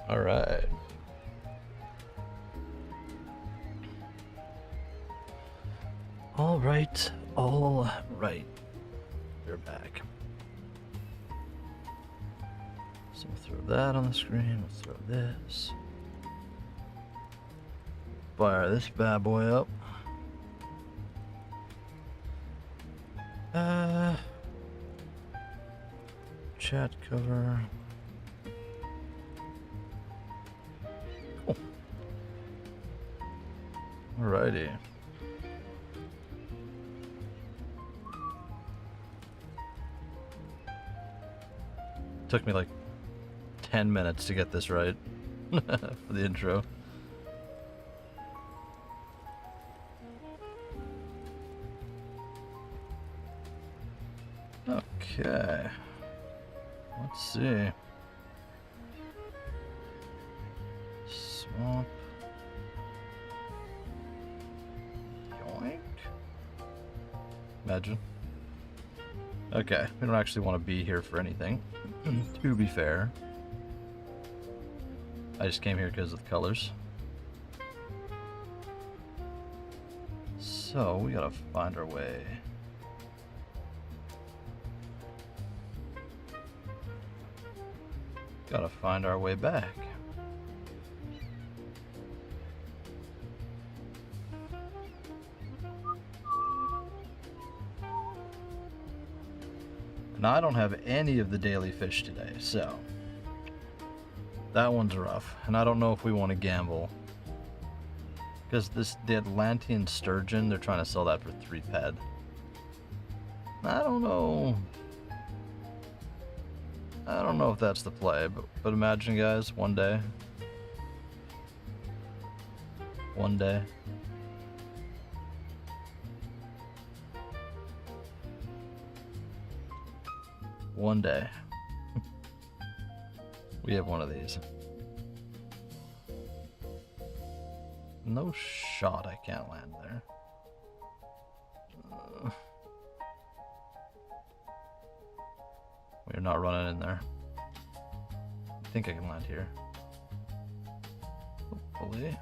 All right. All right. All right. We're back. So we'll throw that on the screen. We'll throw this. Fire this bad boy up. Chat cover. Cool. Alrighty. Took me like 10 minutes to get this right for the intro. Okay. Let's see. Swamp. Yoink. Imagine. Okay, we don't actually want to be here for anything, to be fair. I just came here because of the colors. So, we gotta find our way. Gotta find our way back. Now, I don't have any of the daily fish today, so that one's rough. And I don't know if we want to gamble. Because the Atlantean sturgeon, they're trying to sell that for 3 ped. I don't know. I don't know if that's the play, but imagine, guys, one day. One day. One day. We have one of these. No shot I can't land there. We're not running in there. I think I can land here. Hopefully.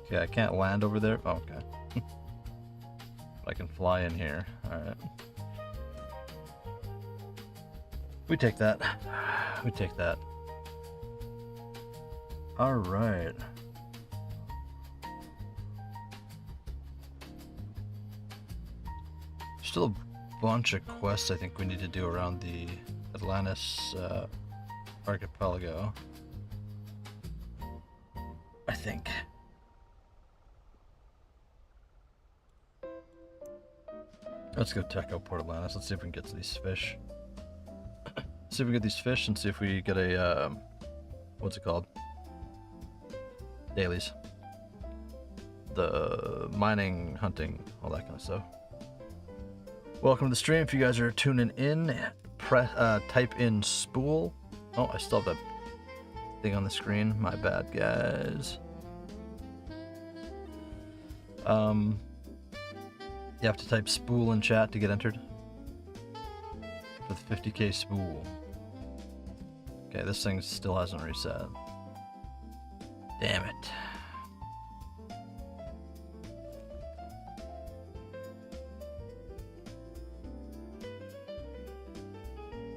Okay, I can't land over there. Oh, okay. But I can fly in here. Alright. We take that. We take that. Alright. Still a bunch of quests I think we need to do around the Atlantis archipelago. I think. Let's go check out Port Atlantis. Let's see if we can get to these fish. See if we get these fish and see if we get a, what's it called? Dailies. The mining, hunting, all that kind of stuff. Welcome to the stream. If you guys are tuning in, type in Spool. Oh, I still have that thing on the screen. My bad, guys. You have to type Spool in chat to get entered. For the 50k Spool. Okay, this thing still hasn't reset. Damn it.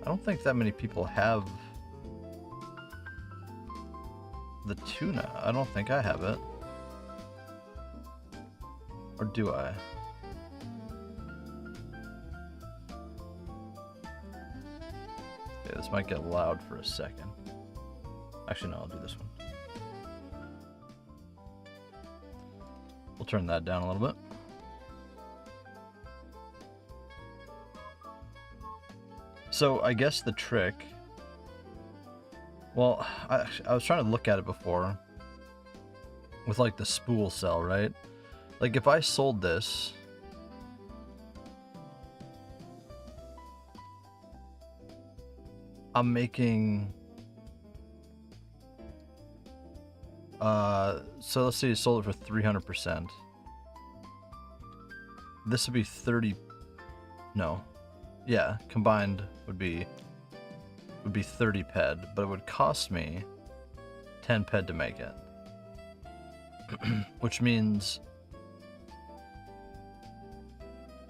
I don't think that many people have the tuna. I don't think I have it. Or do I? Okay, this might get loud for a second. Actually, no, I'll do this one. We'll turn that down a little bit. So I guess the trick, well, I was trying to look at it before with like the spool cell, right? Like if I sold this, I'm making, so let's say you sold it for 300%. This would be 30, no, yeah, combined would be 30 ped, but it would cost me 10 ped to make it. Which means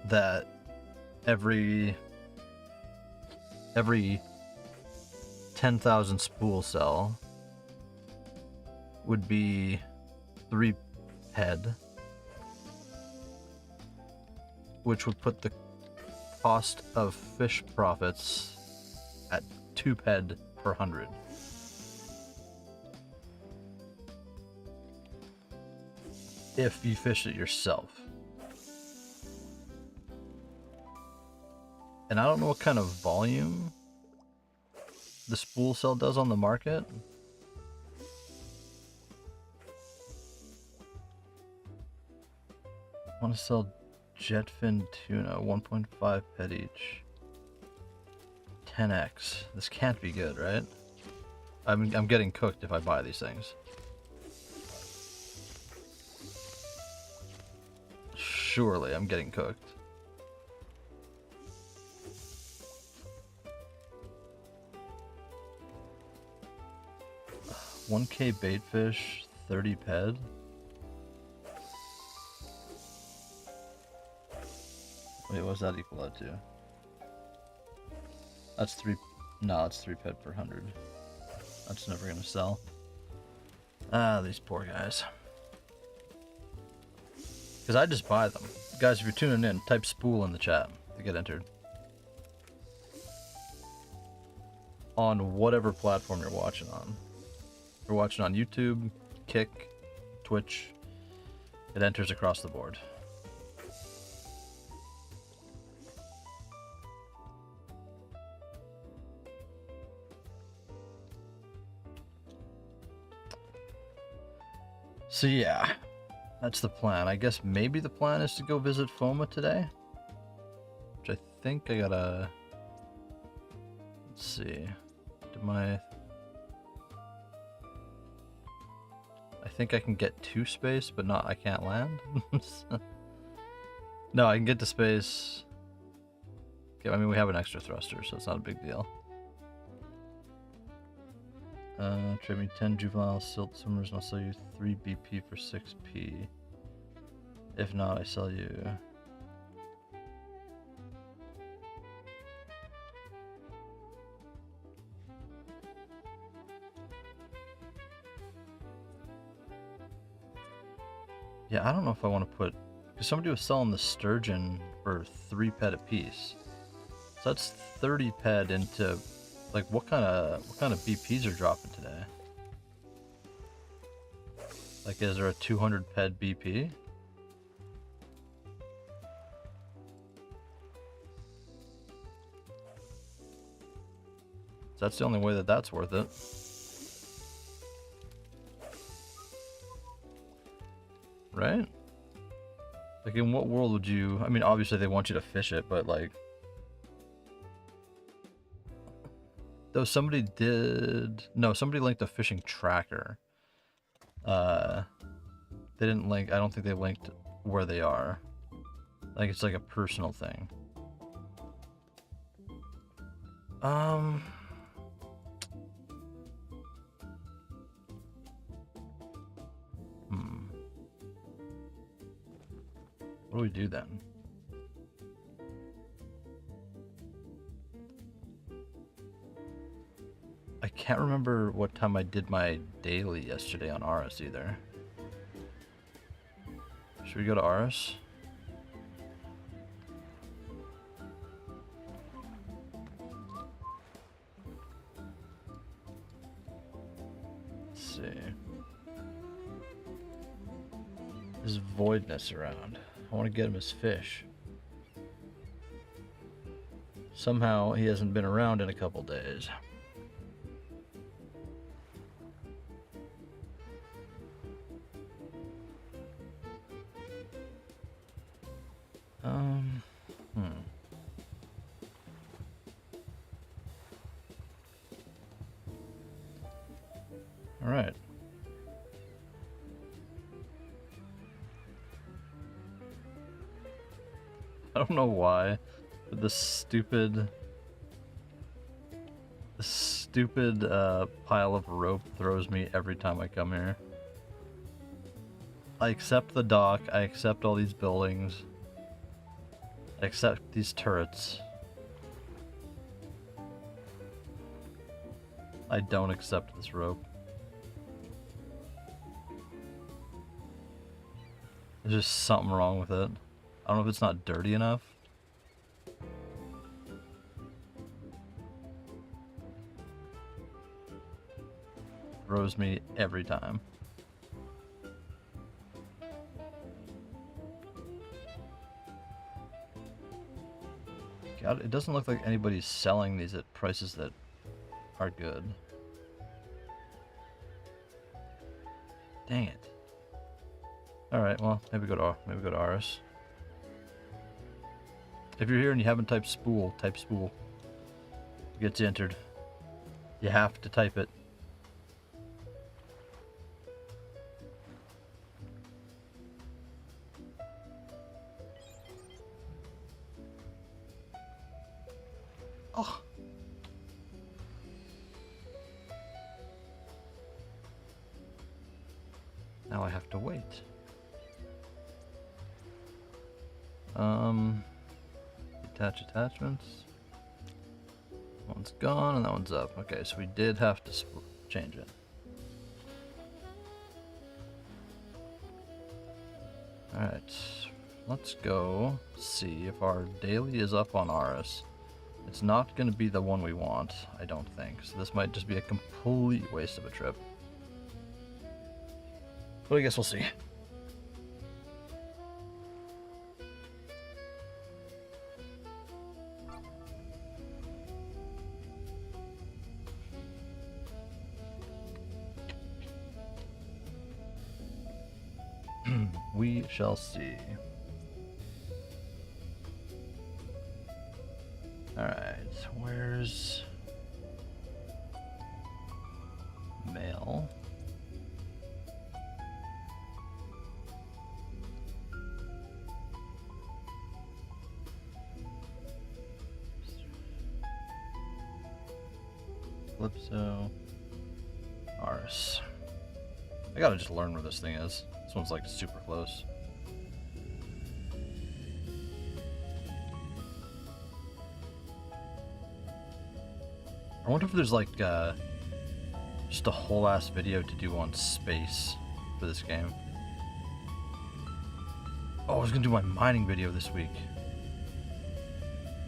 that every 10,000 spool cell would be 3 ped, which would put the cost of fish profits at 2 ped per 100. If you fish it yourself. And I don't know what kind of volume the spool cell does on the market. I want to sell jetfin tuna, 1.5 ped each. 10x. This can't be good, right? I'm getting cooked if I buy these things. Surely I'm getting cooked. $1K baitfish, 30 ped. Wait, what's that equal out to? That's 3. No, it's 3 ped per 100. That's never gonna sell. Ah, these poor guys. Because I just buy them. Guys, if you're tuning in, type Spool in the chat to get entered. On whatever platform you're watching on. If you're watching on YouTube, Kick, Twitch, it enters across the board. So yeah, that's the plan. I guess maybe the plan is to go visit F.O.M.A today. Which I think I gotta... Let's see. I think I can get to space, but not... I can't land? No, I can get to space. Okay, I mean, we have an extra thruster, so it's not a big deal. Trade me 10 juvenile silt swimmers and I'll sell you 3 BP for 6p. If not, I sell you... Yeah, I don't know if I want to put... Because somebody was selling the sturgeon for 3 ped a piece. So that's 30 ped into... Like, what kind of BPs are dropping today? Like, is there a 200 ped BP? That's the only way that that's worth it. Right? Like, in what world would you... I mean, obviously they want you to fish it, but like... Though somebody did... No, somebody linked a fishing tracker. They didn't link... I don't think they linked where they are. Like, it's like a personal thing. What do we do then? I can't remember what time I did my daily yesterday on Aris either. Should we go to Aris? Let's see. There's voidness around. I want to get him his fish. Somehow he hasn't been around in a couple days. All right. I don't know why This stupid pile of rope throws me every time I come here. I accept the dock, I accept all these buildings, I accept these turrets. I don't accept this rope. There's just something wrong with it. I don't know if it's not dirty enough. Throws me every time. God, it doesn't look like anybody's selling these at prices that are good. Dang it. Alright, well, maybe go to Aris. If you're here and you haven't typed Spool, type Spool. It gets entered. You have to type it. Oh. Now I have to wait. Attach attachments. That one's gone and that one's up. Okay, so we did have to change it. Alright, let's go see if our daily is up on Aris. It's not going to be the one we want, I don't think. So this might just be a complete waste of a trip. But I guess we'll see. We shall see. Alright, where's mail? Calypso. Aris. I gotta just learn where this thing is. This one's like super close. I wonder if there's like just a whole ass video to do on space for this game. Oh, I was gonna do my mining video this week.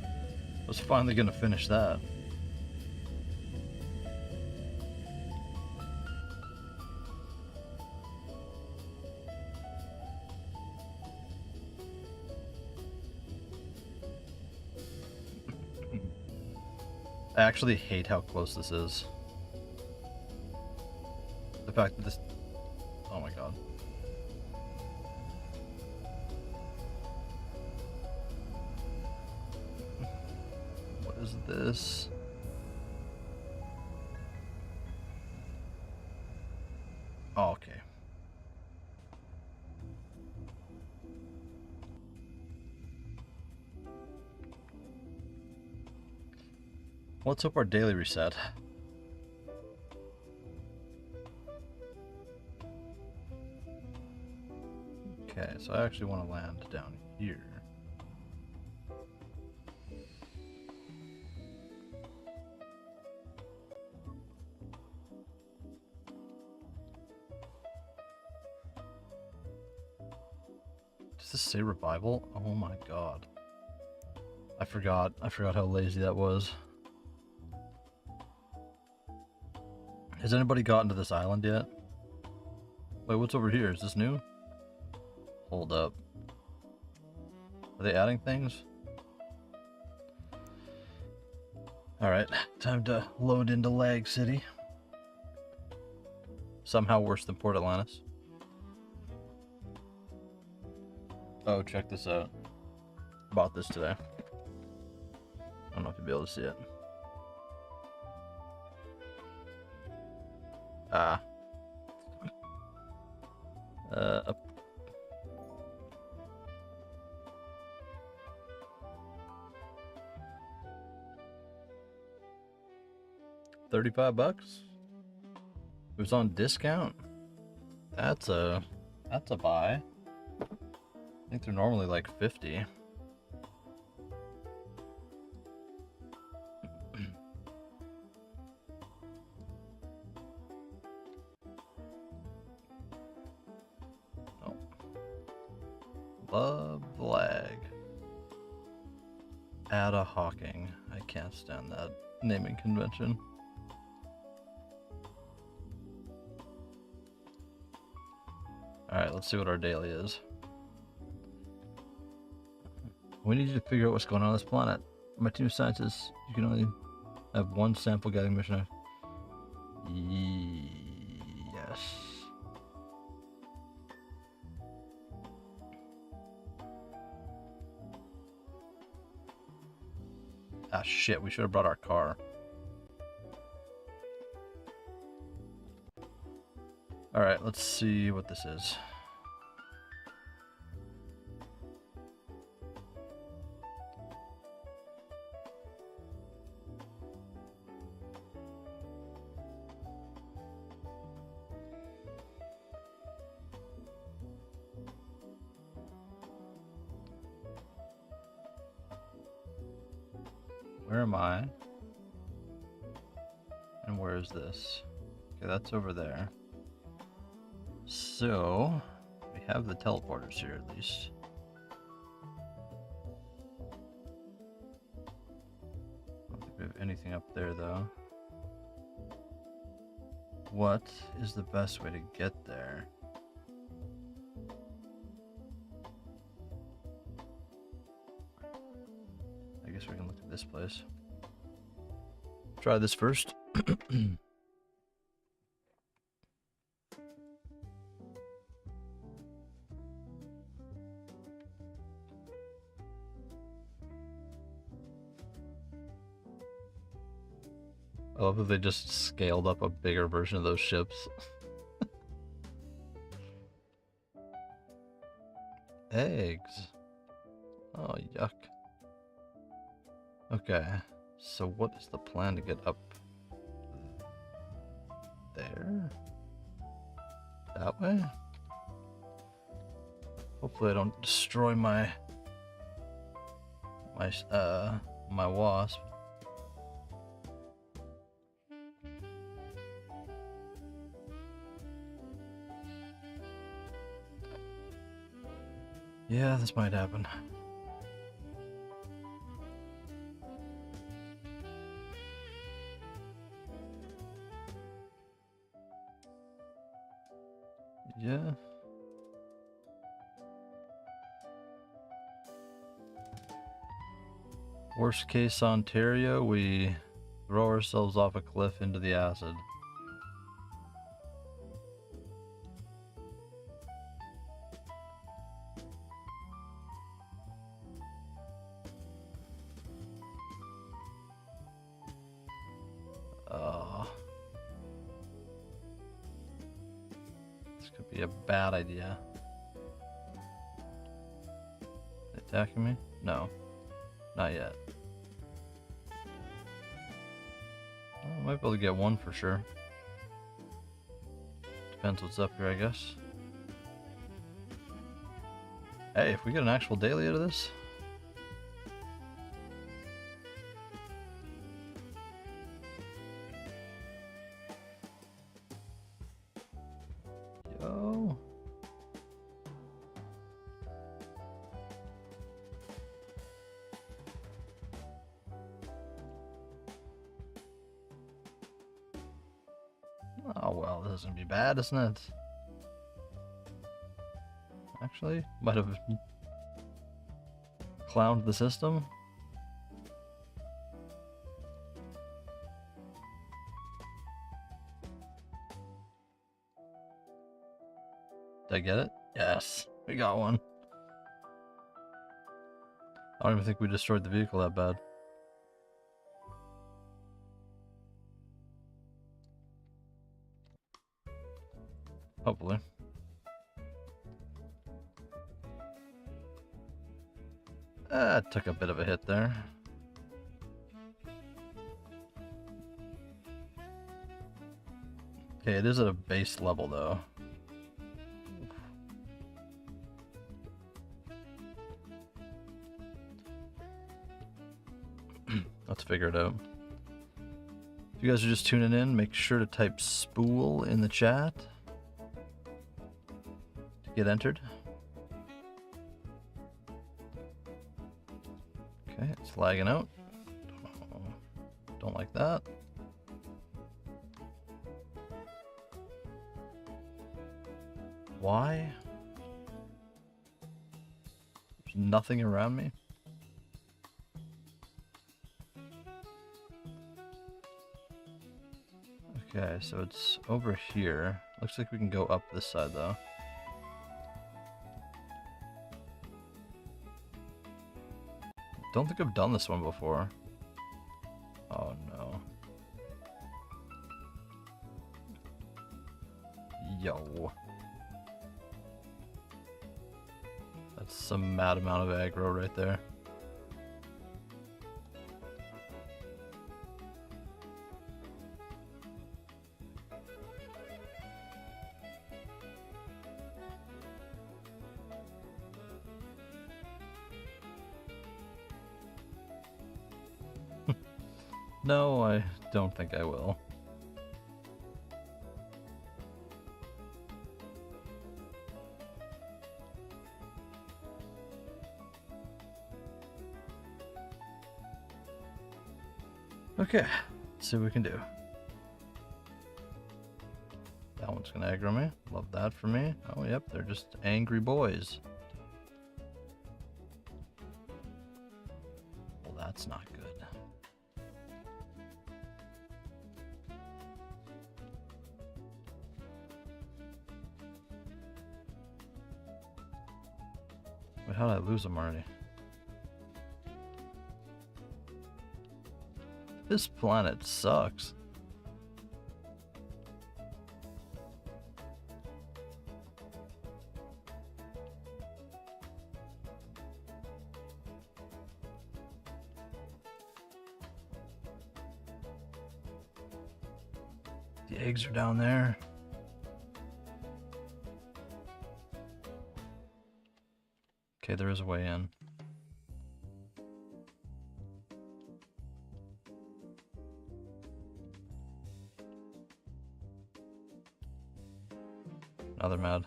I was finally gonna finish that. I actually hate how close this is. The fact that this... Oh my god. What is this? Oh, okay. Let's hope our daily reset. Okay, so I actually want to land down here. Does this say revival? Oh my god. I forgot how lazy that was. Has anybody gotten to this island yet? Wait, what's over here? Is this new? Hold up. Are they adding things? Alright, time to load into Lag City. Somehow worse than Port Atlantis. Oh, check this out. Bought this today. I don't know if you'll be able to see it. 35 bucks. It was on discount. That's a buy. I think they're normally like 50. Oh. Love the lag. Ada Hawking. I can't stand that naming convention. Alright, let's see what our daily is. We need you to figure out what's going on this planet. My team of scientists, you can only have one sample gathering mission. Yes. Ah, shit, we should have brought our car. Alright, let's see what this is. Where am I? And where is this? Okay, that's over there. So, we have the teleporters here at least. I don't think we have anything up there though. What is the best way to get there? I guess we can look at this place. Try this first. I love that they just scaled up a bigger version of those ships. Eggs. Oh, yuck. Okay, so what is the plan to get up there? That way? Hopefully I don't destroy my wasp. Yeah, this might happen. Yeah. Worst case Ontario, we throw ourselves off a cliff into the acid. This could be a bad idea. They attacking me? No, not yet. Well, I might be able to get one for sure. Depends what's up here, I guess. Hey, if we get an actual daily out of this. Yo. Oh well, this is gonna be bad, isn't it? Actually, might have clowned the system. Did I get it? Yes, we got one. I don't even think we destroyed the vehicle that bad. Hopefully. Took a bit of a hit there. Okay, it is at a base level though. Let's figure it out. If you guys are just tuning in, make sure to type Spool in the chat to get entered. Okay, it's lagging out. Don't like that. Why? There's nothing around me. Okay, so it's over here. Looks like we can go up this side though. Don't think I've done this one before. Oh no. Yo. That's some mad amount of aggro right there. No, I don't think I will. Okay, let's see what we can do. That one's gonna aggro me. Love that for me. Oh, yep, they're just angry boys. Well, that's not good. Wait, how did I lose them already? This planet sucks. The eggs are down there. Okay, there is a way in. Now they're mad.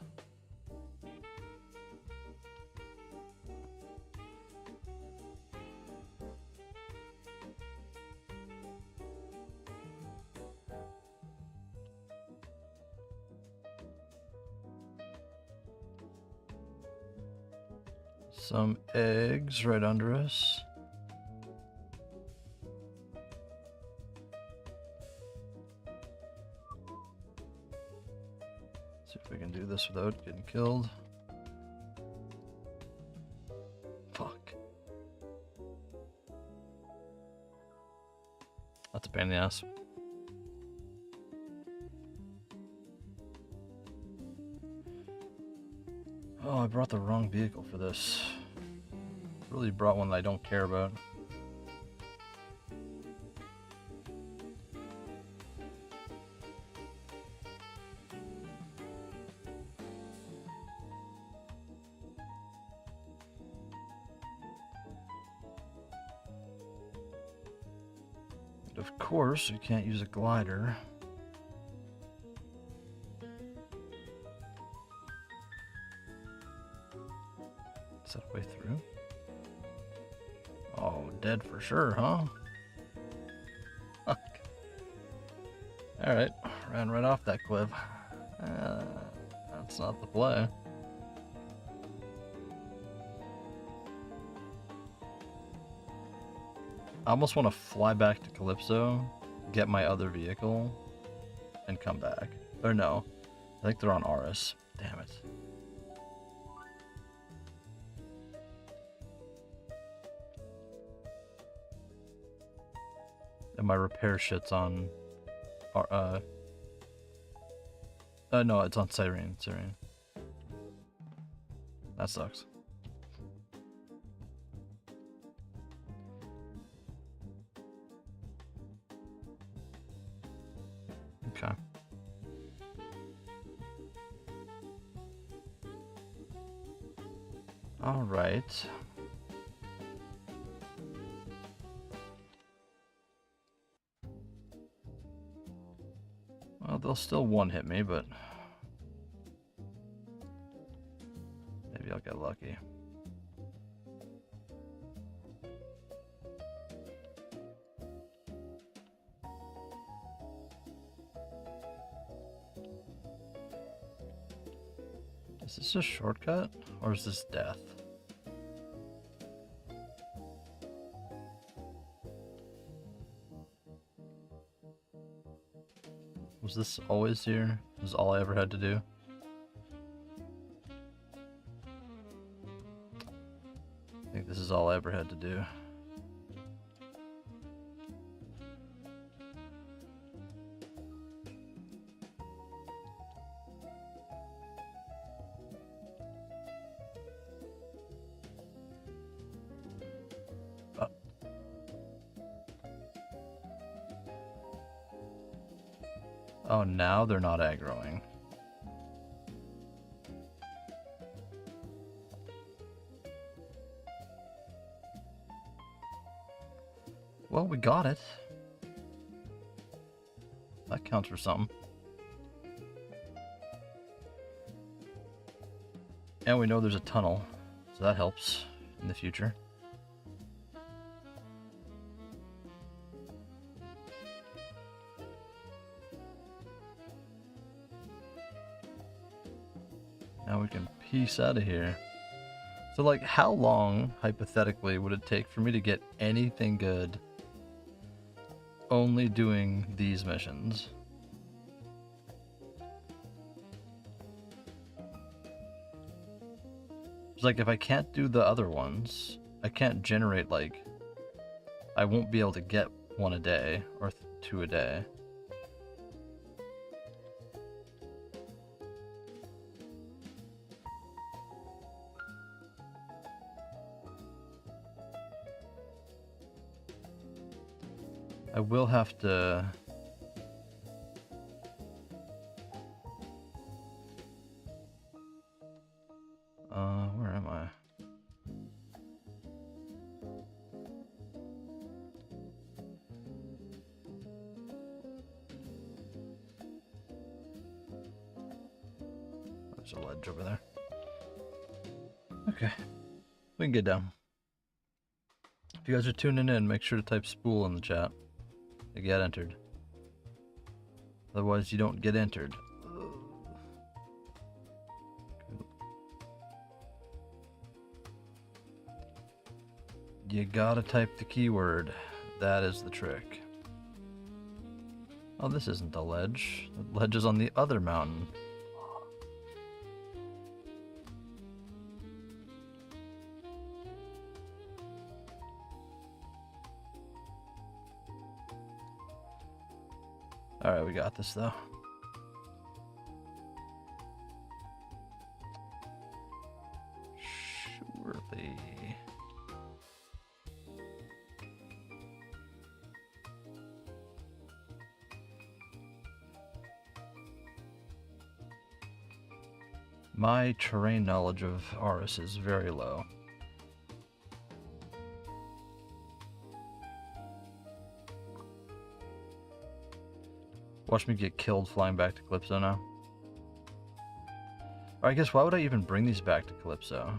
Some eggs right under us. See if we can do this without getting killed. Fuck. That's a pain in the ass. Oh, I brought the wrong vehicle for this. Really brought one that I don't care about. And of course, you can't use a glider. Is that a way through? Oh, dead for sure, huh? Fuck. Alright, ran right off that cliff. That's not the play. I almost want to fly back to Calypso, get my other vehicle, and come back. Or no, I think they're on Aris. Damn it. And my repair shit's on... no, it's on Cyrene. That sucks. Okay. Alright. Well, they'll still one-hit me, but maybe I'll get lucky. Is this a shortcut, or is this death? Was this always here? This is all I ever had to do? I think this is all I ever had to do. Oh, now they're not aggroing. Well, we got it. That counts for something. And we know there's a tunnel, so that helps in the future. Now we can piece out of here. So, like, how long, hypothetically, would it take for me to get anything good only doing these missions? It's like, if I can't do the other ones, I can't generate, like, I won't be able to get one a day, or two a day. I will have to... where am I? There's a ledge over there. Okay, we can get down. If you guys are tuning in, make sure to type Spool in the chat to get entered. Otherwise, you don't get entered. You gotta type the keyword. That is the trick. Oh, this isn't a ledge. The ledge is on the other mountain. Alright, we got this though. Surely. My terrain knowledge of Aris is very low. Watch me get killed flying back to Calypso now. Or I guess, why would I even bring these back to Calypso?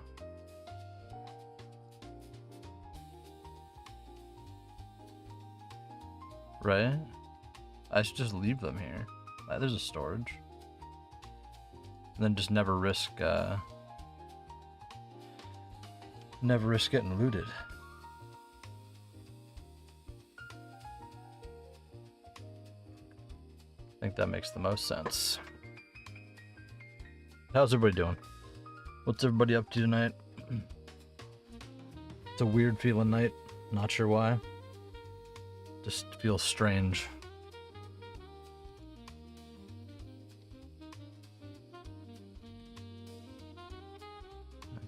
Right? I should just leave them here. There's a storage. And then just never risk getting looted. I think that makes the most sense. How's everybody doing? What's everybody up to tonight? It's a weird feeling night. Not sure why. Just feels strange.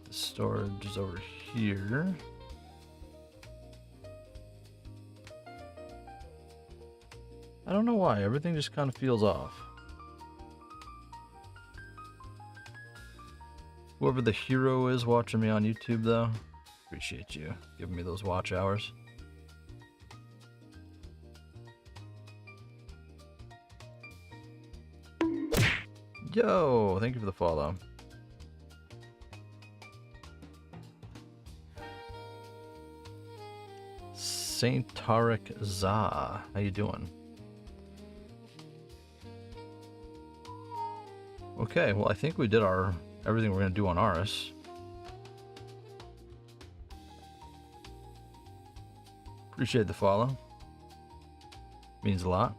The storage is over here. I don't know why, everything just kind of feels off. Whoever the hero is watching me on YouTube, though, appreciate you giving me those watch hours. Yo, thank you for the follow. Saint Tarek Za, how you doing? Okay, well I think we did everything we're gonna do on Aris. Appreciate the follow. Means a lot.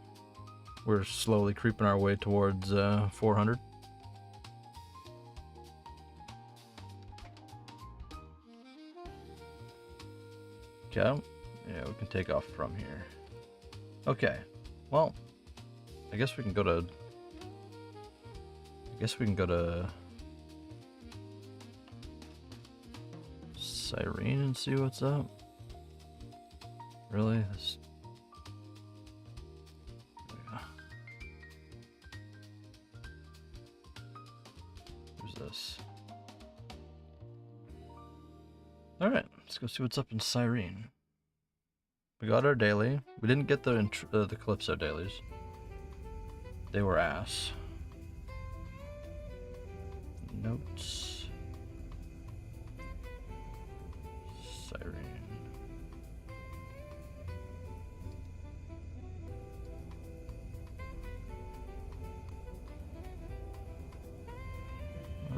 We're slowly creeping our way towards 400. Okay. Yeah, we can take off from here. Okay. Well, I guess we can go to Cyrene and see what's up. Really? Who's this? Alright, let's go see what's up in Cyrene. We got our daily. We didn't get the Calypso dailies. They were ass. Notes. Cyrene.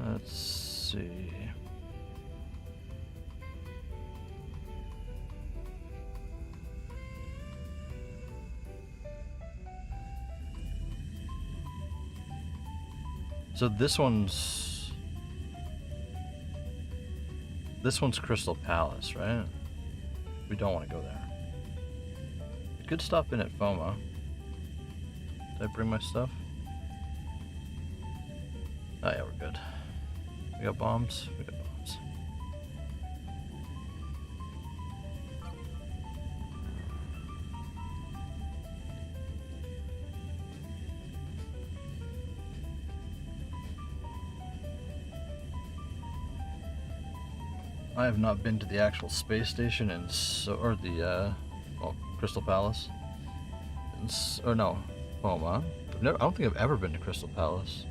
Let's see. So this one's Crystal Palace, right? We don't want to go there. We could stop in at F.O.M.A. Did I bring my stuff? Oh yeah, we're good. We got bombs? We got bombs. I have not been to the actual space station or the Crystal Palace. Or no, F.O.M.A. I don't think I've ever been to Crystal Palace.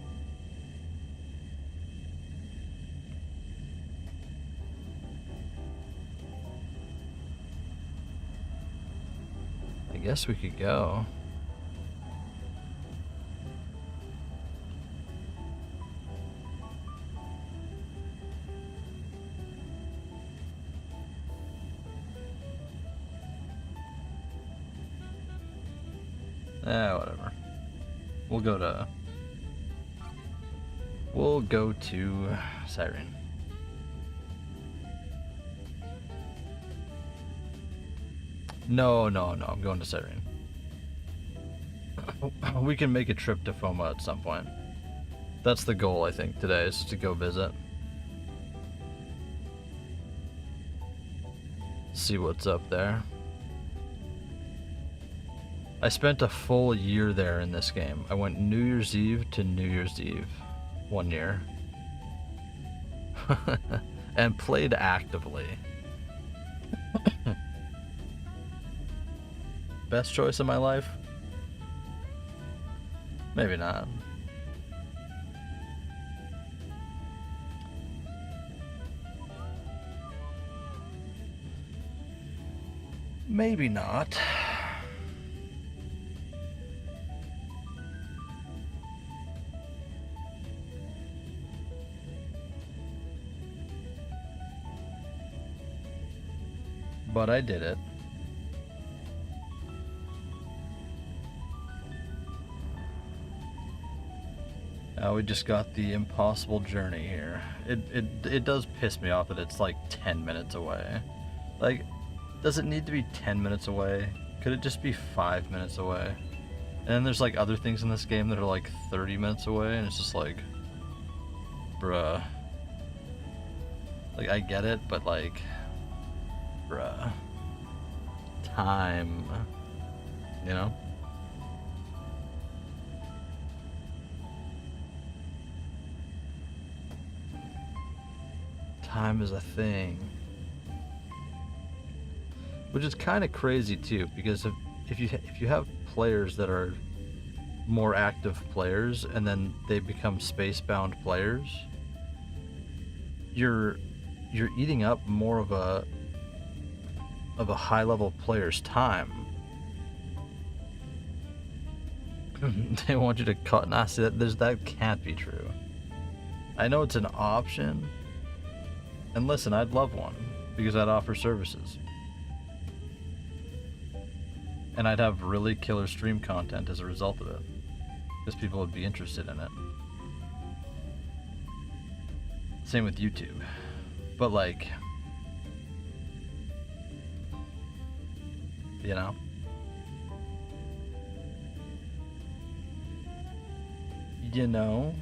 I guess we could go. Whatever. We'll go to Cyrene. No, I'm going to Cyrene. We can make a trip to F.O.M.A. at some point. That's the goal, I think, today, is to go visit. See what's up there. I spent a full year there in this game. I went New Year's Eve to New Year's Eve. 1 year. And played actively. Best choice of my life? Maybe not. Maybe not. But I did it. Now we just got the impossible journey here. It does piss me off that it's like 10 minutes away. Like, does it need to be 10 minutes away? Could it just be 5 minutes away? And then there's like other things in this game that are like 30 minutes away, and it's just like, bruh. Like, I get it, but like, bruh. Time. You know? time is a thing. Which is kind of crazy too, because if you have players that are more active players and then they become space-bound players, you're eating up more of a high-level player's time. They want you to cut. Nah, see, that can't be true. I know it's an option, and listen, I'd love one because I'd offer services, and I'd have really killer stream content as a result of it, because people would be interested in it. Same with YouTube, but like, you know. You know?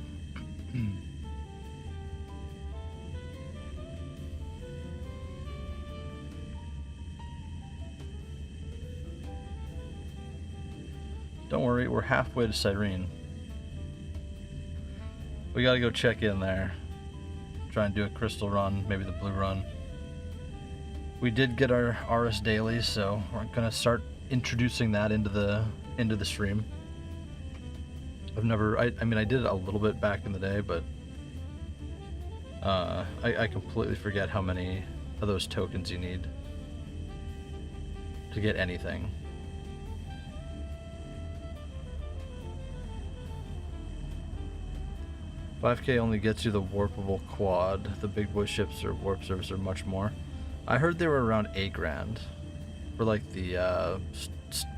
Don't worry, we're halfway to Cyrene. We gotta go check in there. Try and do a crystal run, maybe the blue run. We did get our RS dailies, so we're gonna start introducing that into the stream. I mean, I did it a little bit back in the day, but I completely forget how many of those tokens you need to get anything. $5K only gets you the warpable quad. The big boy ships or warp service are much more. I heard they were around $8,000 for like the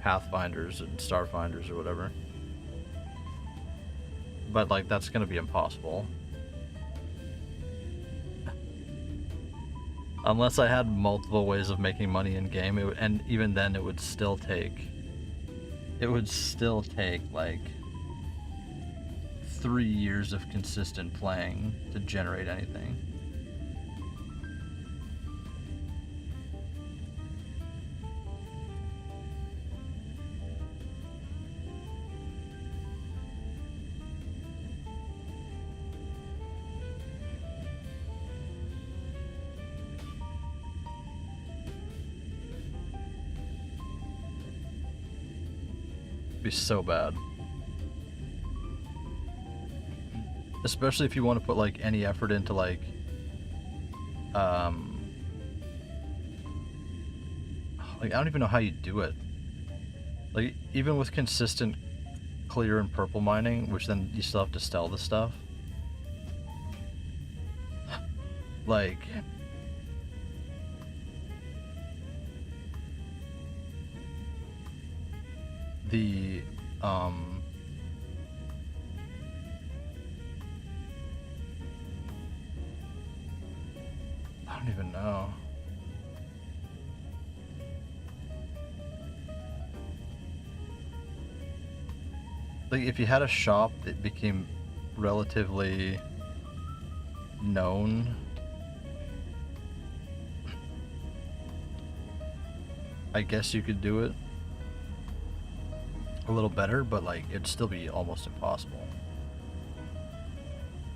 Pathfinders and Starfinders or whatever. But like that's gonna be impossible. Unless I had multiple ways of making money in game, and even then it would still take like 3 years of consistent playing to generate anything. Be so bad. Especially if you want to put like any effort into like I don't even know how you do it. Like even with consistent clear and purple mining, which then you still have to sell the stuff. Like the I don't even know. Like if you had a shop that became relatively known, I guess you could do it a little better, but like it'd still be almost impossible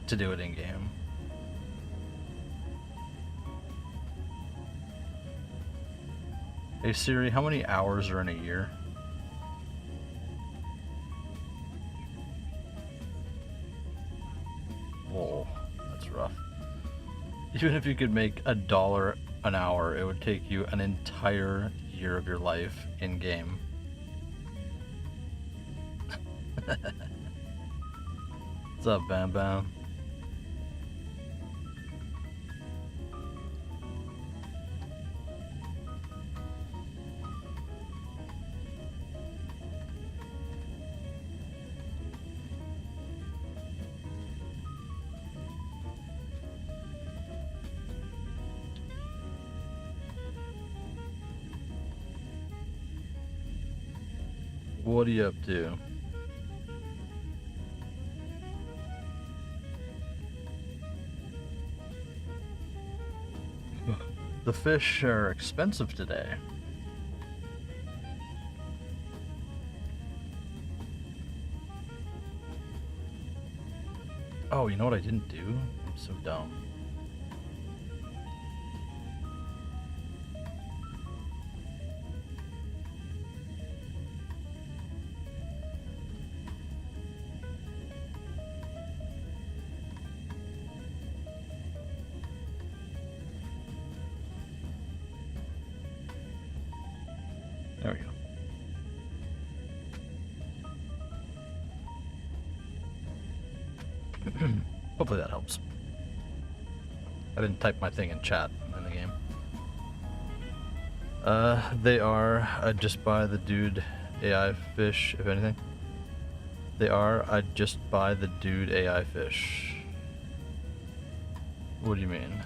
to do it in game. Hey Siri, how many hours are in a year? Whoa, that's rough. Even if you could make $1 an hour, it would take you an entire year of your life in game. What's up, Bam Bam? What are you up to? The fish are expensive today. Oh, you know what I didn't do? I'm so dumb. Hopefully that helps. I didn't type my thing in chat in the game. They are. I'd just buy the dude AI fish, if anything. They are. I'd just buy the dude AI fish. What do you mean?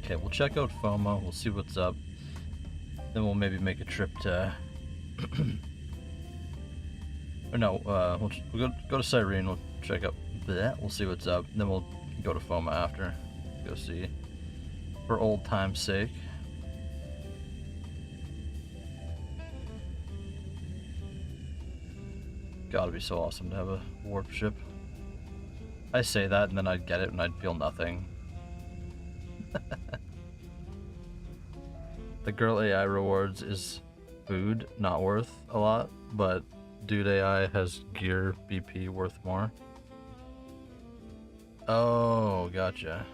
Okay, we'll check out F.O.M.A. We'll see what's up. Then we'll maybe make a trip to... or no, we'll go to Cyrene, we'll check out that, we'll see what's up. Then we'll go to F.O.M.A. after. Go see. For old time's sake. Gotta be so awesome to have a warp ship. I say that and then I'd get it and I'd feel nothing. The girl AI rewards is food, not worth a lot, but dude AI has gear BP worth more. Oh, gotcha.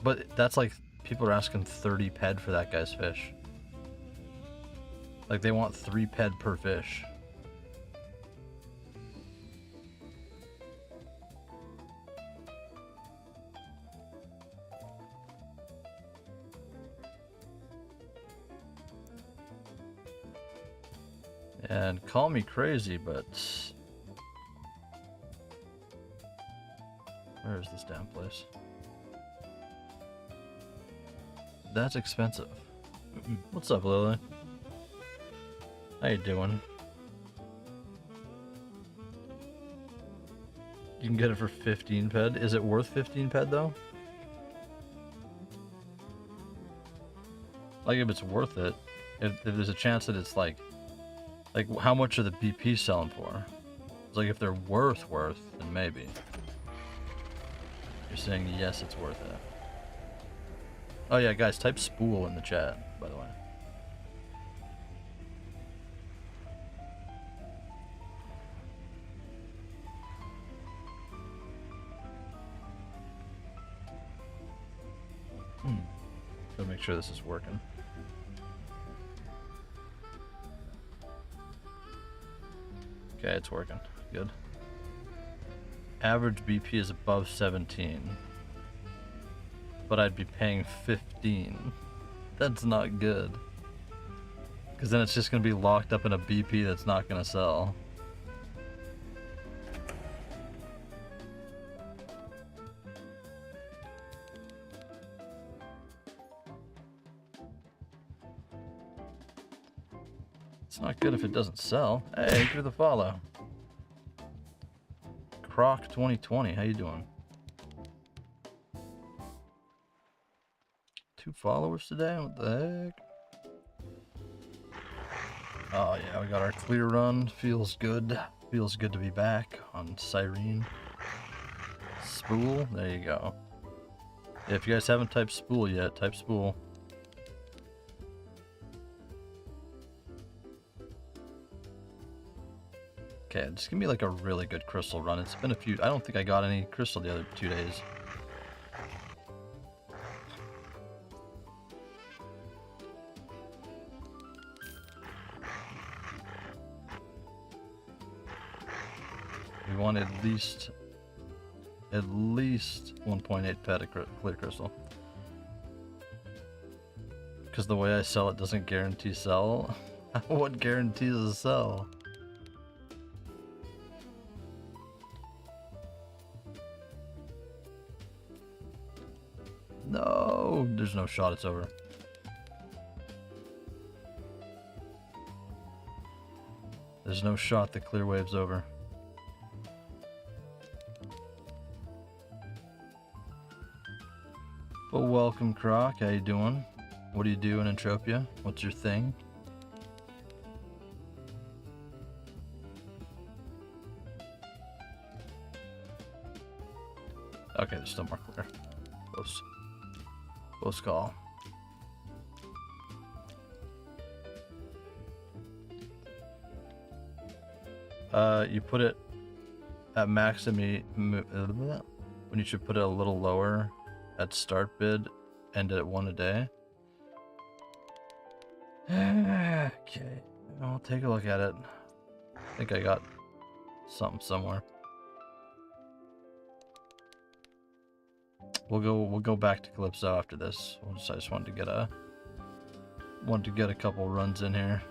But that's like, people are asking 30 ped for that guy's fish. Like, they want 3 ped per fish. And call me crazy, but... where is this damn place? That's expensive. What's up, Lily? How you doing? You can get it for 15 ped. Is it worth 15 ped though? Like, if it's worth it, if there's a chance that it's like how much are the BP selling for? It's like, if they're worth, then maybe. You're saying yes, it's worth it. Oh yeah, guys, type Spool in the chat, by the way. Gotta make sure this is working. Okay, it's working. Good. Average BP is above 17. But I'd be paying 15. That's not good. Because then it's just going to be locked up in a BP that's not going to sell. It's not good if it doesn't sell. Hey, thank you for the follow. Croc 2020, how you doing? 2 followers today? What the heck? Oh yeah, we got our clear run. Feels good. Feels good to be back on Cyrene. Spool, there you go. Yeah, if you guys haven't typed Spool yet, type Spool. Okay, just give me like a really good crystal run. It's been a few. I don't think I got any crystal the other 2 days. We want at least 1.8 ped of clear crystal. Because the way I sell it doesn't guarantee sell. What guarantees a sell? No, there's no shot, it's over. There's no shot the clear wave's over. Well, welcome, Croc. How you doing? What do you do in Entropia? What's your thing? Okay, there's still more clear. Close call. You put it at maximum when you should put it a little lower at start bid, end at 1 a day. Okay, I'll take a look at it. I think I got something somewhere. We'll go back to Calypso after this. I just wanted to get a couple runs in here.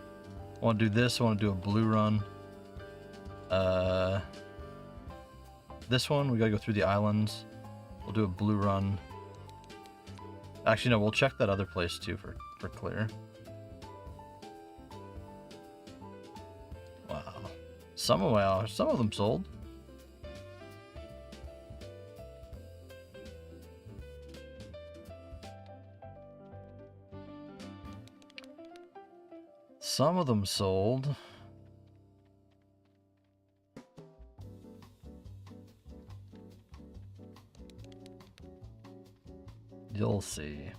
I want to do this. I want to do a blue run. This one we gotta go through the islands. We'll do a blue run. Actually, no, we'll check that other place too for clear. Wow, some of them sold. Some of them sold. You'll see.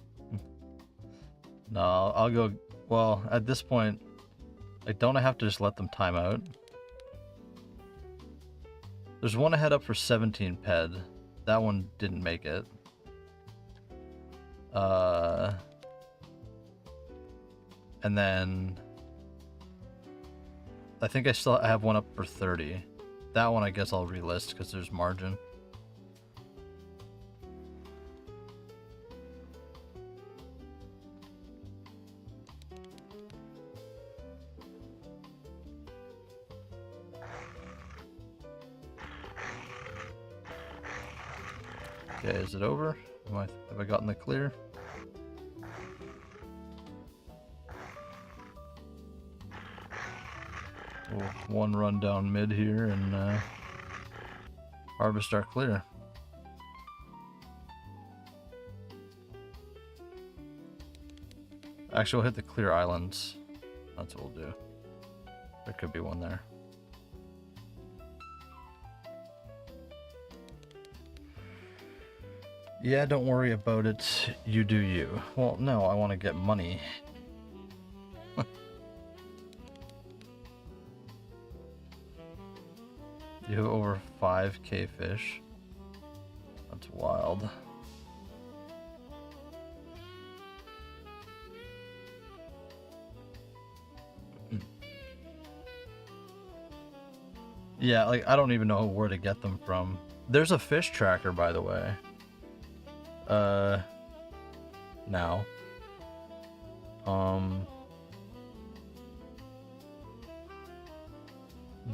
No, I'll go. Well, at this point, like, don't I have to just let them time out? There's one ahead up for 17 ped. That one didn't make it. And then I think I still have one up for 30. That one I guess I'll relist because there's margin. Okay, is it over? Have I gotten the clear? One run down mid here and harvest our clear. Actually, we'll hit the clear islands. That's what we'll do. There could be one there. Yeah, don't worry about it. You do you. Well, no, I want to get money. You have over 5k fish. That's wild. Yeah, like, I don't even know where to get them from. There's a fish tracker, by the way. Now.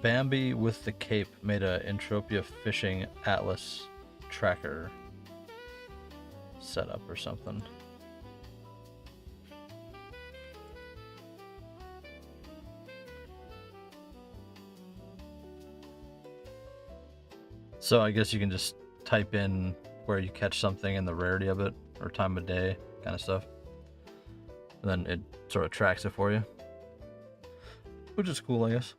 Bambi with the Cape made a Entropia fishing atlas tracker setup or something. So I guess you can just type in where you catch something and the rarity of it, or time of day, kind of stuff. And then it sort of tracks it for you. Which is cool, I guess.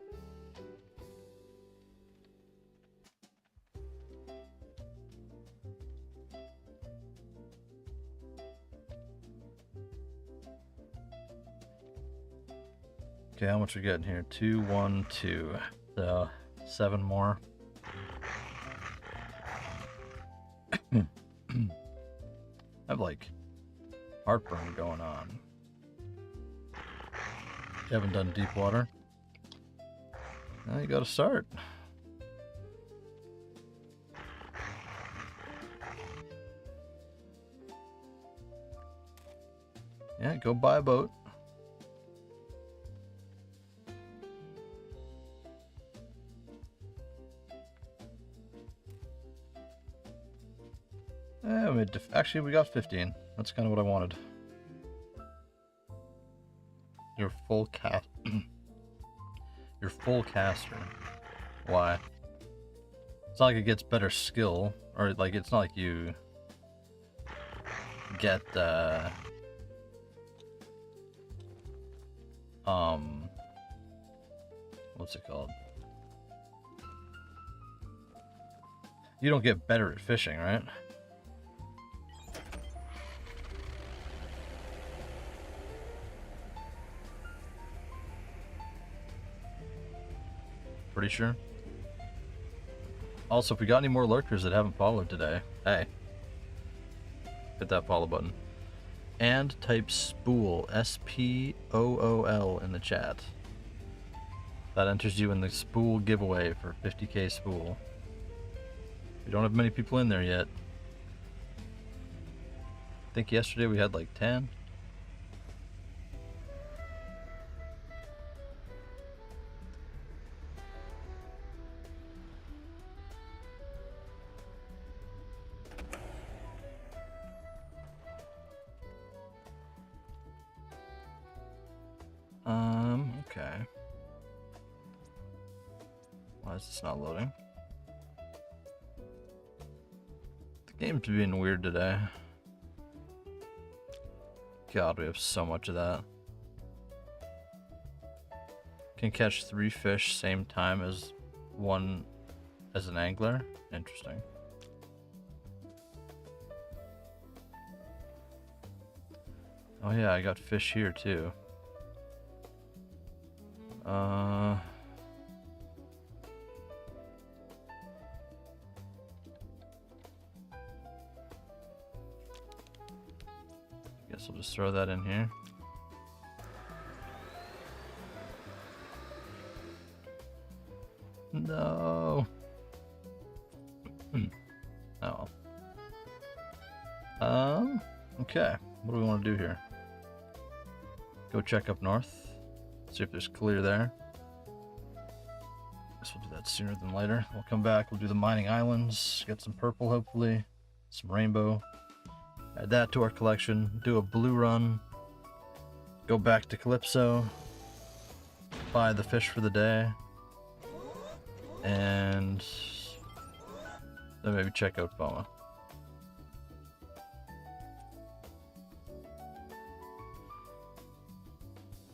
Okay, how much we getting here? 2, 1, 2. So 7 more. I have like heartburn going on. You haven't done deep water? Now you gotta start. Yeah, go buy a boat. Actually, we got 15. That's kind of what I wanted. You're full cast. You're full caster. Why? It's not like it gets better skill, or like it's not like you get what's it called? You don't get better at fishing, right? Pretty sure. Also, if we got any more lurkers that haven't followed today, hey, hit that follow button. and type Spool, Spool, in the chat. That enters you in the Spool giveaway for 50k Spool. We don't have many people in there yet. I think yesterday we had like 10. Okay. Why is this not loading? The game's being weird today. God, we have so much of that. Can catch 3 fish same time as one as an angler. Interesting. Oh yeah, I got fish here too. Guess I'll just throw that in here. No. Oh. Okay. What do we want to do here? Go check up north. See if there's clear there. Guess we'll do that sooner than later. We'll come back. We'll do the mining islands. Get some purple, hopefully. Some rainbow. Add that to our collection. Do a blue run. Go back to Calypso. Buy the fish for the day. And then maybe check out F.O.M.A.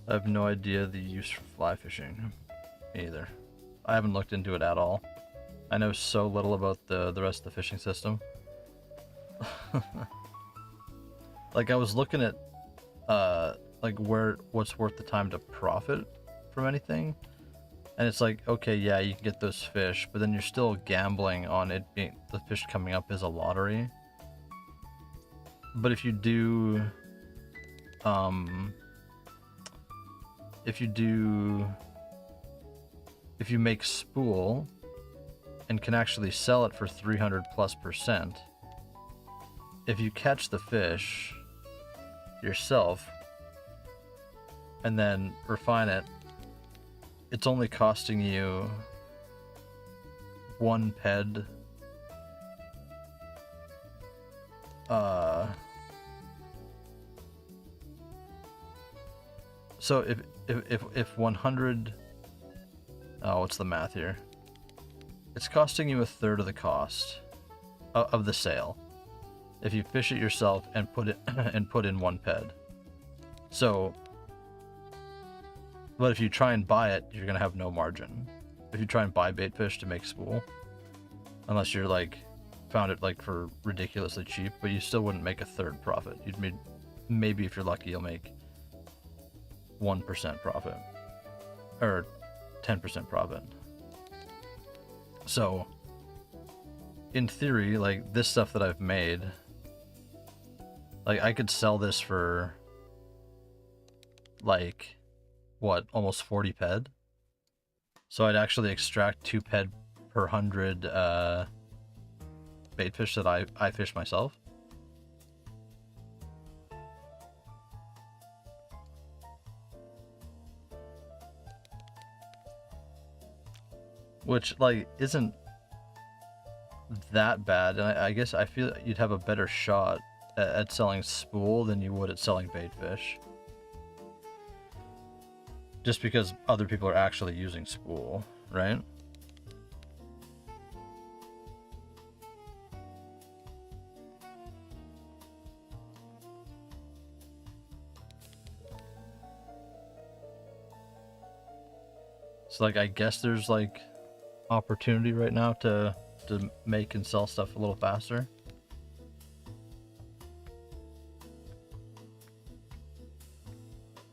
I have no idea the use for fly fishing either. I haven't looked into it at all. I know so little about the rest of the fishing system. Like I was looking at like what's worth the time to profit from anything. And it's like, okay, yeah, you can get those fish, but then you're still gambling on it being the fish coming up as a lottery. But if you do if you make Spool and can actually sell it for 300+%, if you catch the fish yourself and then refine it, it's only costing you 1 ped. So if 100, oh, what's the math here? It's costing you 1/3 of the cost of the sale if you fish it yourself and put in 1 ped. So, but if you try and buy it, you're gonna have no margin. If you try and buy bait fish to make Spool, unless you're like found it like for ridiculously cheap, but you still wouldn't make 1/3 profit. You'd maybe if you're lucky, you'll make 1% profit or 10% profit. So in theory, like this stuff that I've made, like I could sell this for like what, almost 40 ped. So I'd actually extract 2 ped per 100 bait fish that I fish myself. Which like isn't that bad, and I guess I feel you'd have a better shot at selling Spool than you would at selling bait fish. Just because other people are actually using Spool, right? So like I guess there's like opportunity right now to make and sell stuff a little faster.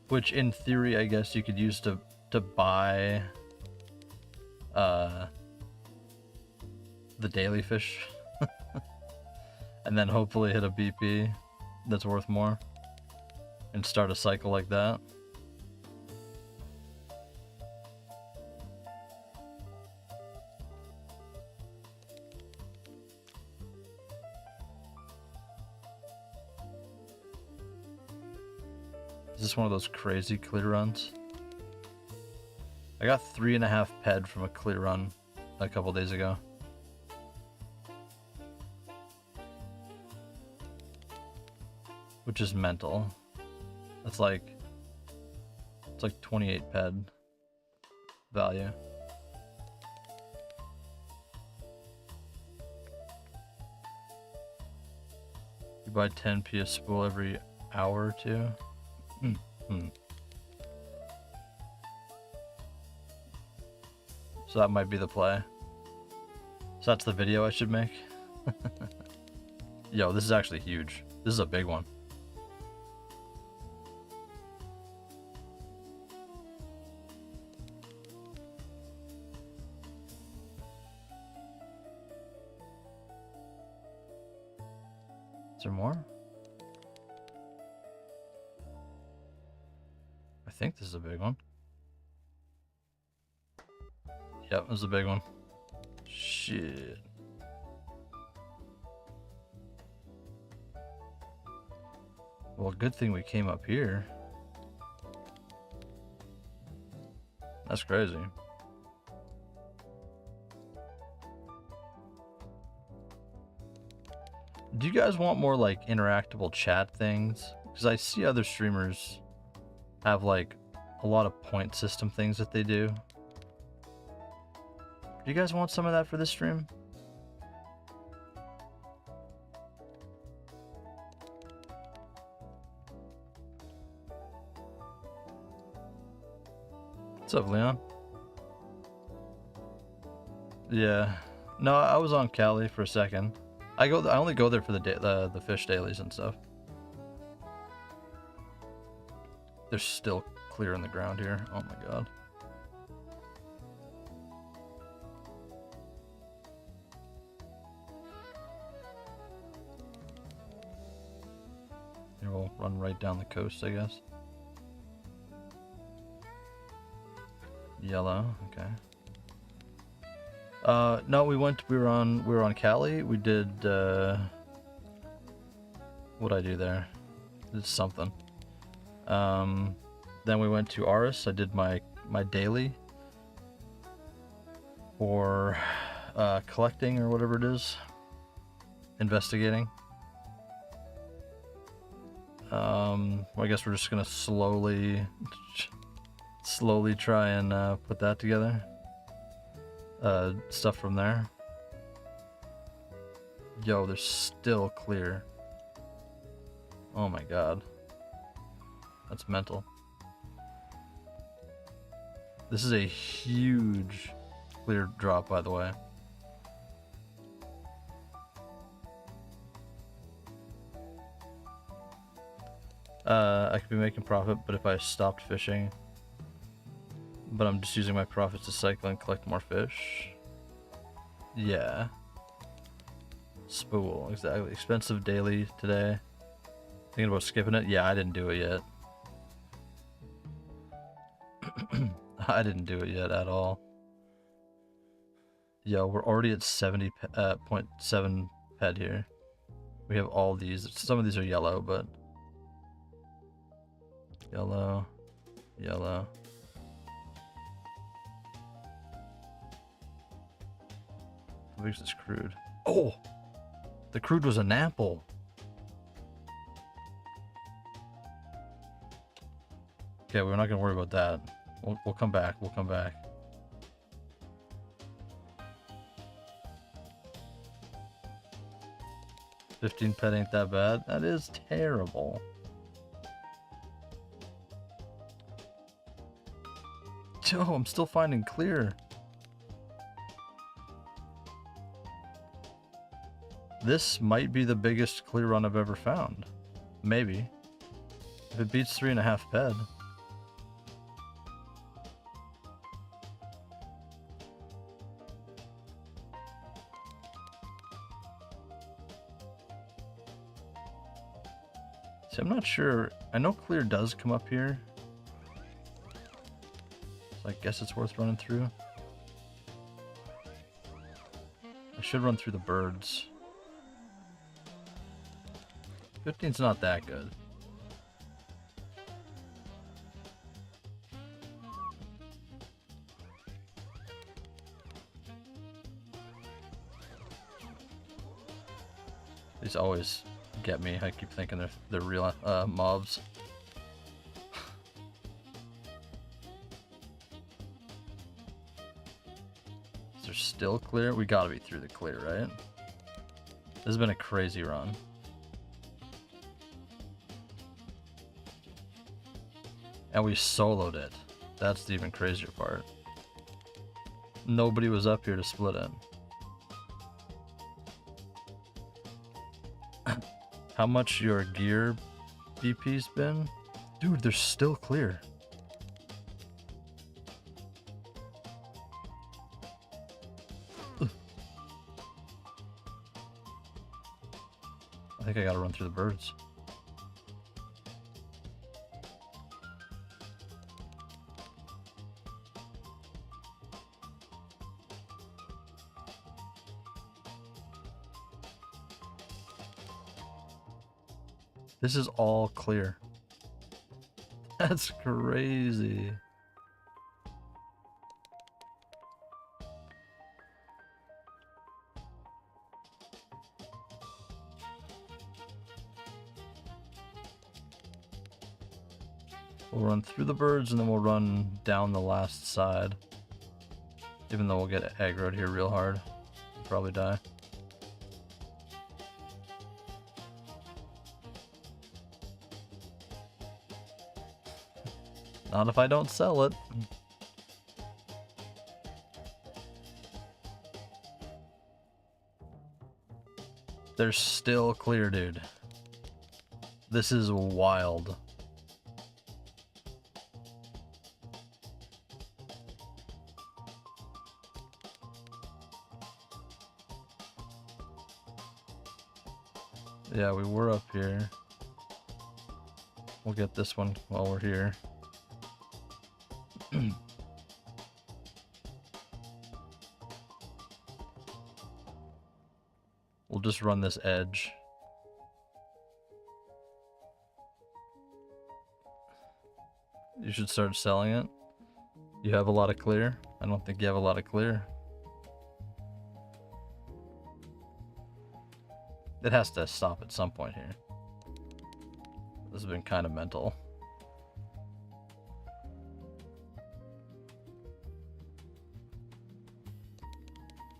Which in theory I guess you could use to buy the daily fish and then hopefully hit a BP that's worth more. and start a cycle like that. Is this one of those crazy clear runs? I got 3.5 ped from a clear run a couple days ago. Which is mental. That's like, it's like 28 ped value. You buy 10p a spool every hour or two. So that might be the play. So that's the video I should make. Yo, this is actually huge. This is a big one. Is there more? I think this is a big one. Yep, this is a big one. Shit. Well, good thing we came up here. That's crazy. Do you guys want more like interactable chat things? Because I see other streamers have like a lot of point system things that they do. Do you guys want some of that for this stream? What's up, Leon? Yeah. No, I was on Cali for a second. I only go there for the fish dailies and stuff. They're still clear in the ground here. Oh my god. Here, we'll run right down the coast, I guess. Yellow, okay. No, we were on Cali. We did, what'd I do there? Did something. Then we went to Aris. I did my daily for, collecting or whatever it is. Investigating. Well, I guess we're just gonna slowly try and, put that together. Stuff from there. Yo, they're still clear. Oh my god. That's mental. This is a huge clear drop, by the way. I could be making profit, but if I stopped fishing, but I'm just using my profits to cycle and collect more fish. Yeah. Spool, exactly. Expensive daily today. Thinking about skipping it? Yeah, I didn't do it yet. I didn't do it yet at all. Yo, we're already at 70.7 ped here. We have all these. Some of these are yellow, but... Yellow. Yellow. How big is this crude? Oh! The crude was an apple. Okay, we're not gonna worry about that. We'll come back. We'll come back. $15 ped ain't that bad. That is terrible. Joe, I'm still finding clear. This might be the biggest clear run I've ever found. Maybe. If it beats 3.5 ped. See, I'm not sure. I know clear does come up here. So I guess it's worth running through. I should run through the birds. 15's not that good. These always get me. I keep thinking they're real mobs. Is there still clear? We gotta be through the clear, right? This has been a crazy run. And we soloed it. That's the even crazier part. Nobody was up here to split it. How much your gear BP's been? Dude, they're still clear. Ugh. I think I gotta run through the birds. This is all clear. That's crazy. We'll run through the birds and then we'll run down the last side. Even though we'll get aggroed here real hard. We'll probably die. Not if I don't sell it. They're still clear, dude. This is wild. Yeah, we were up here. We'll get this one while we're here. We'll just run this edge. You should start selling it. You have a lot of clear? I don't think you have a lot of clear. It has to stop at some point here. This has been kind of mental.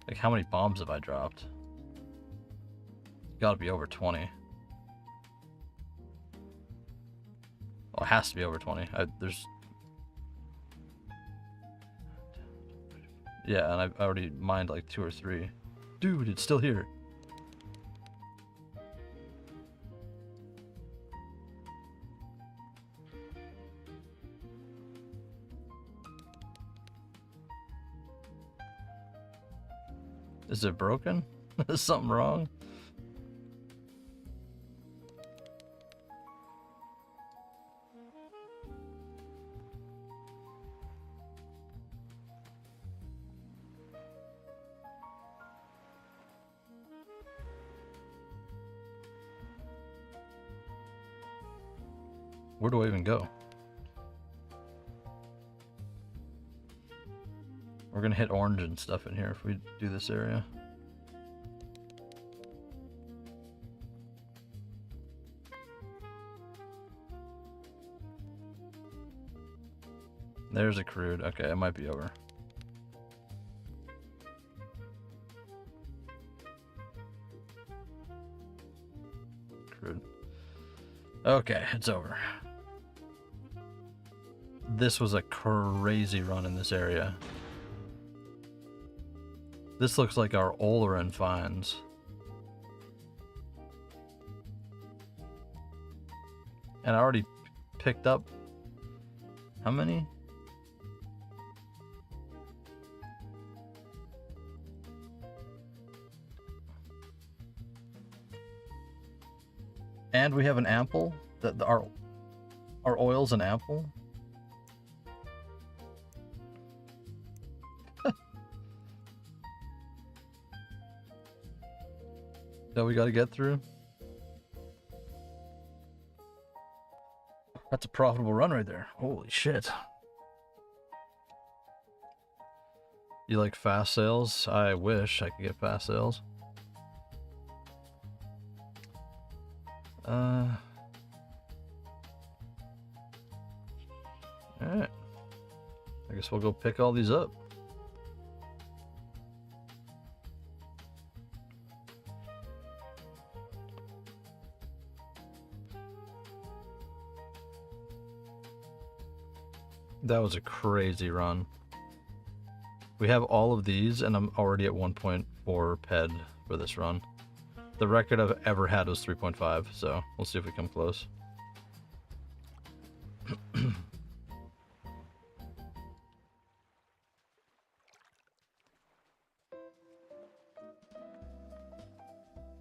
Like, how many bombs have I dropped? Gotta be over 20. Well, it has to be over 20. Yeah, and I've already mined like 2 or 3. Dude, it's still here. Is it broken? Is something wrong? Where do I even go? We're gonna hit orange and stuff in here if we do this area. There's a crude. Okay, it might be over. Crude. Okay, it's over. This was a crazy run in this area. This looks like our Olerin finds. And I already picked up how many? And we have an ample. our oil's an apple? That we gotta get through? That's a profitable run right there. Holy shit. You like fast sales? I wish I could get fast sales. Alright. I guess we'll go pick all these up. That was a crazy run. We have all of these, and I'm already at 1.4 ped for this run. The record I've ever had was 3.5, so we'll see if we come close.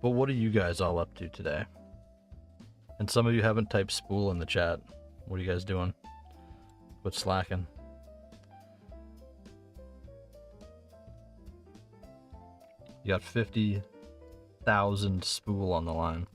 But what are you guys all up to today? And some of you haven't typed Spool in the chat. What are you guys doing? What's slacking? You got 50,000 Spool on the line.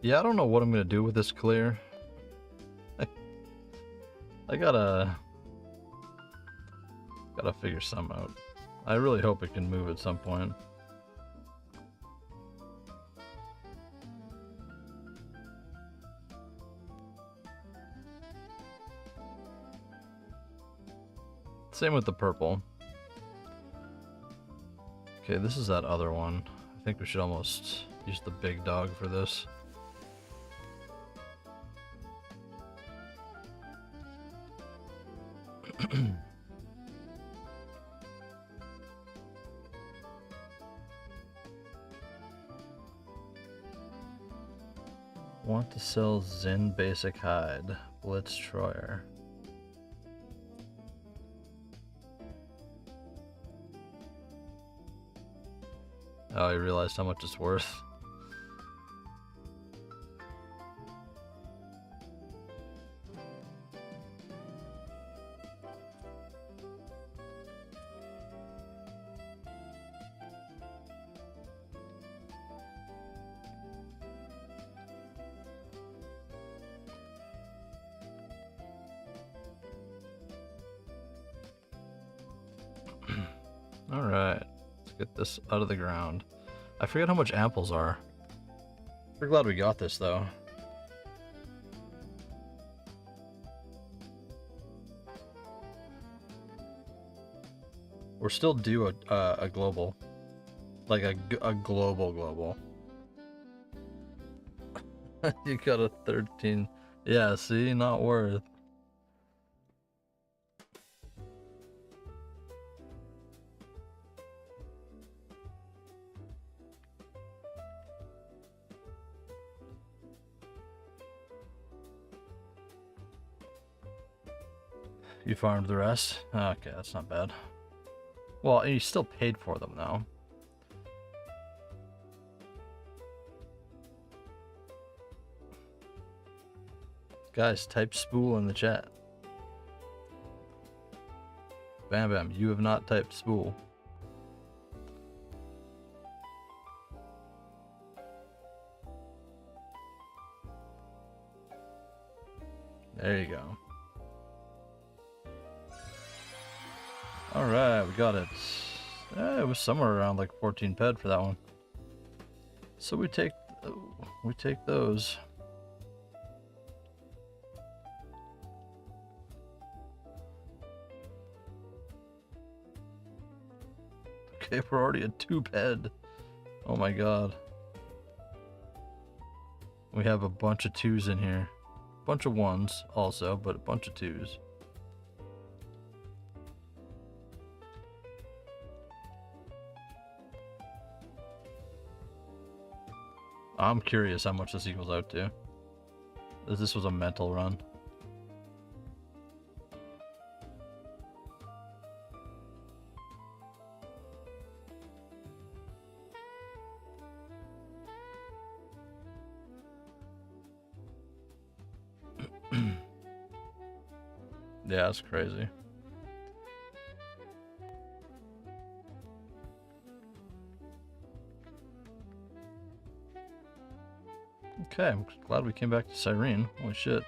Yeah, I don't know what I'm gonna do with this clear. I gotta figure some out. I really hope it can move at some point. Same with the purple. Okay, this is that other one. I think we should almost use the big dog for this. Want to sell Zin basic hide. Blitz Troyer. Oh, I realized how much it's worth. Alright, let's get this out of the ground. I forget how much apples are. We're glad we got this though. We're still due a global. Like a global. You got a 13. Yeah, see, not worth. You farmed the rest? Okay, that's not bad. Well, you still paid for them though. Guys, type Spool in the chat. Bam Bam, you have not typed Spool. There you go. Alright, we got it. It was somewhere around like 14 ped for that one. So we take those. Okay, we're already at 2 ped. Oh my god. We have a bunch of 2s in here. Bunch of 1s also, but a bunch of 2s. I'm curious how much this equals out to. This was a mental run. Yeah, that's crazy. Okay, I'm glad we came back to Cyrene. Holy shit.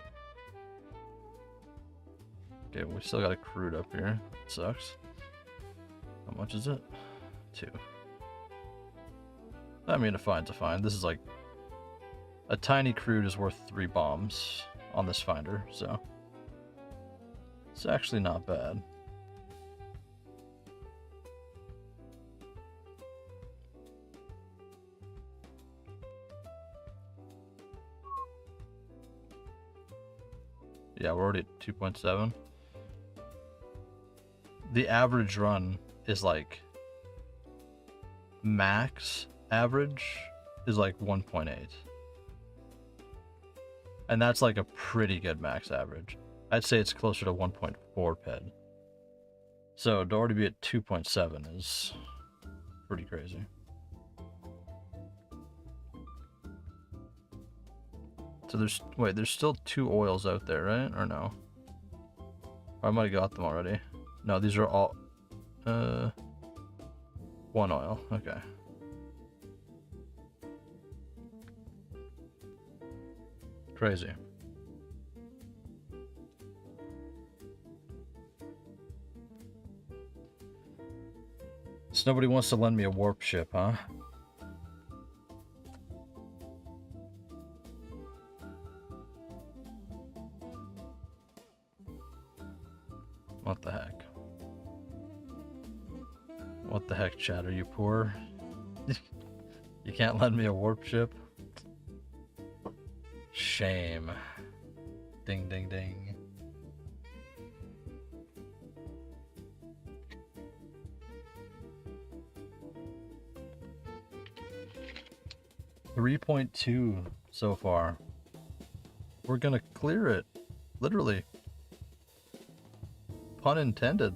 Okay, we still got a crude up here. That sucks. How much is it? 2. I mean, a fine's a fine. This is like... A tiny crude is worth 3 bombs on this finder, so... It's actually not bad. Yeah, we're already at 2.7. The average run is like... Max average is like 1.8. And that's like a pretty good max average. I'd say it's closer to 1.4 ped. So to already be at 2.7 is pretty crazy. So there's still 2 oils out there, right? Or no? Or I might have got them already. No, these are all 1 oil. Okay. Crazy. So nobody wants to lend me a warp ship, huh? What the heck? What the heck, chat? Are you poor? You can't lend me a warp ship? Shame. Ding, ding, ding. $3.2 so far. We're gonna clear it. Literally. Pun intended.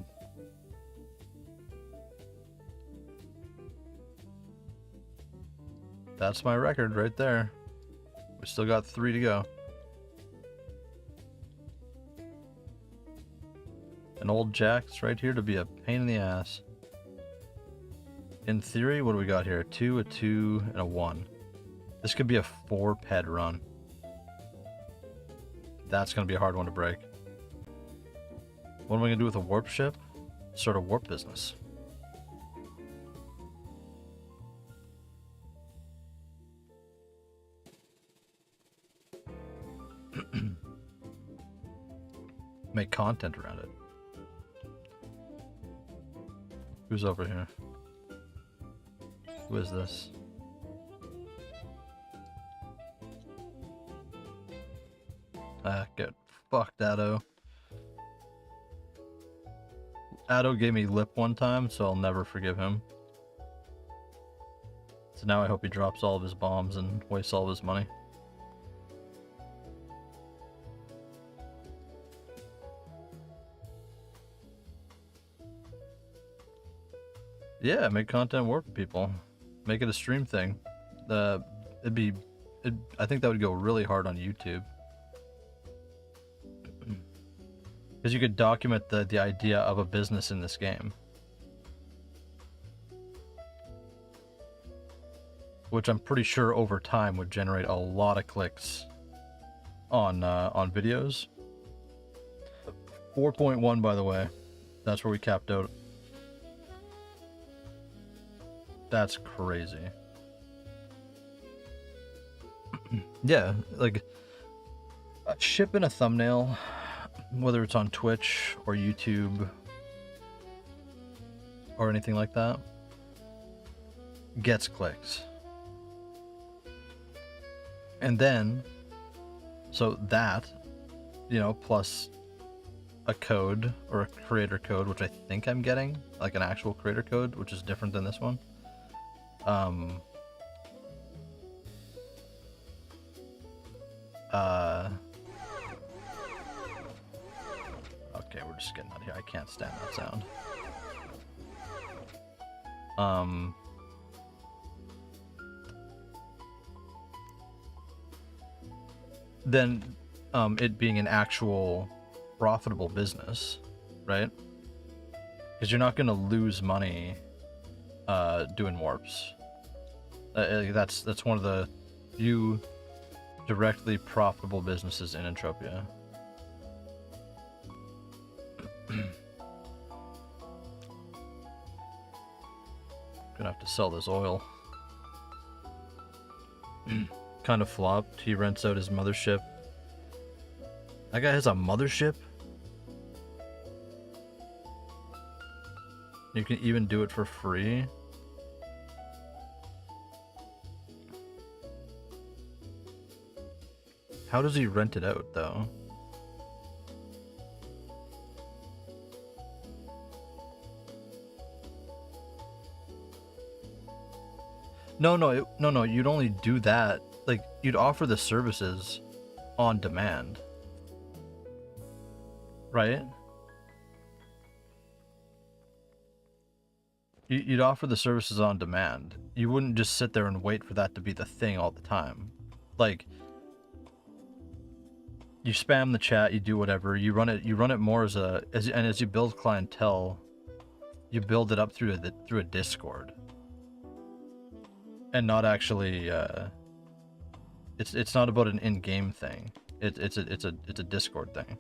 That's my record right there. We still got 3 to go. An old Jack's right here to be a pain in the ass. In theory, what do we got here? A 2, a 2, and a 1. This could be a 4 ped run. That's going to be a hard one to break. What am I going to do with a warp ship? Sort of warp business. Make content around it. Who's over here? Who is this? Ah, get fucked, Addo. Addo gave me lip one time, so I'll never forgive him. So now I hope he drops all of his bombs and wastes all of his money. Yeah, make content work for people. Make it a stream thing. I think that would go really hard on YouTube. Because you could document the idea of a business in this game. Which I'm pretty sure over time would generate a lot of clicks on videos. 4.1, by the way. That's where we capped out. That's crazy. Yeah, like a ship in a thumbnail, whether it's on Twitch or YouTube or anything like that, gets clicks. And then, so that, you know, plus a code or a creator code, which I think I'm getting, like an actual creator code, which is different than this one. Okay, we're just getting out of here. I can't stand that sound. Then, it being an actual profitable business, right? Because you're not gonna lose money, doing warps. That's one of the few directly profitable businesses in Entropia. Gonna have to sell this oil. Kind of flopped. He rents out his mothership. That guy has a mothership? You can even do it for free? How does he rent it out, though? No, you'd only do that, like, you'd offer the services on demand. Right? You'd offer the services on demand. You wouldn't just sit there and wait for that to be the thing all the time. Like, you spam the chat, you do whatever, you run it more as you build clientele, you build it up through a Discord. And not actually, it's not about an in-game thing. It's a Discord thing.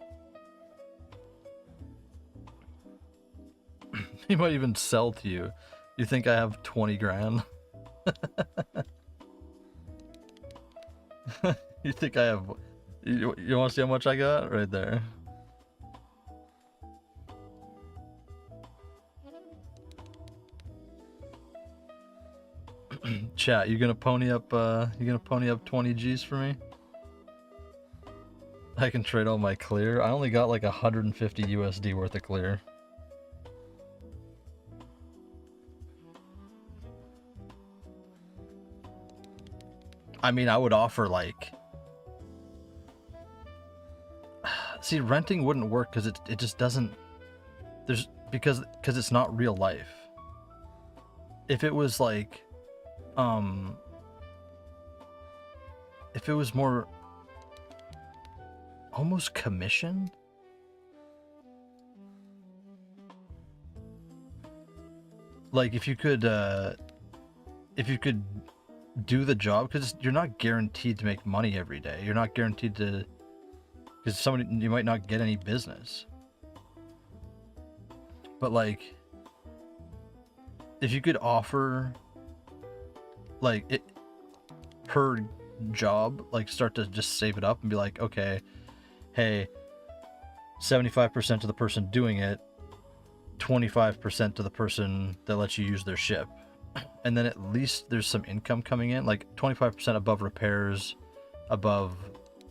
He might even sell to you. You think I have 20 grand? You think I have... You want to see how much I got? Right there. Chat, you gonna pony up 20 G's for me? I can trade all my clear. I only got like 150 USD worth of clear. I mean, I would offer like... See, renting wouldn't work because it just doesn't... Because it's not real life. If it was like... If it was more... almost commission? Like, if you could do the job, because you're not guaranteed to make money every day. You're not guaranteed to... Because you might not get any business. But like, if you could offer, like, per job, like, start to just save it up and be like, okay, hey, 75% to the person doing it, 25% to the person that lets you use their ship. And then at least there's some income coming in, like 25% above repairs, above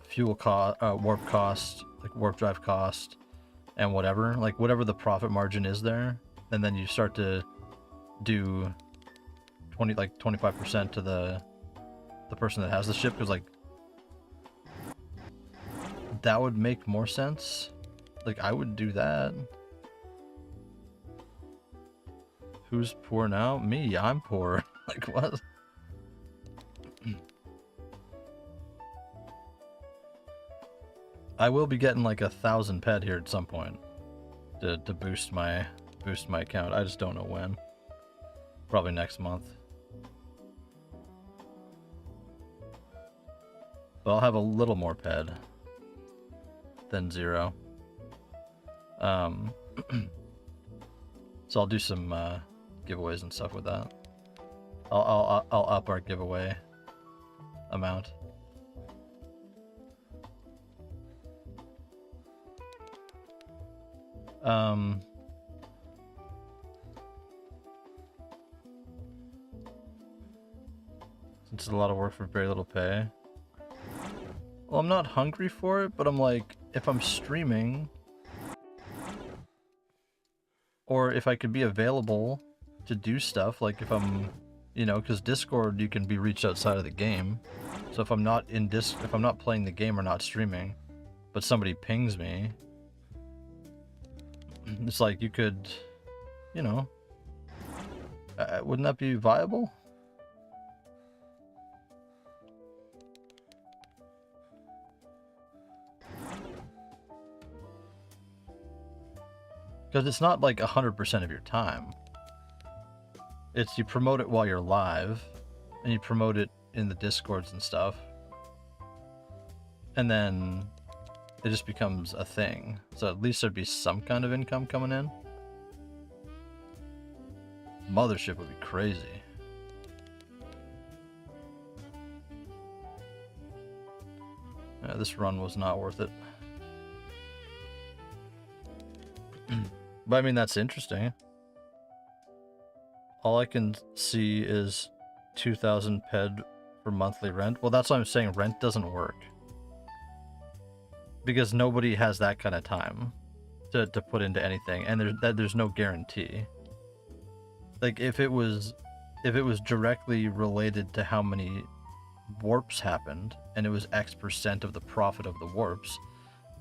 fuel cost, warp cost, like warp drive cost, and whatever, like whatever the profit margin is there. And then you start to do 25% to the person that has the ship, because like that would make more sense. Like, I would do that. Who's poor now? Me, I'm poor. Like, what? I will be getting like 1,000 pet here at some point to boost my account. I just don't know when. Probably next month. But I'll have a little more ped than 0. So I'll do some giveaways and stuff with that. I'll up our giveaway amount. Since it's a lot of work for very little pay. Well, I'm not hungry for it, but I'm like, if I'm streaming, or if I could be available to do stuff, like if I'm, you know, because Discord, you can be reached outside of the game. So if I'm not if I'm not playing the game or not streaming, but somebody pings me, it's like you could, you know, wouldn't that be viable? Because it's not like 100% of your time. It's you promote it while you're live, and you promote it in the Discords and stuff, and then it just becomes a thing. So at least there'd be some kind of income coming in. Mothership would be crazy. Yeah, this run was not worth it. But I mean, that's interesting. All I can see is 2,000 ped for monthly rent. Well, that's why I'm saying rent doesn't work. Because nobody has that kind of time to put into anything, and there's no guarantee. Like if it was directly related to how many warps happened, and it was X% of the profit of the warps,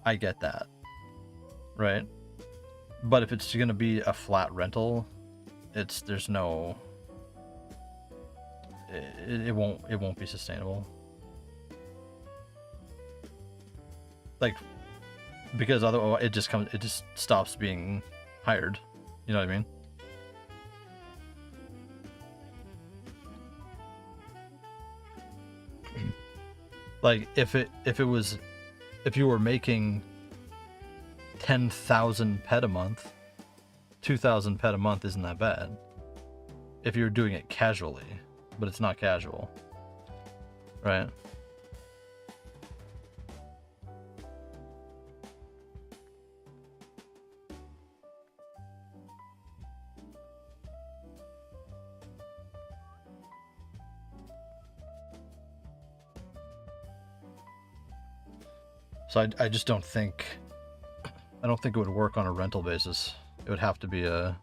I get that, right? But if it's gonna be a flat rental, it won't be sustainable. Like, because otherwise it just stops being hired. You know what I mean? Like if you were making 10,000 ped a month, 2,000 ped a month isn't that bad. If you're doing it casually, but it's not casual, right? So I just don't think it would work on a rental basis. It would have to be a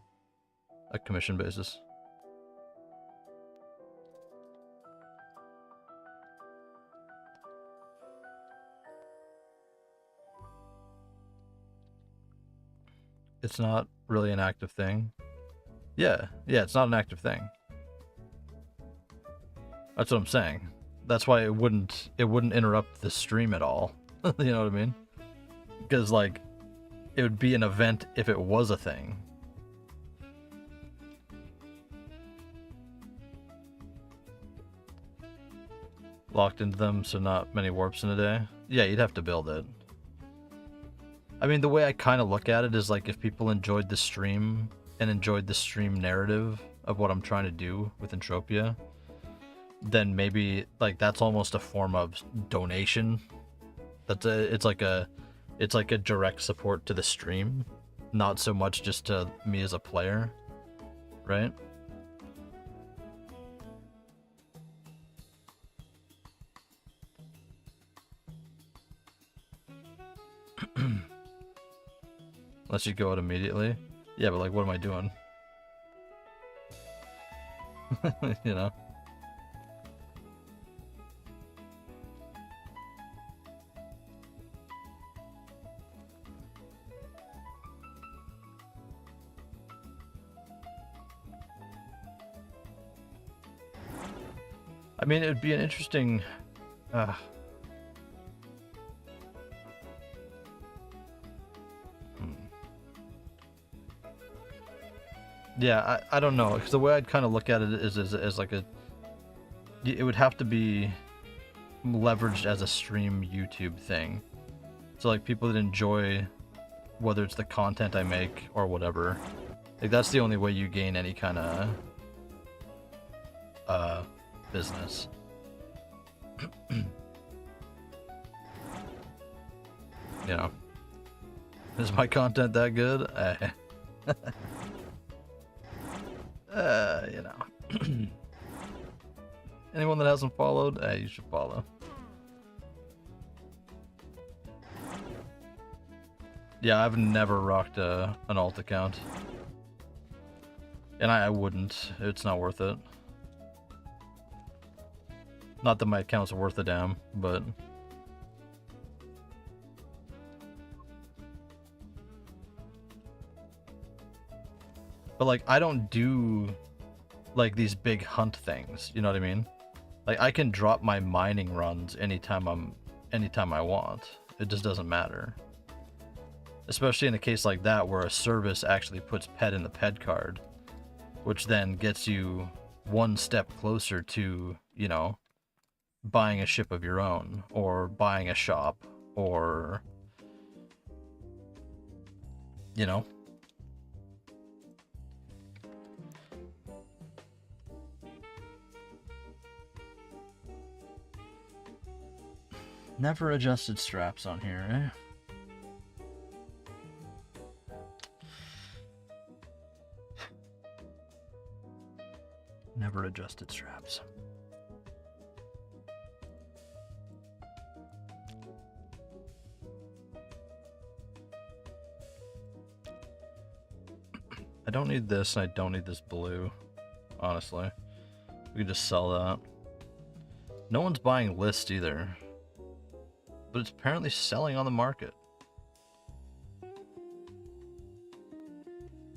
commission basis. It's not really an active thing. Yeah, it's not an active thing. That's what I'm saying. That's why it wouldn't interrupt the stream at all. You know what I mean? Because like it would be an event if it was a thing. Locked into them, so not many warps in a day. Yeah, you'd have to build it. I mean, the way I kind of look at it is like if people enjoyed the stream and enjoyed the stream narrative of what I'm trying to do with Entropia, then maybe like that's almost a form of donation. It's like a direct support to the stream, not so much just to me as a player, right? Unless you go out immediately. Yeah, but like, what am I doing? You know? I mean, it would be an interesting... Yeah, I don't know, because the way I'd kind of look at it is like it would have to be leveraged as a stream YouTube thing. So like people that enjoy, whether it's the content I make or whatever, like that's the only way you gain any kind of business. You know, is my content that good? You know. Anyone that hasn't followed, you should follow. Yeah, I've never rocked an alt account. And I wouldn't. It's not worth it. Not that my account's worth a damn, but... But, like, I don't do, like, these big hunt things, you know what I mean? Like, I can drop my mining runs anytime I want. It just doesn't matter. Especially in a case like that where a service actually puts pet in the pet card, which then gets you one step closer to, you know, buying a ship of your own, or buying a shop, or, you know. Never adjusted straps on here, eh? Never adjusted straps. I don't need this, and I don't need this blue, honestly. We could just sell that. No one's buying list either. But it's apparently selling on the market.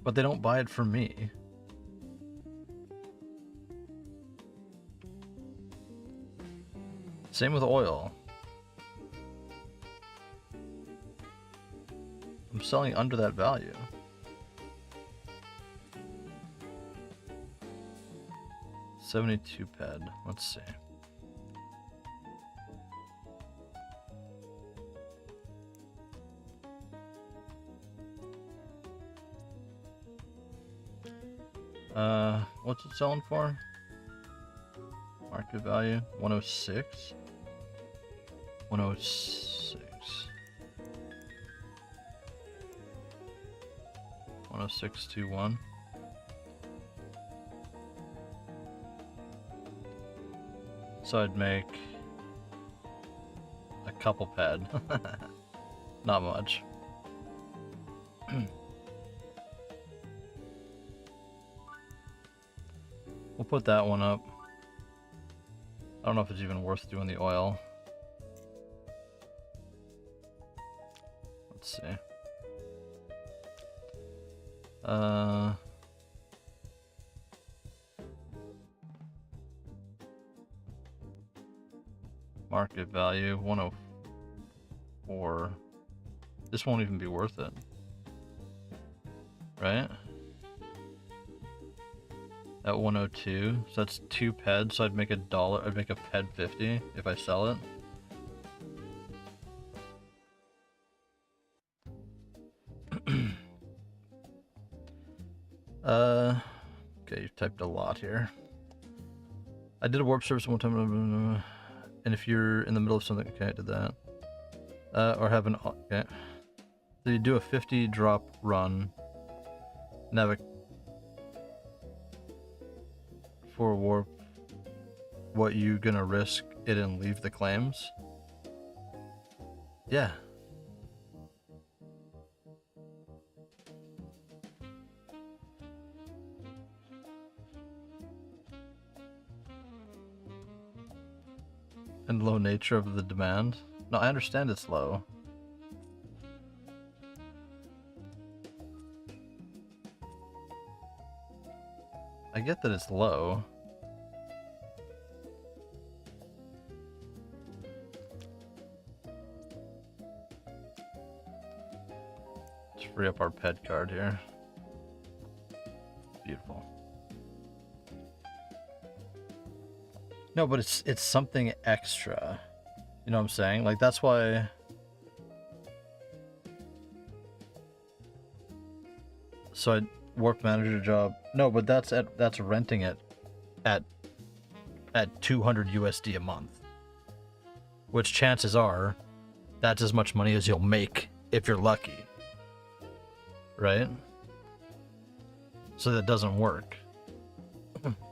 But they don't buy it from me. Same with oil. I'm selling under that value. $72 ped. Let's see. What's it selling for? Market value 106. 106. 106.21. So I'd make a couple ped. Not much. We'll put that one up. I don't know if it's even worth doing the oil. Let's see. Market value 104. This won't even be worth it, right? At 102, so that's 2 ped, so I'd make $1, I'd make a ped 50 if I sell it. Okay, you've typed a lot here. I did a warp service one time, and if you're in the middle of something, okay, I did that. Or have an, okay. So you do a 50 drop run, and have a for warp, what you gonna risk it and leave the claims? Yeah. And low nature of the demand? No, I understand it's low. I get that it's low. Let's free up our pet card here. Beautiful. No, but it's something extra. You know what I'm saying? Like, that's why... So I warp manager job. No, but that's renting it at 200 USD a month. Which chances are that's as much money as you'll make if you're lucky. Right? So that doesn't work.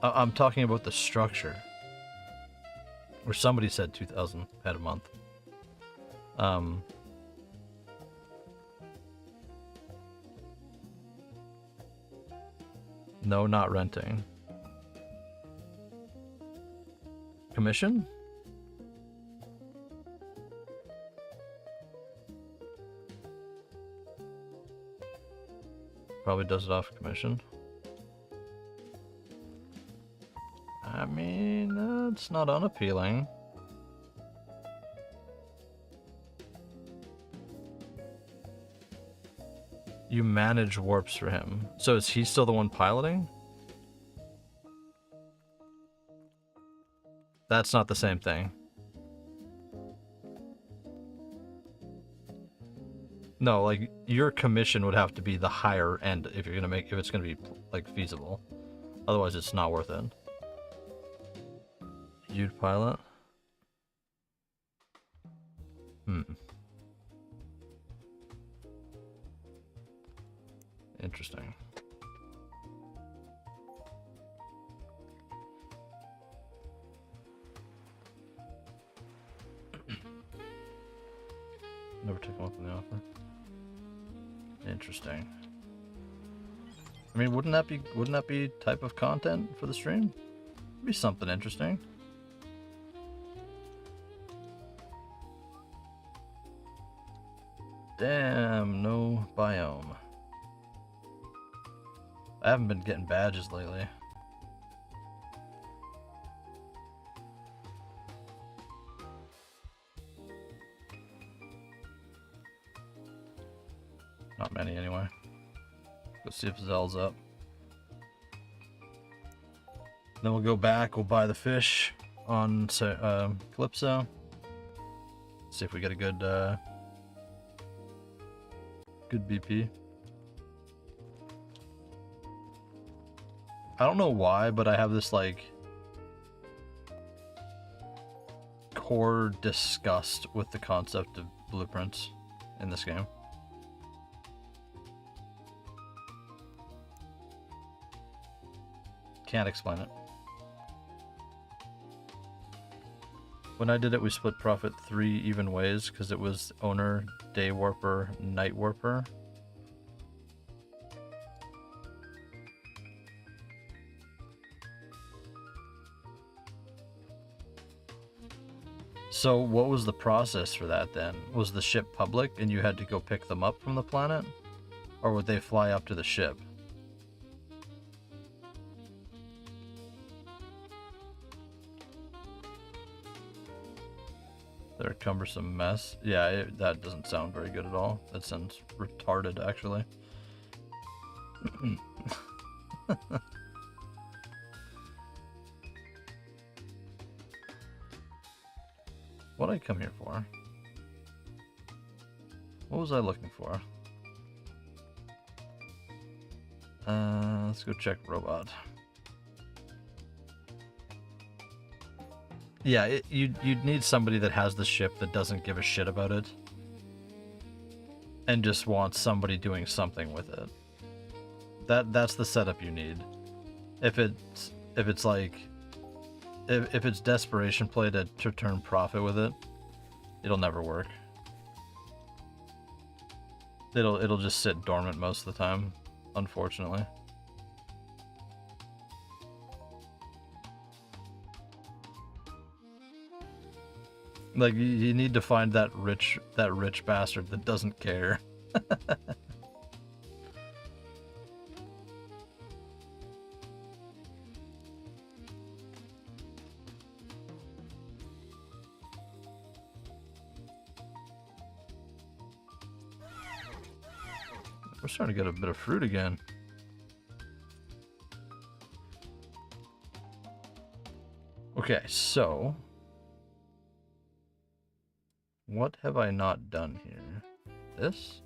I'm talking about the structure. Or somebody said 2,000 ped a month. No, not renting. Commission? probably does it off commission. I mean, it's not unappealing. You manage warps for him. So is he still the one piloting? That's not the same thing. No, like your commission would have to be the higher end if you're gonna make, if it's gonna be like feasible. Otherwise, it's not worth it. You'd pilot. Interesting. Never took him up on the offer. Interesting. I mean, wouldn't that be type of content for the stream? It'd be something interesting. Damn, no biome. I haven't been getting badges lately. Not many anyway. Let's see if Zell's up. Then we'll go back, we'll buy the fish on Calypso. See if we get a good good BP. I don't know why, but I have this like core disgust with the concept of blueprints in this game. Can't explain it. When I did it, we split profit 3 even ways because it was owner, day warper, night warper. So what was the process for that then? Was the ship public and you had to go pick them up from the planet? Or would they fly up to the ship? They're a cumbersome mess. Yeah, that doesn't sound very good at all. That sounds retarded, actually. What'd I come here for? What was I looking for? Let's go check robot. Yeah, you'd need somebody that has the ship that doesn't give a shit about it. And just wants somebody doing something with it. That's the setup you need. If it's desperation play to turn profit with it, it'll never work. It'll just sit dormant most of the time, unfortunately. Like you need to find that rich bastard that doesn't care. We're starting to get a bit of fruit again. Okay, so what have I not done here? This?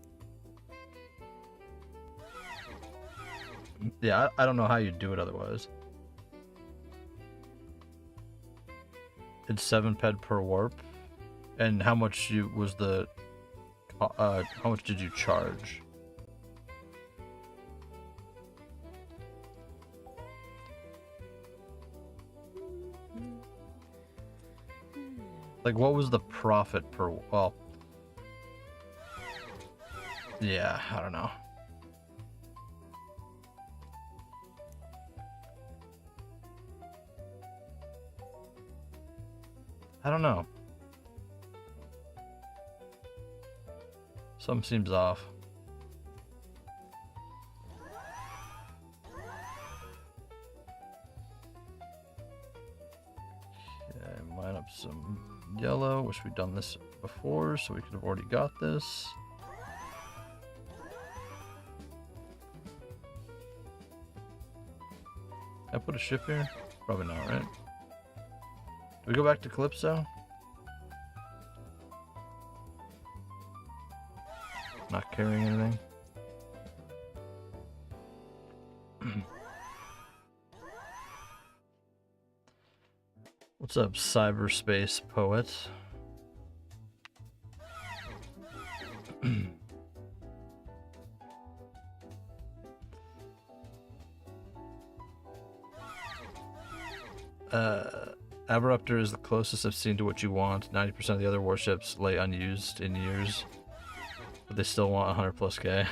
Yeah, I don't know how you do it otherwise. It's 7 ped per warp. And how much was the how much did you charge? Like, what was the profit per... Well... Yeah, I don't know. I don't know. Something seems off. up some yellow. Wish we'd done this before, so we could have already got this. Can I put a ship here? Probably not, right? Do we go back to Calypso? Not carrying anything. What's up, cyberspace poet? Aberruptor is the closest I've seen to what you want. 90% of the other warships lay unused in years, but they still want 100 plus K.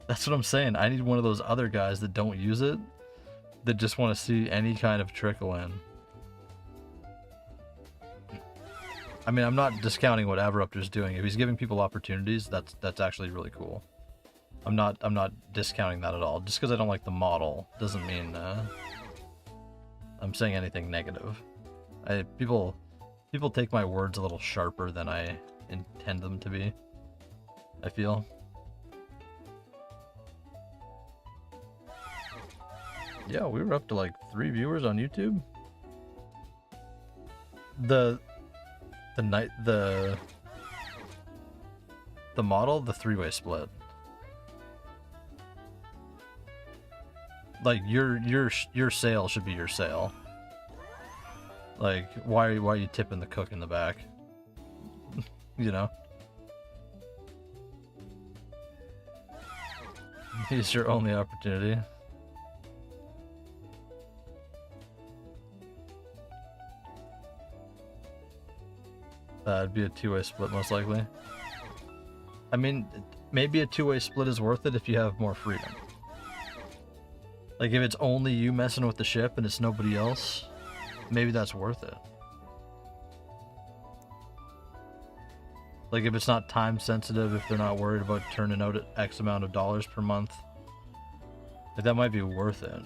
That's what I'm saying. I need one of those other guys that don't use it, that just want to see any kind of trickle in. I mean, I'm not discounting what Aberruptor's doing. If he's giving people opportunities, that's actually really cool. I'm not discounting that at all. Just because I don't like the model doesn't mean I'm saying anything negative. People take my words a little sharper than I intend them to be, I feel. Yeah, we were up to like 3 viewers on YouTube. The model, the 3-way split. Like your sale should be your sale. Like why are you tipping the cook in the back? You know? It's your only opportunity. It'd be a 2-way split most likely. I mean, maybe a 2-way split is worth it if you have more freedom. Like if it's only you messing with the ship and it's nobody else, maybe that's worth it. Like if it's not time sensitive, if they're not worried about turning out X amount of dollars per month, like that might be worth it.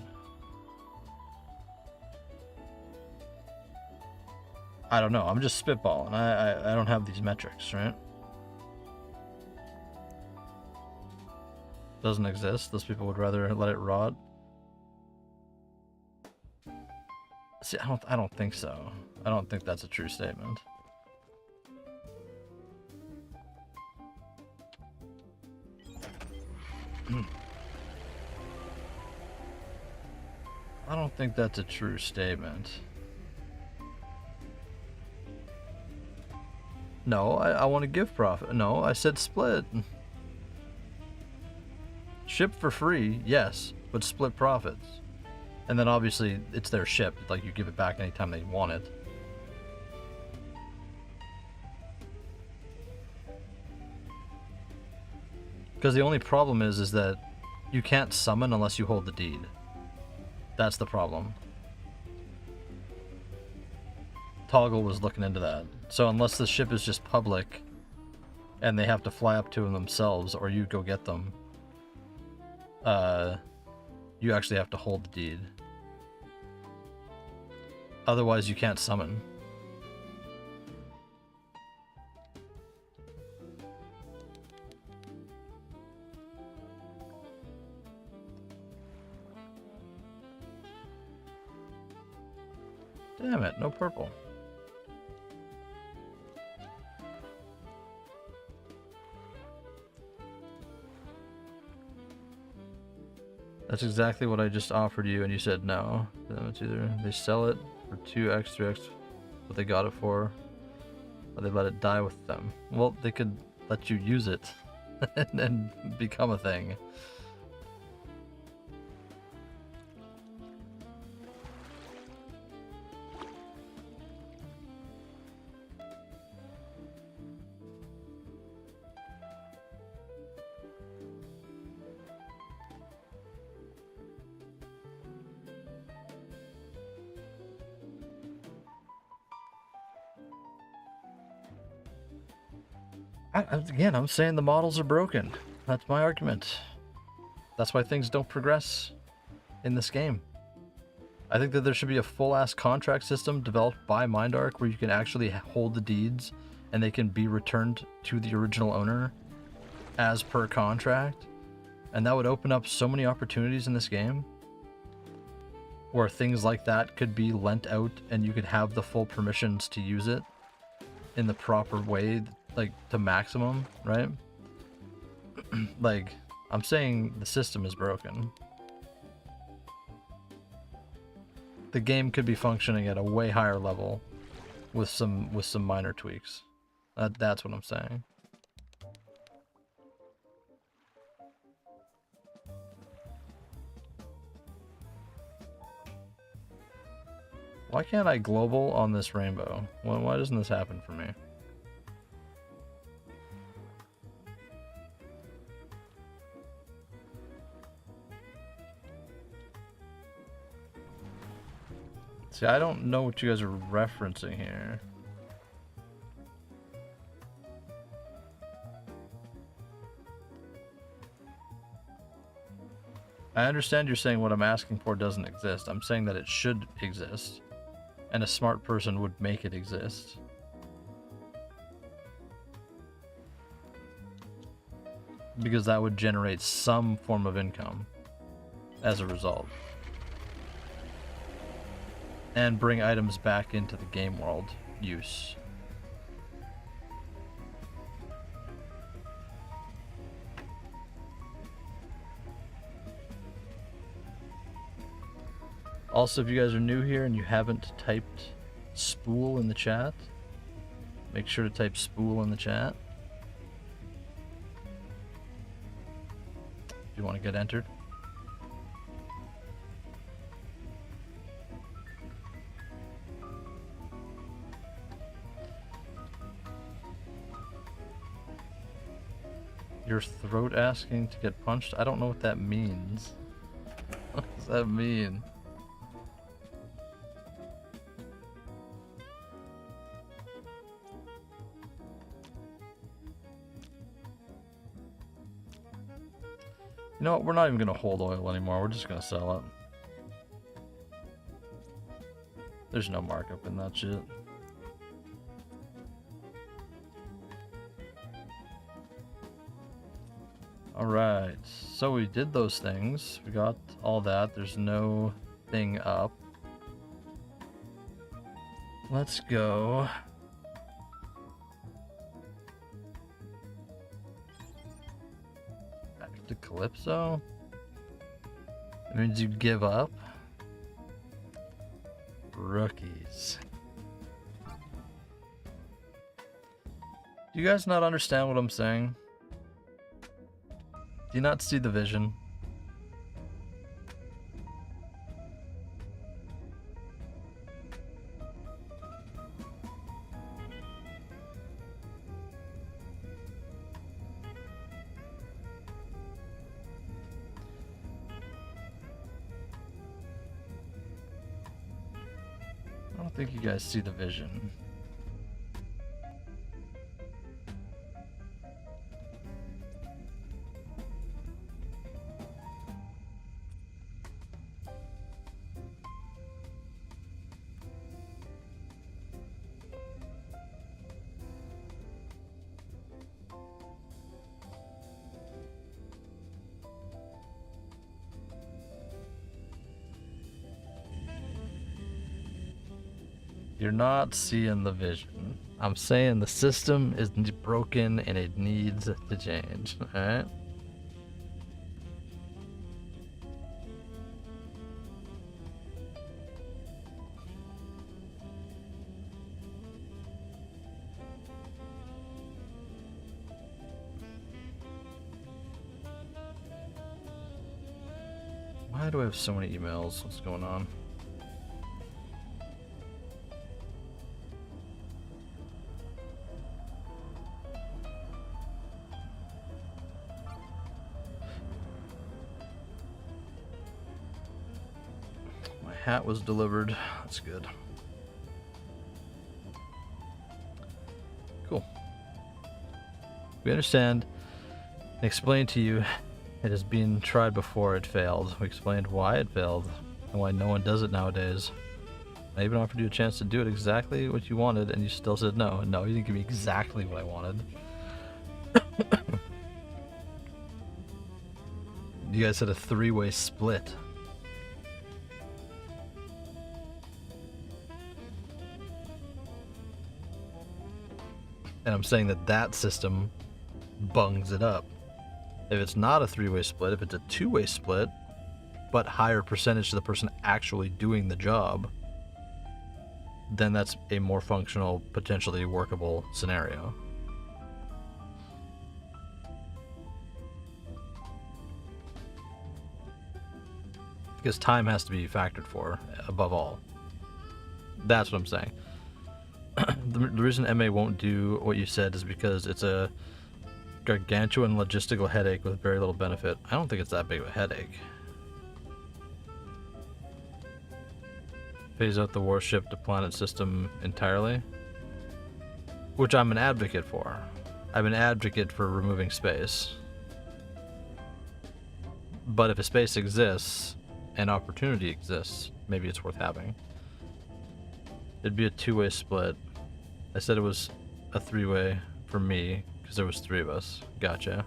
I don't know, I'm just spitballing. I don't have these metrics, right? Doesn't exist. Those people would rather let it rot. See, I don't think so. I don't think that's a true statement. I don't think that's a true statement. No, I want to give profit. No, I said split. Ship for free, yes, but split profits. And then obviously it's their ship, like you give it back anytime they want it. Because the only problem is that you can't summon unless you hold the deed. That's the problem. Toggle was looking into that. So unless the ship is just public and they have to fly up to them themselves or you go get them, you actually have to hold the deed. Otherwise you can't summon. Damn it, no purple. That's exactly what I just offered you and you said no. Then it's either they sell it for 2x, 3x what they got it for, or they let it die with them. Well, they could let you use it and become a thing. Again, I'm saying the models are broken. That's my argument. That's why things don't progress in this game. I think that there should be a full-ass contract system developed by Mindark where you can actually hold the deeds and they can be returned to the original owner as per contract. And that would open up so many opportunities in this game where things like that could be lent out and you could have the full permissions to use it in the proper way, like to maximum, right? Like, I'm saying the system is broken. The game could be functioning at a way higher level with some minor tweaks. That's what I'm saying. Why can't I global on this rainbow? Why doesn't this happen for me? See, I don't know what you guys are referencing here. I understand you're saying what I'm asking for doesn't exist. I'm saying that it should exist. And a smart person would make it exist. Because that would generate some form of income as a result. And bring items back into the game world use. Also, if you guys are new here and you haven't typed Spool in the chat, make sure to type Spool in the chat if you want to get entered. Your throat asking to get punched? I don't know what that means. What does that mean? You know what? We're not even going to hold oil anymore. We're just going to sell it. There's no markup in that shit. Alright, so we did those things. We got all that. There's no thing up. Let's go. Back to Calypso. That means you give up. Rookies. Do you guys not understand what I'm saying? Do you not see the vision? I don't think you guys see the vision. You're not seeing the vision. I'm saying the system is broken and it needs to change, alright? Why do I have so many emails? What's going on? Hat was delivered. That's good. Cool. We understand and explained to you it has been tried before, it failed. We explained why it failed. and why no one does it nowadays. I even offered you a chance to do it exactly what you wanted, and you still said no. No, you didn't give me exactly what I wanted. You guys had a 3-way split. And I'm saying that that system bungs it up. If it's not a 3-way split, if it's a 2-way split, but higher percentage to the person actually doing the job, then that's a more functional, potentially workable scenario. Because time has to be factored for, above all. That's what I'm saying. The reason MA won't do what you said is because it's a gargantuan logistical headache with very little benefit. I don't think it's that big of a headache. Phase out the warship to planet system entirely, which I'm an advocate for. I'm an advocate for removing space. But if a space exists and opportunity exists, maybe it's worth having. It'd be a 2-way split. I said it was a 3-way for me because there was 3 of us. Gotcha.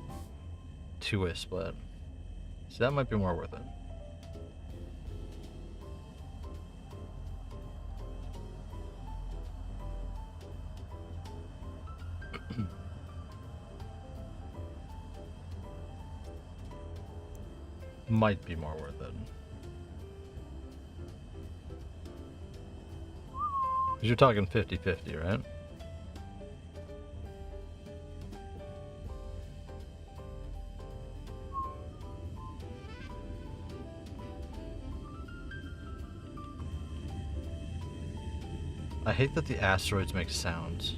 2-way split. So that might be more worth it. Might be more worth it. Because you're talking 50-50, right? I hate that the asteroids make sounds.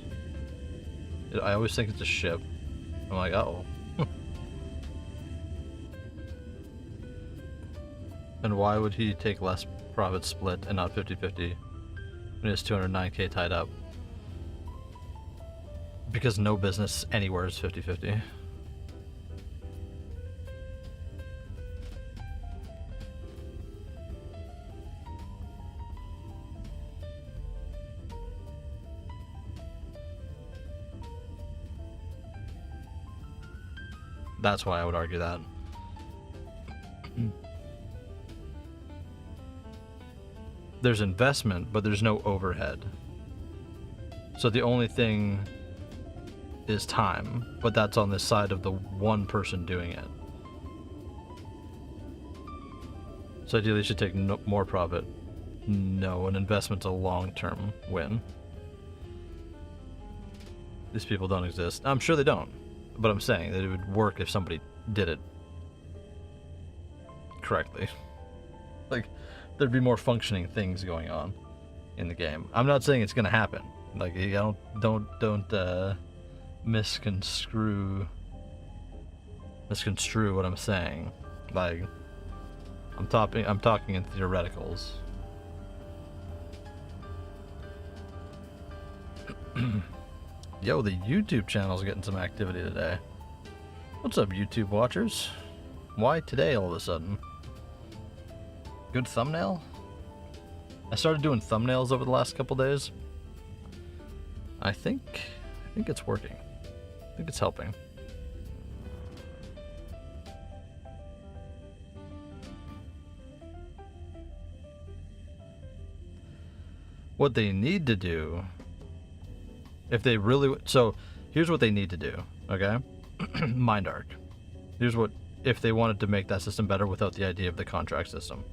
I always think it's a ship. I'm like, uh-oh. And why would he take less profit split and not 50-50 when he has 209k tied up? Because no business anywhere is 50-50. That's why I would argue that. There's investment, but there's no overhead. So the only thing is time, but that's on the side of the one person doing it. So ideally you should take more profit. No, an investment's a long-term win. These people don't exist. I'm sure they don't, but I'm saying that it would work if somebody did it correctly. Like, there'd be more functioning things going on in the game. I'm not saying it's gonna happen. Like, don't misconstrue what I'm saying. Like, I'm talking in theoreticals. Yo, the YouTube channel's getting some activity today. What's up, YouTube watchers? Why today all of a sudden? Good thumbnail? I started doing thumbnails over the last couple days. I think it's working. I think it's helping. What they need to do, if they really... So, here's what they need to do, okay? Mindark. Here's what... If they wanted to make that system better without the idea of the contract system.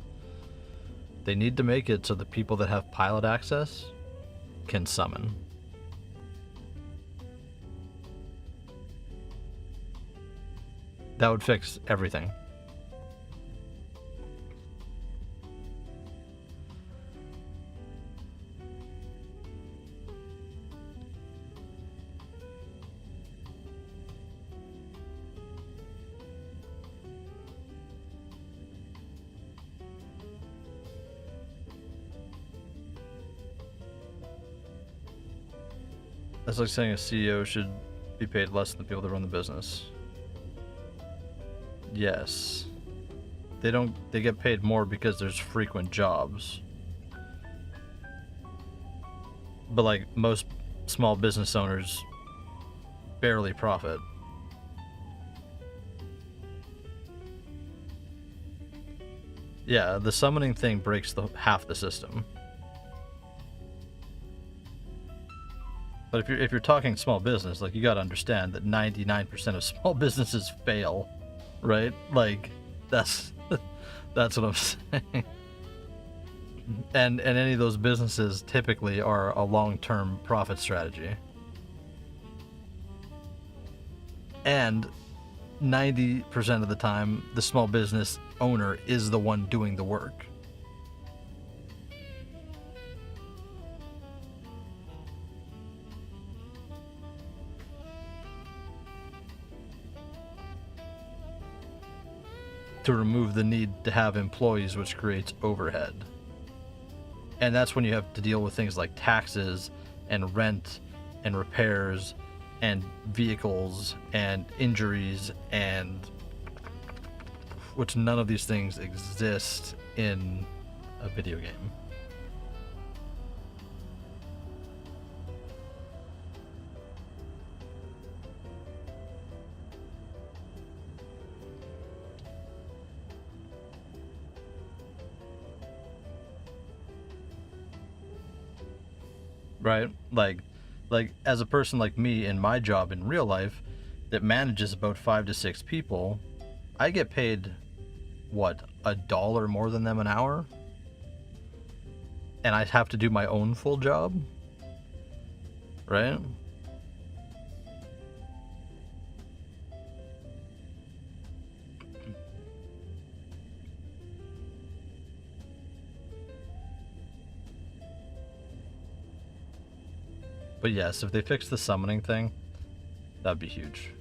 They need to make it so the people that have pilot access can summon. That would fix everything. That's like saying a CEO should be paid less than the people that run the business. Yes. they get paid more because there's frequent jobs. But like most small business owners barely profit. Yeah, the summoning thing breaks half the system. But if you're talking small business, like, you got to understand that 99% of small businesses fail, right? Like, that's what I'm saying. And any of those businesses typically are a long-term profit strategy. And 90% of the time, the small business owner is the one doing the work. To remove the need to have employees, which creates overhead. And that's when you have to deal with things like taxes and rent and repairs and vehicles and injuries, and which none of these things exist in a video game. Right? Like as a person like me in my job in real life that manages about 5 to 6 people, I get paid, what, $1 more than them an hour? And I have to do my own full job? Right? But yes, if they fix the summoning thing, that'd be huge.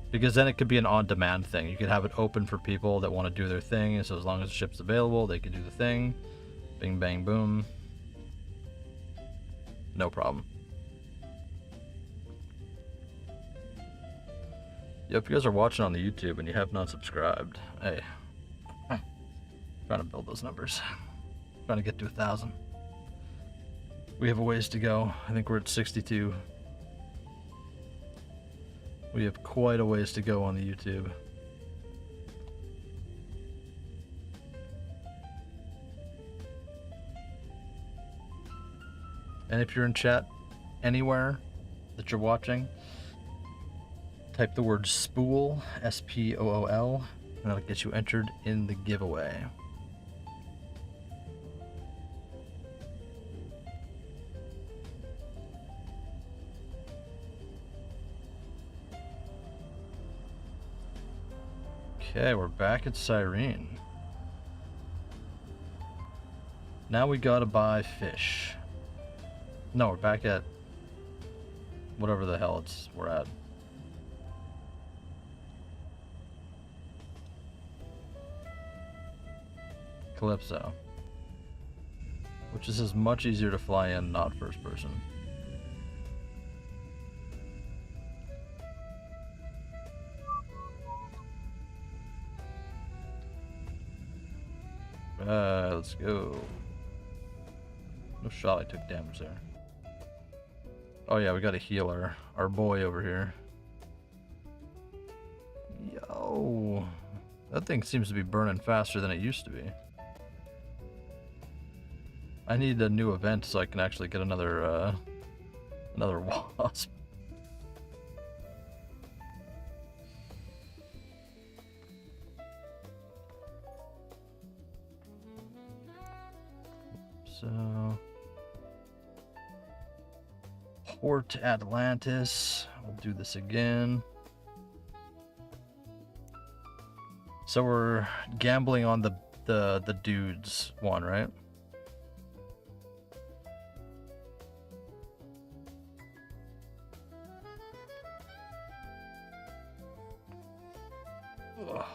Because then it could be an on-demand thing. You could have it open for people that want to do their thing, and so as long as the ship's available, they can do the thing. Bing, bang, boom. No problem. Yeah, if you guys are watching on the YouTube and you have not subscribed, hey, trying to build those numbers. Trying to get to 1,000. We have a ways to go. I think we're at 62. We have quite a ways to go on the YouTube. And if you're in chat anywhere that you're watching, type the word Spool, S-P-O-O-L, and that'll get you entered in the giveaway. Okay, we're back at Cyrene. Now we gotta buy fish. No, we're back at whatever the hell we're at. Calypso. Which is much easier to fly in, not first person. Let's go. No shot I took damage there. Oh yeah, we got a healer. Our boy over here. Yo. That thing seems to be burning faster than it used to be. I need a new event so I can actually get another wasp. So, Port Atlantis. We'll do this again. So we're gambling on the dudes one, right? Ugh.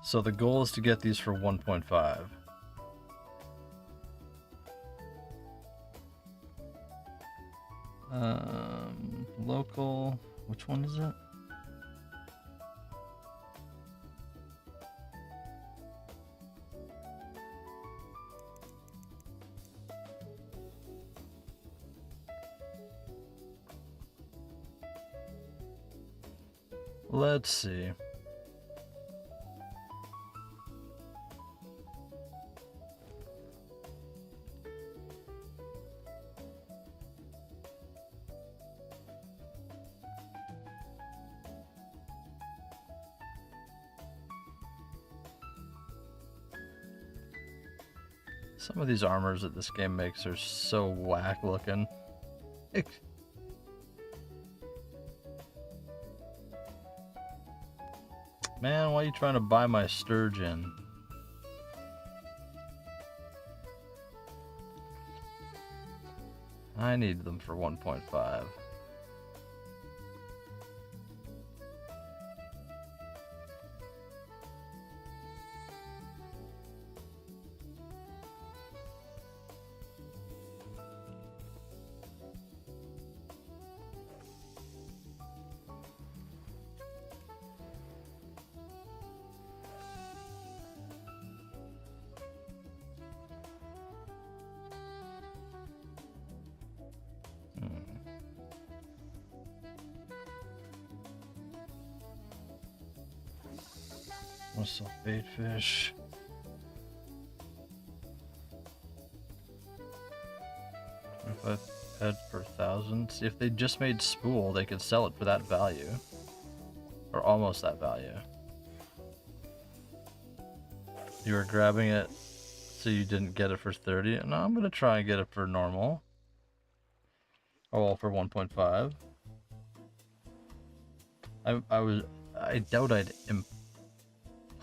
So the goal is to get these for 1.5. Local. Which one is it? Let's see. Some of these armors that this game makes are so whack looking. Man, why are you trying to buy my sturgeon? I need them for 1.5. What's up, bait fish? If I had per 1,000, see if they just made Spool, they could sell it for that value, or almost that value. You were grabbing it, so you didn't get it for 30. No, I'm gonna try and get it for normal. Oh, well, for 1.5. I doubt I'd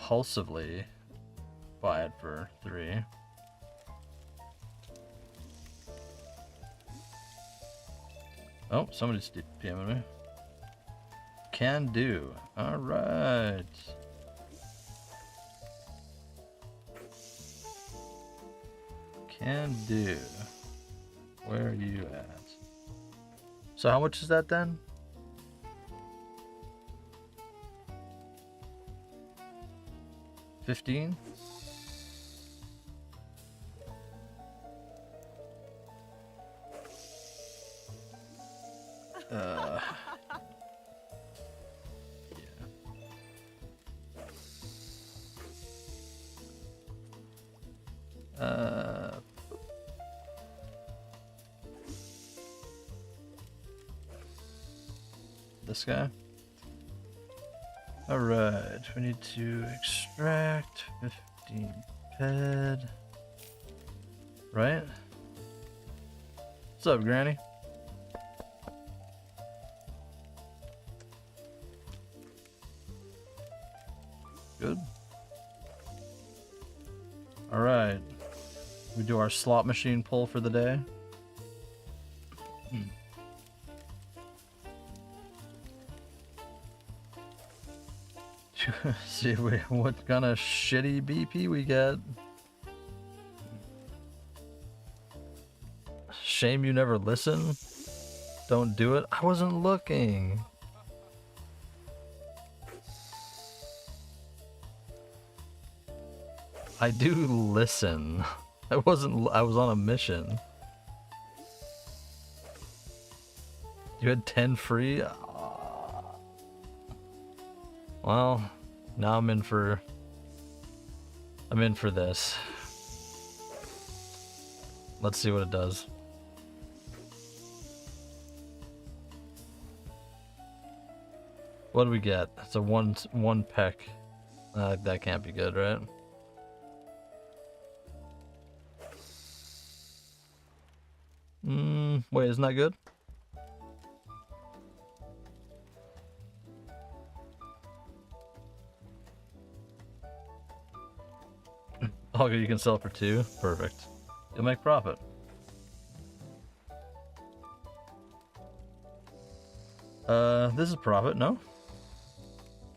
impulsively buy it for 3. Oh, somebody's DMing me. Can do. All right. Can do. Where are you at? So how much is that then? $15? This guy. All right, we need to extract 15 ped. Right? What's up, Granny? Good. All right. We do our slot machine pull for the day. See what kind of shitty BP we get. Shame you never listen. Don't do it. I wasn't looking. I do listen. I was on a mission. You had 10 free? Well, now I'm in for this. Let's see what it does. What do we get? It's a one peck. That can't be good, right? Wait, isn't that good? Oh, you can sell it for 2? Perfect. You'll make profit. This is profit, no?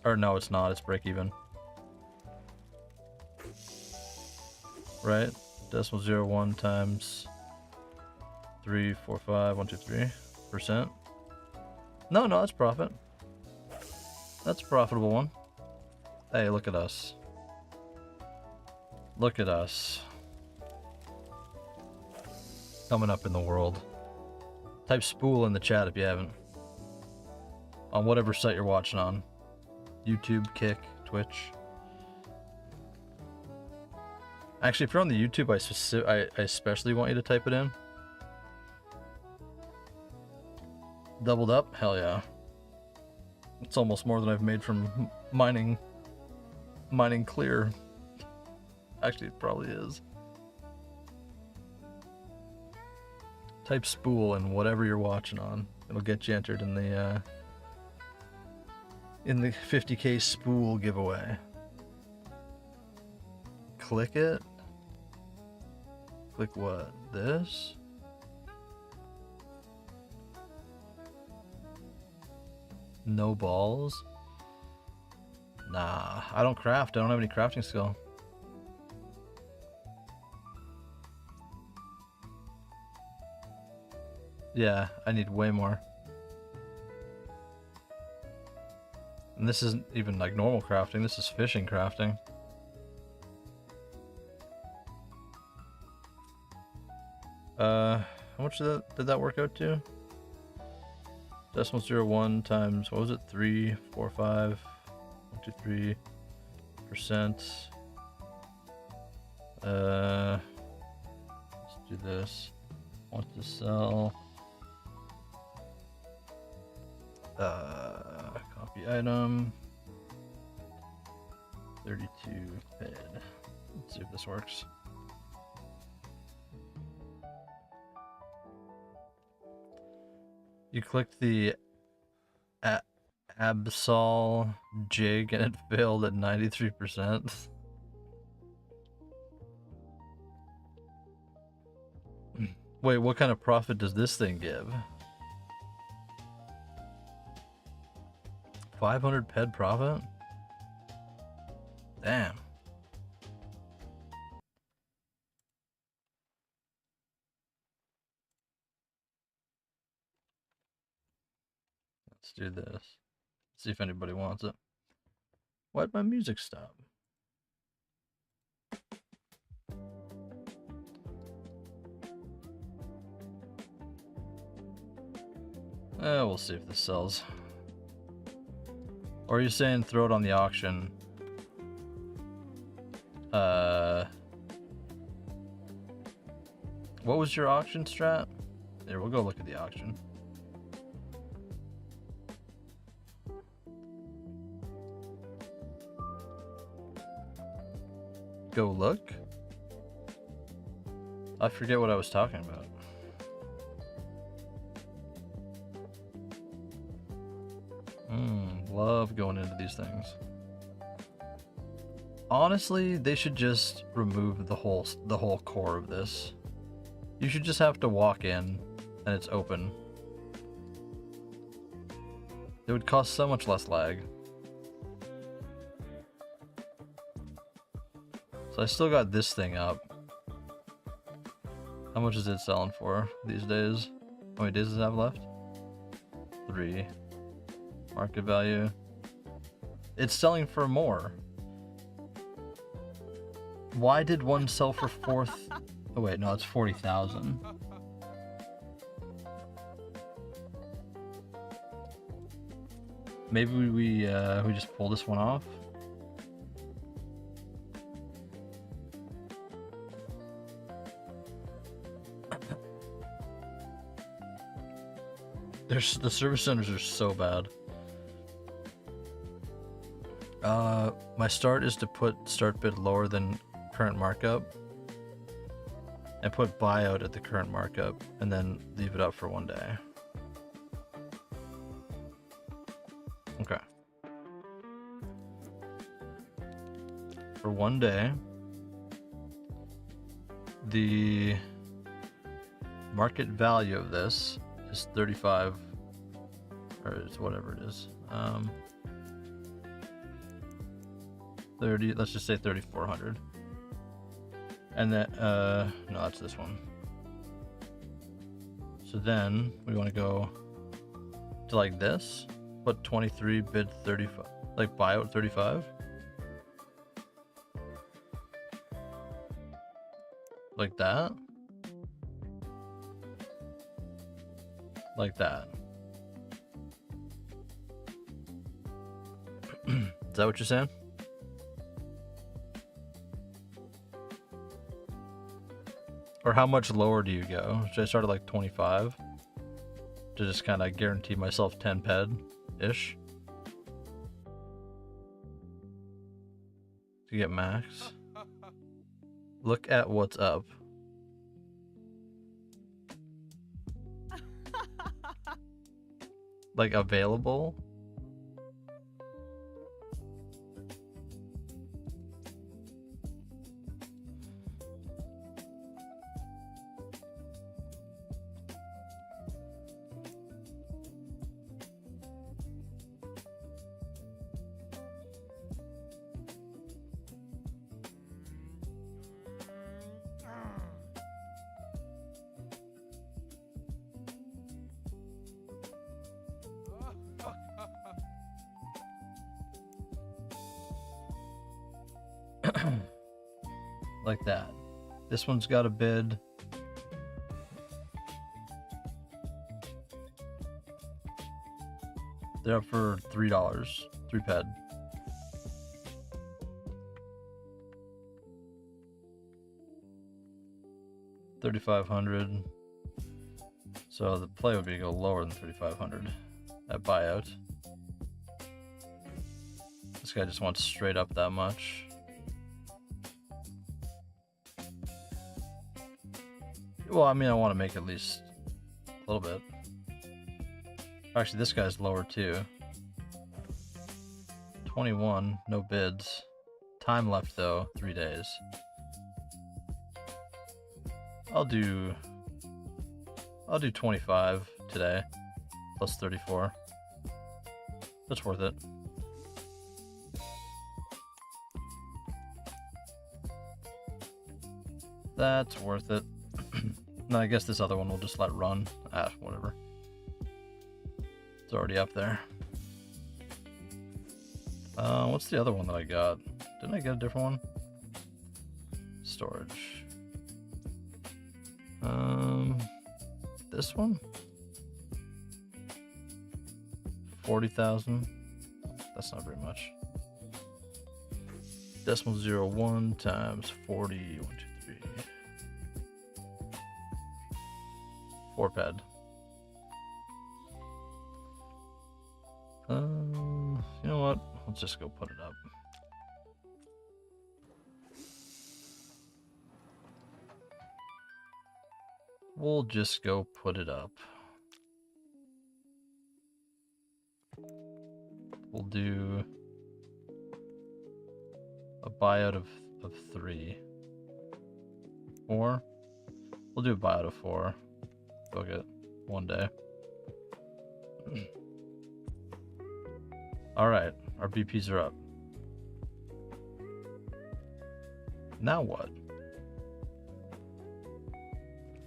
Or no, it's not. It's break even. Right? Decimal 0.1 times 345 123%. No, that's profit. That's a profitable one. Hey, look at us. Look at us. Coming up in the world. Type Spool in the chat if you haven't. On whatever site you're watching on. YouTube, Kick, Twitch. Actually, if you're on the YouTube, I especially want you to type it in. Doubled up? Hell yeah. It's almost more than I've made from mining clear. Actually, it probably is. Type Spool in whatever you're watching on. It'll get you entered in the 50k Spool giveaway. Click it. Click what? This? No balls? Nah, I don't craft. I don't have any crafting skill. Yeah, I need way more. And this isn't even like normal crafting, this is fishing crafting. How much did that work out to? 0.01 times, what was it? 345 123%. Let's do this. Want to sell. Copy item. 32 paid. Let's see if this works. You clicked the Absol jig and it failed at 93%. Wait, what kind of profit does this thing give? 500 ped profit? Damn. Let's do this. See if anybody wants it. Why'd my music stop? We'll see if this sells. Or are you saying throw it on the auction? What was your auction strat? There, we'll go look at the auction. Go look? I forget what I was talking about. Love going into these things. Honestly, they should just remove the whole core of this. You should just have to walk in and it's open. It would cost so much less lag. So I still got this thing up. How much is it selling for these days? How many days does it have left? 3. Market value. It's selling for more. Why did one sell for 4? Oh wait, no, it's 40,000. Maybe we just pull this one off. The service centers are so bad. My start is to put start bid lower than current markup and put buyout at the current markup and then leave it up for 1 day. Okay. For 1 day, the market value of this is 35, or it's whatever it is. 30, let's just say 3,400. And then, no, that's this one. So then we want to go to like this, put 23, bid 35, like buy out 35. Like that. Like that. Is that what you're saying? Or how much lower do you go? Should I start at like 25? To just kind of guarantee myself 10 ped-ish? To get max? Look at what's up. Like available? Like that. This one's got a bid. They're up for $3, 3 ped. $3,500. So the play would be to go lower than 3,500 at buyout. This guy just wants straight up that much. Well, I mean, I want to make at least a little bit. Actually, this guy's lower too. 21, no bids. Time left though, 3 days. I'll do 25 today, plus 34. That's worth it. That's worth it. No, I guess this other one will just let run. Ah, whatever. It's already up there. What's the other one that I got? Didn't I get a different one? Storage. This one? 40,000. That's not very much. Decimal 01 times 40. 1, 2, 3. 4 ped. You know what? Let's just go put it up. We'll just go put it up. We'll do a buyout of 3. 4. We'll do a buyout of 4. Book it. 1 day. Alright, our BPs are up. Now what?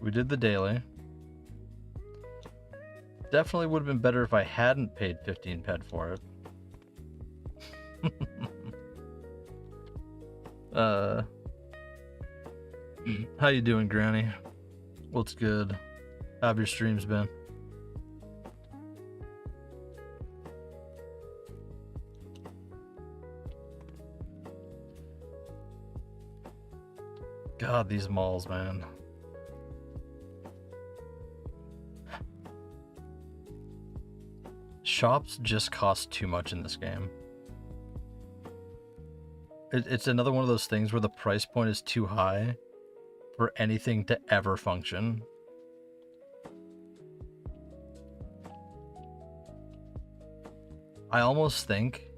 We did the daily. Definitely would have been better if I hadn't paid 15 ped for it. How you doing, Granny? What's good? How have your streams been? God, these malls, man. Shops just cost too much in this game. It's another one of those things where the price point is too high for anything to ever function. I almost think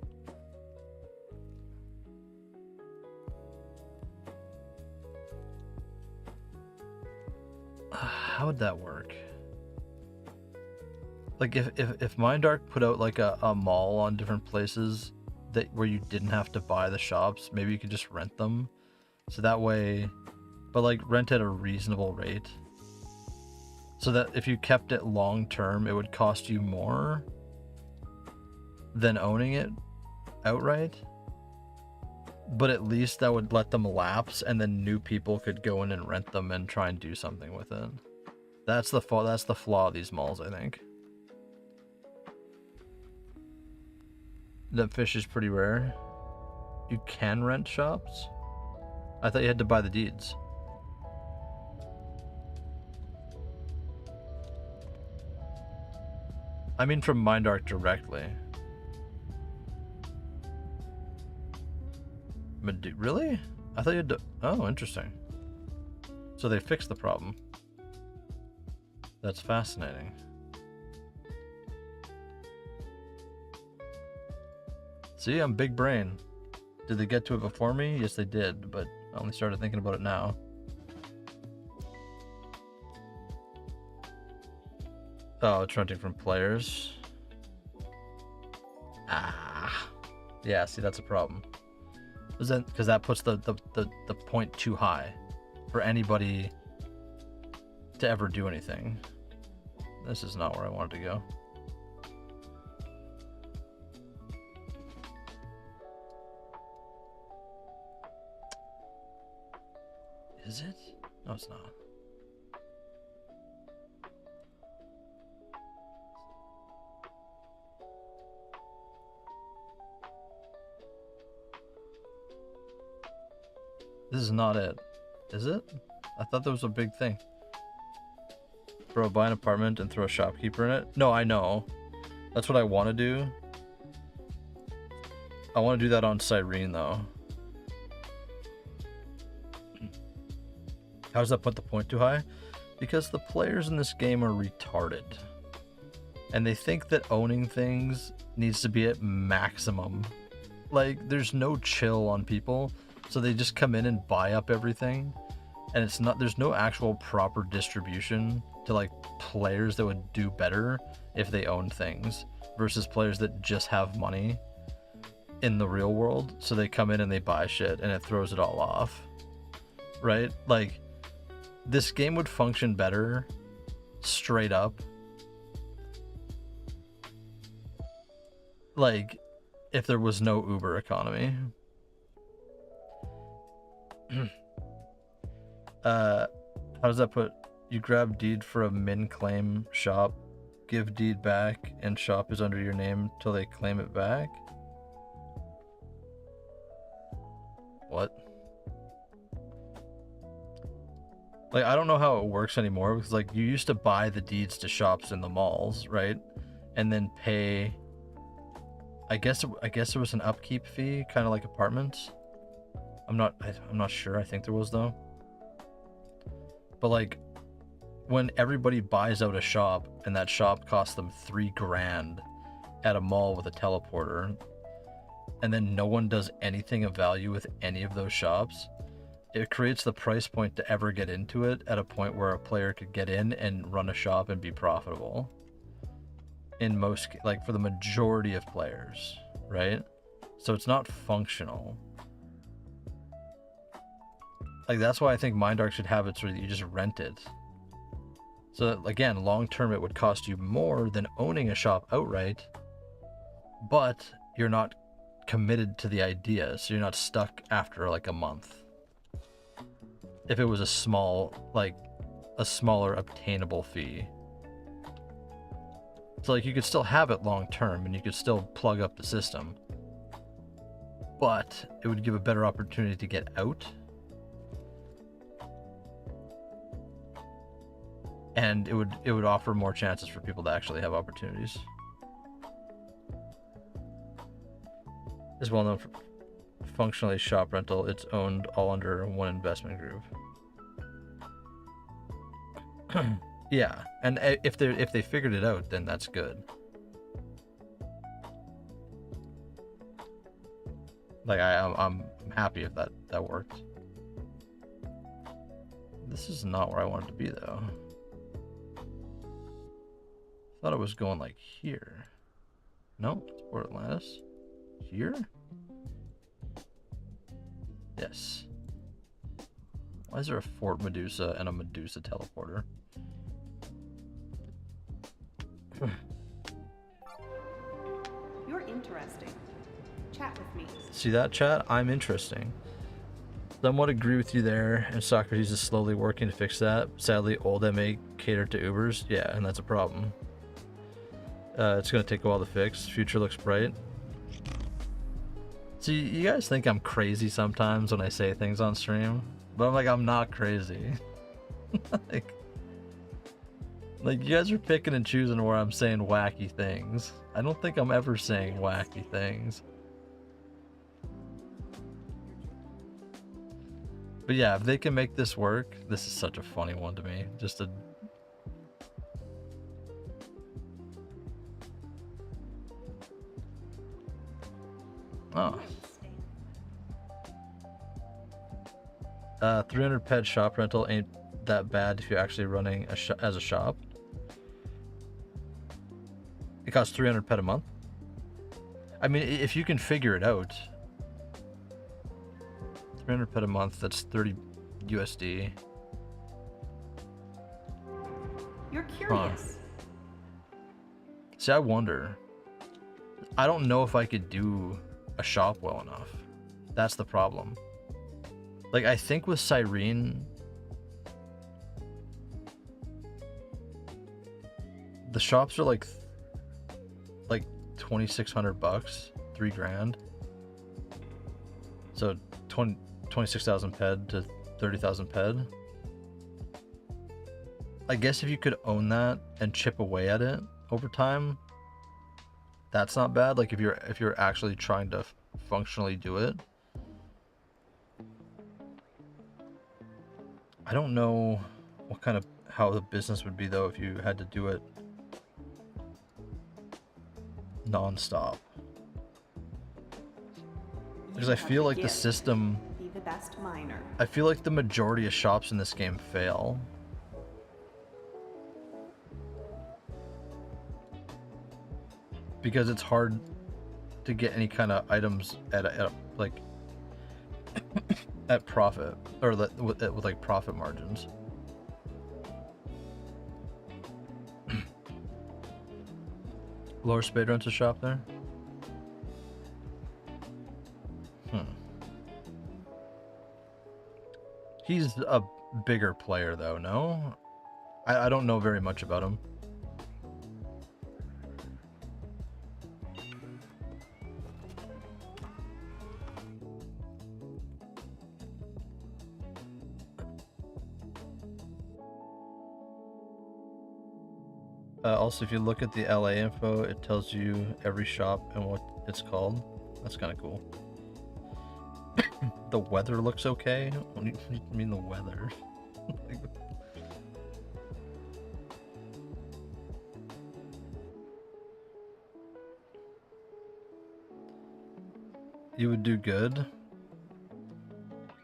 how would that work? Like if Mindark put out like a mall on different places that where you didn't have to buy the shops, maybe you could just rent them. So that way, but like rent at a reasonable rate. So that if you kept it long term, it would cost you more, than owning it outright. But at least that would let them lapse, and then new people could go in and rent them and try and do something with it. That's the flaw of these malls, I think. That fish is pretty rare. You can rent shops? I thought you had to buy the deeds. I mean from Mindark directly. Really? I thought you had to... Oh, interesting. So they fixed the problem. That's fascinating. See, I'm big brain. Did they get to it before me? Yes, they did, but I only started thinking about it now. Oh, it's renting from players. Ah. Yeah, see, that's a problem. Because that puts the point too high for anybody to ever do anything. This is not where I wanted to go. Is it? No, it's not. This is not it. Is it? I thought that was a big thing. Buy an apartment and throw a shopkeeper in it? No, I know. That's what I want to do. I want to do that on Cyrene, though. How does that put the point too high? Because the players in this game are retarded. And they think that owning things needs to be at maximum. Like, there's no chill on people. So they just come in and buy up everything. And it's not, there's no actual proper distribution to like players that would do better if they owned things versus players that just have money in the real world. So they come in and they buy shit and it throws it all off. Right? Like, this game would function better straight up. Like, if there was no Uber economy. How does that put... You grab deed for a min claim shop, give deed back, and shop is under your name till they claim it back? What? Like, I don't know how it works anymore, because like you used to buy the deeds to shops in the malls, right? And then pay... I guess there was an upkeep fee, kind of like apartments. I'm not sure. I think there was, though. But like, when everybody buys out a shop and that shop costs them $3 grand at a mall with a teleporter, and then no one does anything of value with any of those shops, it creates the price point to ever get into it at a point where a player could get in and run a shop and be profitable. In most, like for the majority of players, right? So it's not functional. Like, that's why I think Mindark should have it so that you just rent it. So that, again, long term it would cost you more than owning a shop outright, but you're not committed to the idea, so you're not stuck after like a month. If it was a small, like a smaller obtainable fee. So like you could still have it long term and you could still plug up the system, but it would give a better opportunity to get out. And it would offer more chances for people to actually have opportunities. Is well known for functionally shop rental. It's owned all under one investment group. Yeah, and if they figured it out, then that's good. Like I'm happy if that worked. This is not where I wanted to be though. I thought it was going like here. No, it's Port Atlantis. Here? Yes. Why is there a Fort Medusa and a Medusa teleporter? Your interesting. Chat with me. See that, chat? I'm interesting. Somewhat agree with you there, and Socrates is slowly working to fix that. Sadly, old MA catered to Ubers. Yeah, and that's a problem. It's gonna take a while to fix. Future looks bright. See, you guys think I'm crazy sometimes when I say things on stream, but I'm like, I'm not crazy. like you guys are picking and choosing where I'm saying wacky things. I don't think I'm ever saying wacky things. But yeah, if they can make this work, this is such a funny one to me. Just a... Oh. 300 pet shop rental ain't that bad if you're actually running as a shop. It costs 300 pet a month. I mean, if you can figure it out. 300 pet a month, that's 30 USD. You're curious. Huh. See, I wonder. I don't know if I could do a shop well enough. That's the problem. Like, I think with Cyrene, the shops are like 2,600 bucks, $3,000. So 26,000 ped to 30,000 ped. I guess if you could own that and chip away at it over time, that's not bad. Like if you're actually trying to functionally do it. I don't know what kind of how the business would be though if you had to do it non-stop. Because I feel like the system, be the best miner. I feel like the majority of shops in this game fail. Because it's hard to get any kind of items at like at profit or with like profit margins. Lower Spade runs a shop there. He's a bigger player though, no? I don't know very much about him. Also, if you look at the LA info, it tells you every shop and what it's called. That's kind of cool. The weather looks okay? What do you mean the weather? You would do good?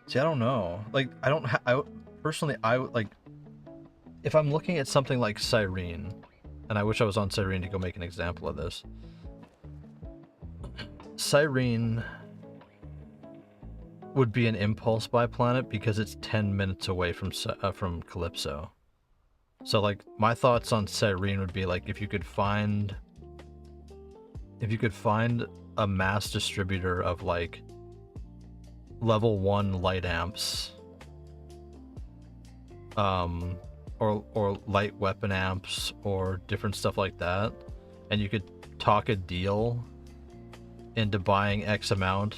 See, I don't know. Like, I personally, I would, like, if I'm looking at something like Cyrene, and I wish I was on Cyrene to go make an example of this. Cyrene would be an impulse buy planet because it's 10 minutes away from Calypso. So like my thoughts on Cyrene would be like if you could find a mass distributor of like level 1 light amps or light weapon amps or different stuff like that, and you could talk a deal into buying X amount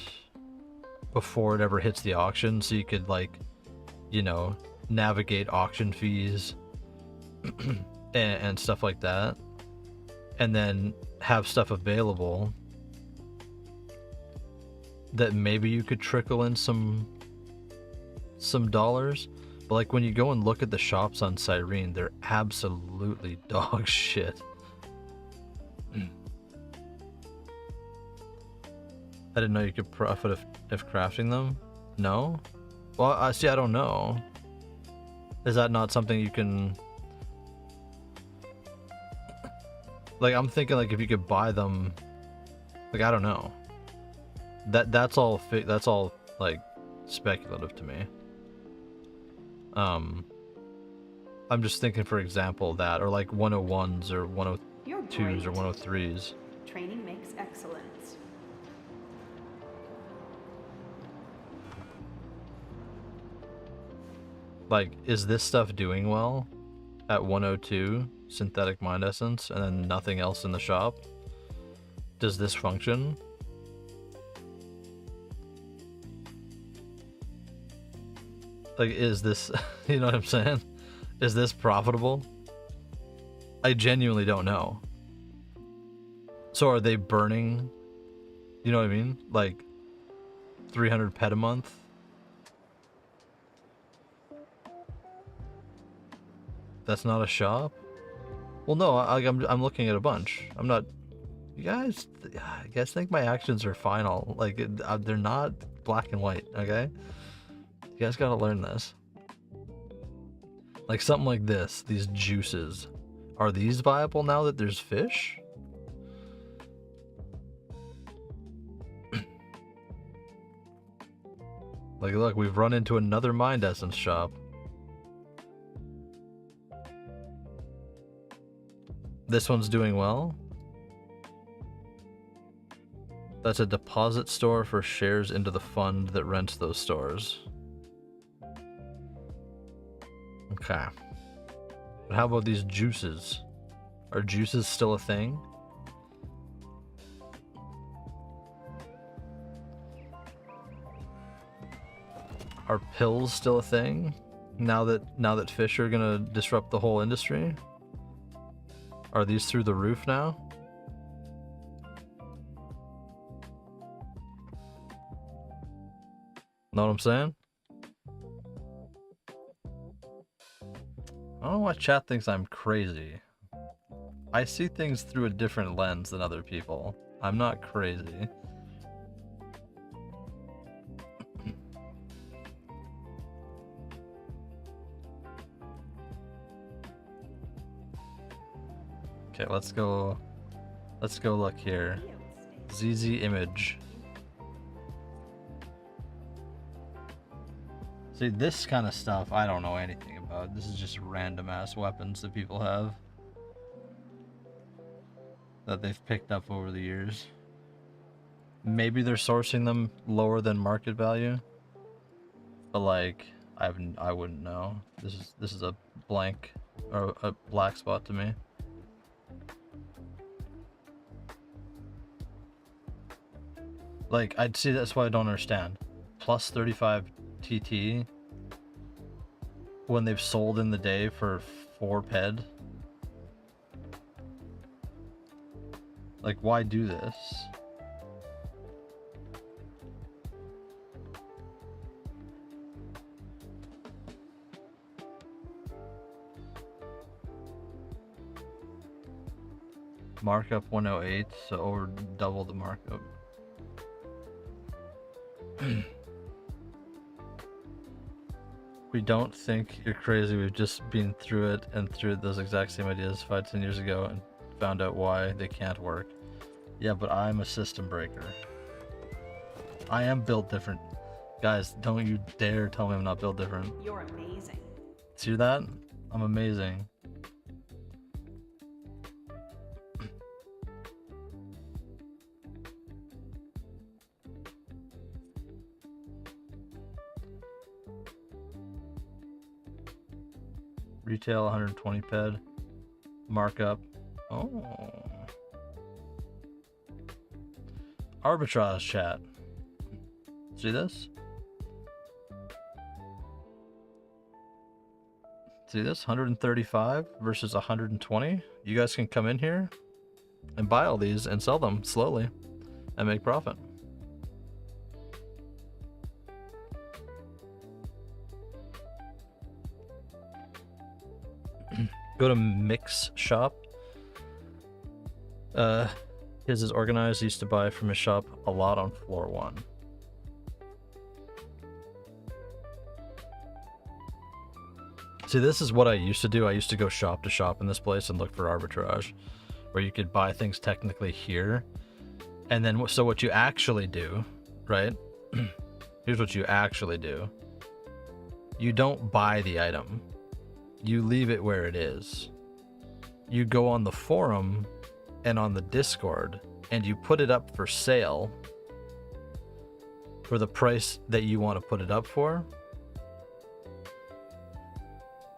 before it ever hits the auction, so you could, like, you know, navigate auction fees and stuff like that, and then have stuff available that maybe you could trickle in some dollars. But like when you go and look at the shops on Cyrene, they're absolutely dog shit. I didn't know you could profit if crafting them. No? Well, I see. I don't know. Is that not something you can? Like, I'm thinking like if you could buy them. Like, I don't know. That's all like speculative to me. I'm just thinking, for example, that or like 101s or 102s or 103s. Training makes excellence. Like, is this stuff doing well at 102 synthetic mind essence and then nothing else in the shop? Does this function? Like, is this, you know what I'm saying? Is this profitable? I genuinely don't know. So are they burning, you know what I mean? Like 300 pet a month? That's not a shop? Well, no, I'm looking at a bunch. I'm not, you guys think my actions are final. Like, they're not black and white, okay? You guys gotta learn this. Like something like this, these juices. Are these viable now that there's fish? Like, look, we've run into another mind essence shop. This one's doing well. That's a deposit store for shares into the fund that rents those stores. Okay. But how about these juices? Are juices still a thing? Are pills still a thing? Now that fish are gonna disrupt the whole industry? Are these through the roof now? Know what I'm saying? I don't know why chat thinks I'm crazy. I see things through a different lens than other people. I'm not crazy. Okay, let's go look here. ZZ image. See, this kind of stuff I don't know anything about. This is just random ass weapons that people have that they've picked up over the years. Maybe they're sourcing them lower than market value, but like I wouldn't know. This is a blank or a black spot to me. Like, I'd see, that's why I don't understand. Plus 35 TT when they've sold in the day for 4 ped. Like, why do this? Markup 108, so over double the markup. We don't think you're crazy. We've just been through it and through those exact same ideas 5-10 years ago and found out why they can't work. Yeah, but I'm a system breaker. I am built different. Guys, don't you dare tell me I'm not built different. You're amazing. See that? I'm amazing. Retail 120 ped. Markup. Oh. Arbitrage chat. See this? See this? 135 versus 120. You guys can come in here and buy all these and sell them slowly and make profit. Go to Mix Shop. His is organized. Used to buy from his shop a lot on floor 1. See, this is what I used to do. I used to go shop to shop in this place and look for arbitrage, where you could buy things technically here. And then, so what you actually do, right? Here's what you actually do. You don't buy the item. You leave it where it is. You go on the forum and on the Discord and you put it up for sale for the price that you want to put it up for.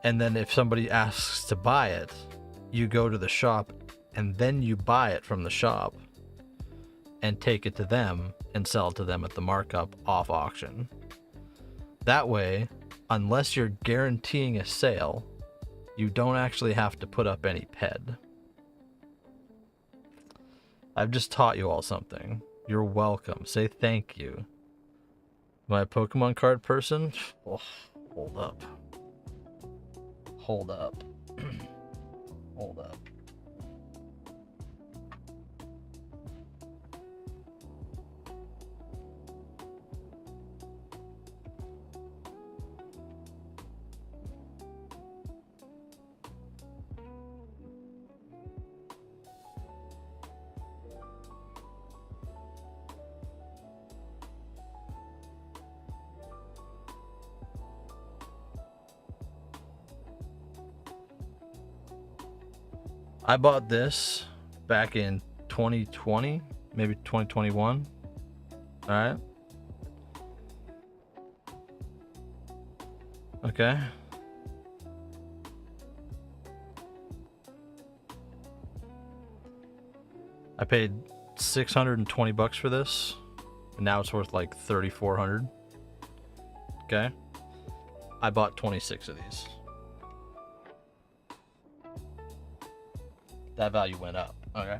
And then if somebody asks to buy it, you go to the shop and then you buy it from the shop and take it to them and sell it to them at the markup off auction. That way, unless you're guaranteeing a sale, you don't actually have to put up any PED. I've just taught you all something. You're welcome. Say thank you. Am I a Pokemon card person? Oh, hold up. Hold up. Hold up. I bought this back in 2020, maybe 2021. All right. Okay. I paid $620 for this, and now it's worth like $3,400. Okay. I bought 26 of these. That value went up. Okay.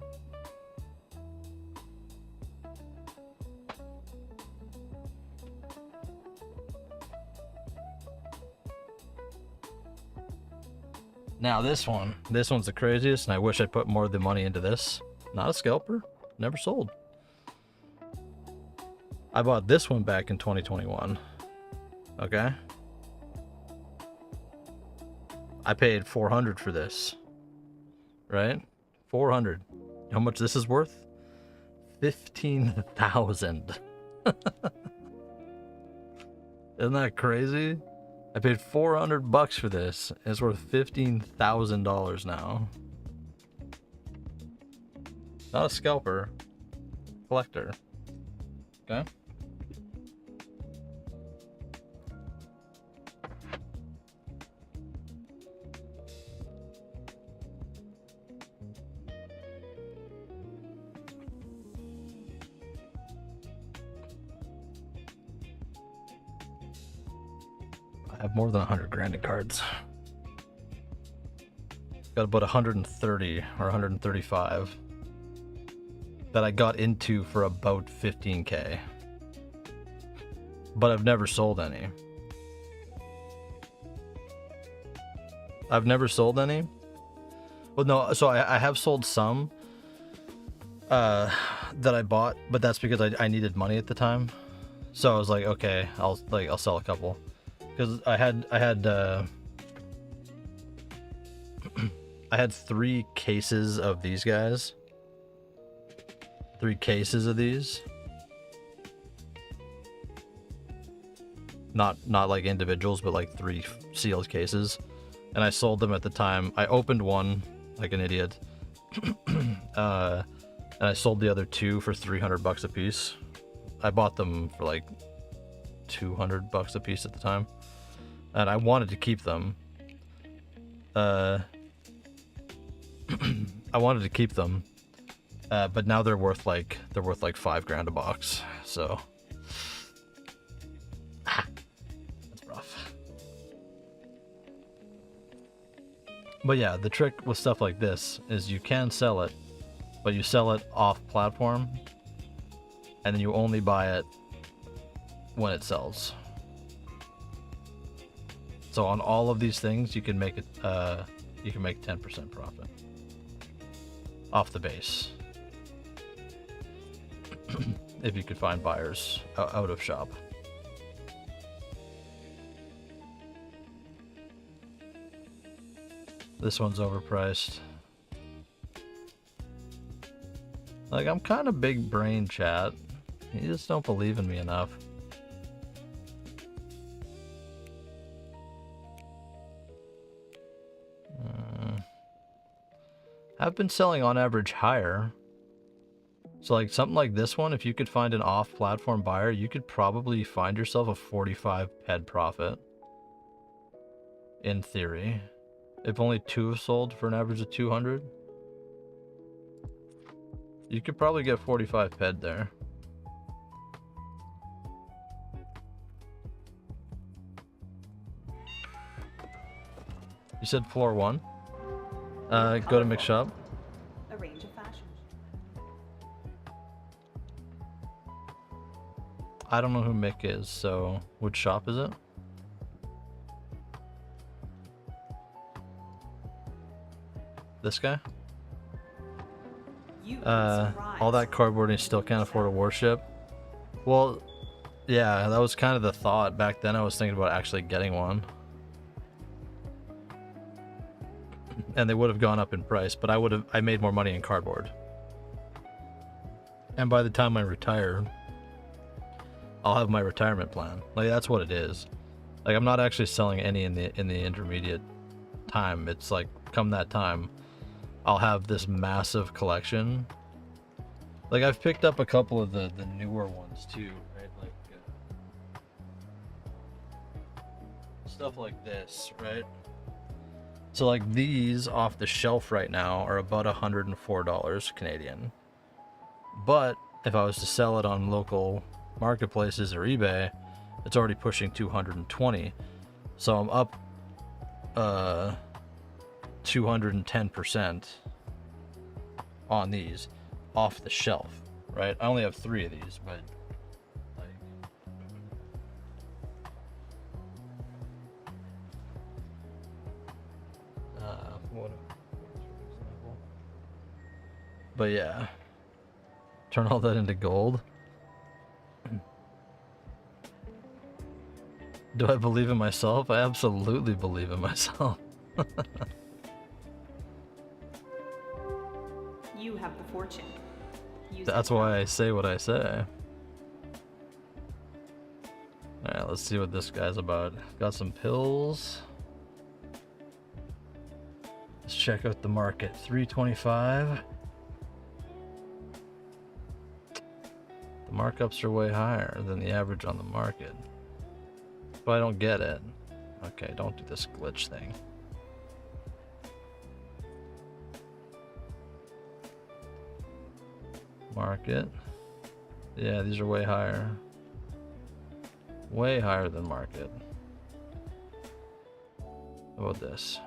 Now this one's the craziest, and I wish I put more of the money into this. Not a scalper, never sold. I bought this one back in 2021. Okay. I paid $400 for this. Right? 400. How much this is worth? 15,000. Isn't that crazy? I paid $400 for this. And it's worth $15,000 now. Not a scalper. Collector. Okay? I have more than 100 grand in cards. Got about 130 or 135 that I got into for about 15K. But I've never sold any. I've never sold any. Well, no, so I have sold some that I bought, but that's because I needed money at the time. So I was like, okay, I'll sell a couple. Because I had I had 3 cases of these guys. 3 cases of these. Not like individuals, but like 3 sealed cases. And I sold them at the time. I opened one like an idiot. And I sold the other 2 for $300 a piece. I bought them for like $200 a piece at the time. And I wanted to keep them. I wanted to keep them. But now they're worth like $5 grand a box. So that's rough. But yeah, the trick with stuff like this is you can sell it, but you sell it off platform, and then you only buy it when it sells. So on all of these things, you can make it. You can make 10% profit off the base if you could find buyers out of shop. This one's overpriced. Like, I'm kind of big brain, chat. You just don't believe in me enough. I've been selling on average higher. So like something like this one, if you could find an off-platform buyer, you could probably find yourself a 45 ped profit. In theory. If only 2 have sold for an average of 200, you could probably get 45 ped there. You said floor 1? Go to mix shop. A range of fashions. I don't know who Mick is, so which shop is it? This guy? All that cardboard and he still can't afford a warship. Well, yeah, that was kind of the thought. Back then I was thinking about actually getting one. And they would have gone up in price, but I made more money in cardboard. And by the time I retire, I'll have my retirement plan. Like, that's what it is. Like, I'm not actually selling any in the intermediate time. It's like, come that time, I'll have this massive collection. Like, I've picked up a couple of the newer ones too, right? Like stuff like this, right? So like these off the shelf right now are about $104 Canadian. But if I was to sell it on local marketplaces or eBay, it's already pushing 220. So I'm up 210% on these off the shelf, right? I only have 3 of these, but like what example? But yeah, turn all that into gold. Do I believe in myself? I absolutely believe in myself. You have the fortune. Use That's it. why I say what I say. Alright, let's see what this guy's about. Got some pills. Let's check out the market. 325. The markups are way higher than the average on the market. But I don't get it. Okay, don't do this glitch thing. Market. Yeah, these are way higher. Way higher than market. How about this?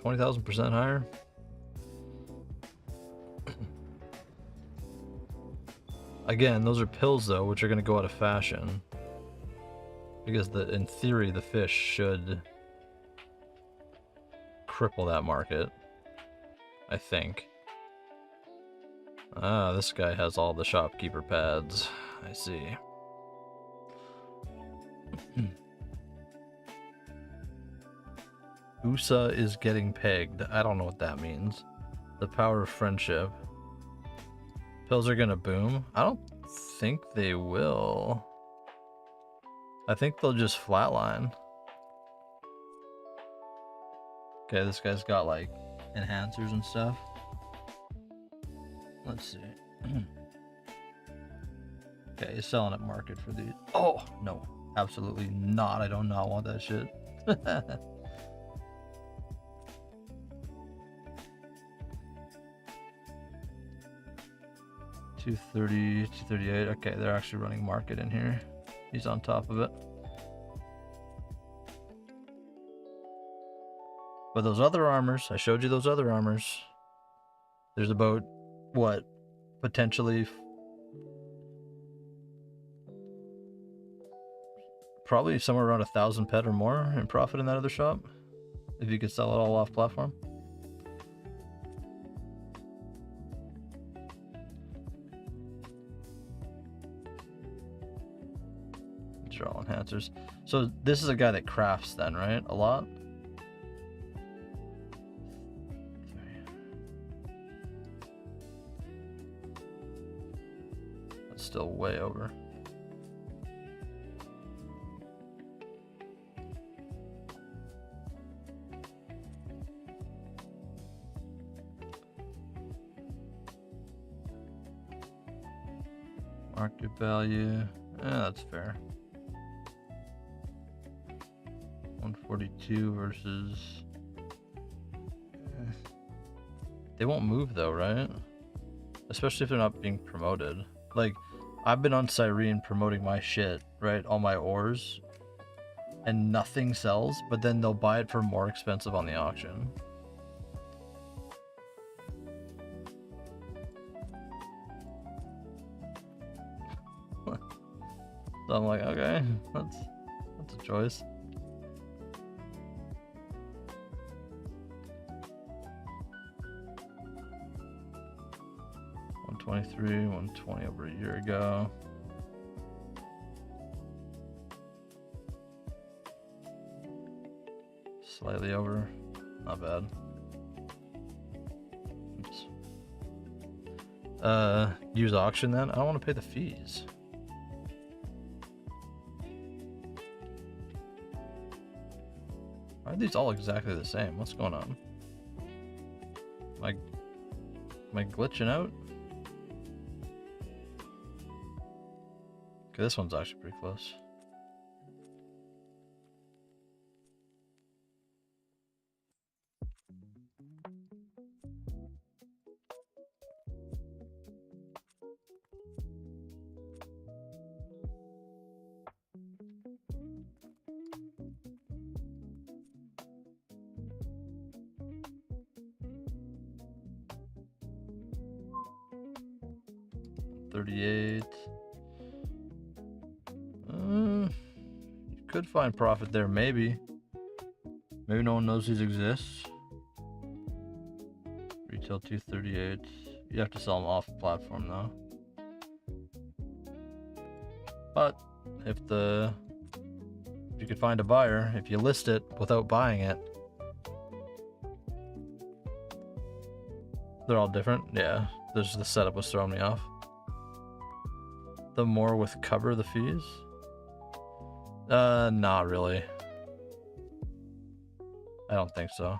$20,000% higher. Again, those are pills though, which are going to go out of fashion. Because in theory, the fish should cripple that market. I think. Ah, this guy has all the shopkeeper pads. I see. USA is getting pegged. I don't know what that means. The power of friendship. Pills are gonna boom? I don't think they will. I think they'll just flatline. Okay, this guy's got like enhancers and stuff. Let's see. Okay, he's selling at market for these. Oh, no. Absolutely not. I do not want that shit. 230, 238. Okay, they're actually running market in here. He's on top of it. But those other armors, I showed you those other armors. There's about, what, potentially probably somewhere around 1,000 pet or more in profit in that other shop, if you could sell it all off platform. These are all enhancers. So this is a guy that crafts then, right? A lot. That's still way over. Market value. That's fair. 142 versus. They won't move though, right? Especially if they're not being promoted. Like, I've been on Cyrene promoting my shit, right? All my ores. And nothing sells, but then they'll buy it for more expensive on the auction. So I'm like, okay, that's a choice. $123, 120 over a year ago. Slightly over, not bad. Oops. Use auction then? I don't want to pay the fees. Why are these all exactly the same? What's going on? Am I glitching out? Okay, this one's actually pretty close. $38. You could find profit there, maybe. Maybe no one knows these exist. Retail 238. You have to sell them off platform though. But if you could find a buyer, if you list it without buying it, they're all different. Yeah, there's the setup was throwing me off. The more with cover the fees? Not really. I don't think so.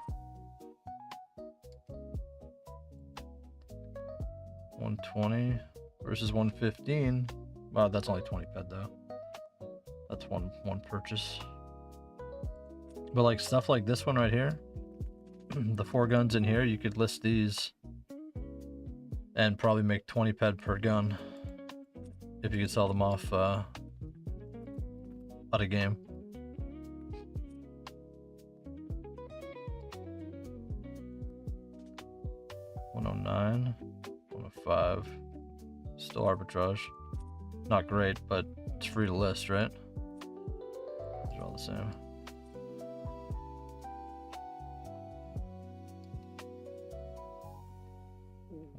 120 versus 115. Wow, that's only 20 ped though. That's one purchase. But like stuff like this one right here, the 4 guns in here, you could list these and probably make 20 ped per gun if you could sell them off out of game. $109, $105, still arbitrage. Not great, but it's free to list, right? They're all the same.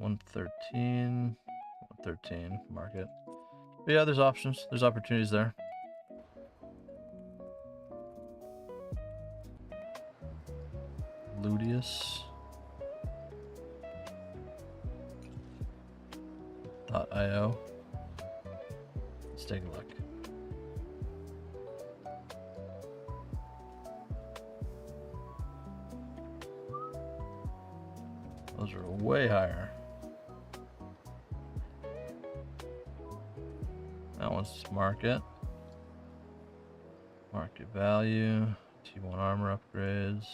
$113, $113 market. But yeah, there's options. There's opportunities there. Ludius. .io. Let's take a look. Those are way higher. That one's market. Market value. T1 armor upgrades.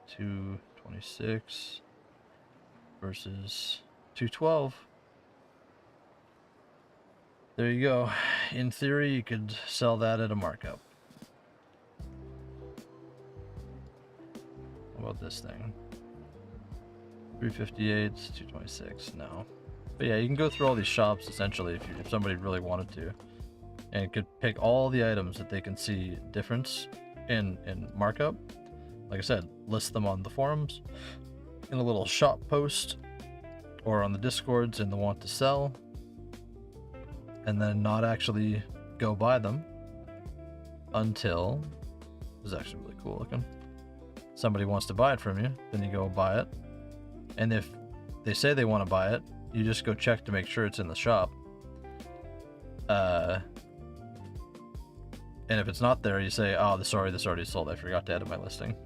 226 versus 212. There you go. In theory, you could sell that at a markup. What about this thing? 358, 226. No. But yeah, you can go through all these shops essentially if somebody really wanted to, and it could pick all the items that they can see difference in markup. Like I said, list them on the forums, in a little shop post, or on the discords in the want to sell, and then not actually go buy them until this is actually really cool looking. Somebody wants to buy it from you, then you go buy it, and if they say they want to buy it, you just go check to make sure it's in the shop. And if it's not there, you say, "Oh, sorry, this already sold. I forgot to add to my listing."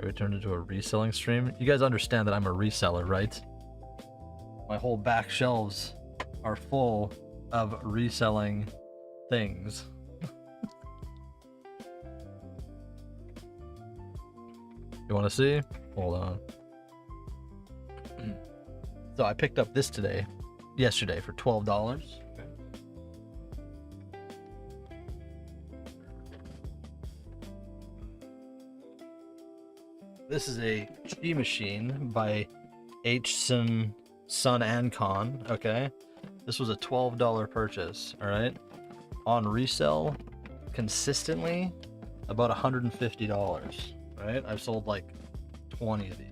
We turned into a reselling stream. You guys understand that I'm a reseller, right? My whole back shelves are full of reselling things. You want to see? Hold on. So I picked up this yesterday for $12. Okay. This is a Chi machine by Sun and Con. Okay. This was a $12 purchase. All right. On resale, consistently, about $150. Right? I've sold like 20 of these.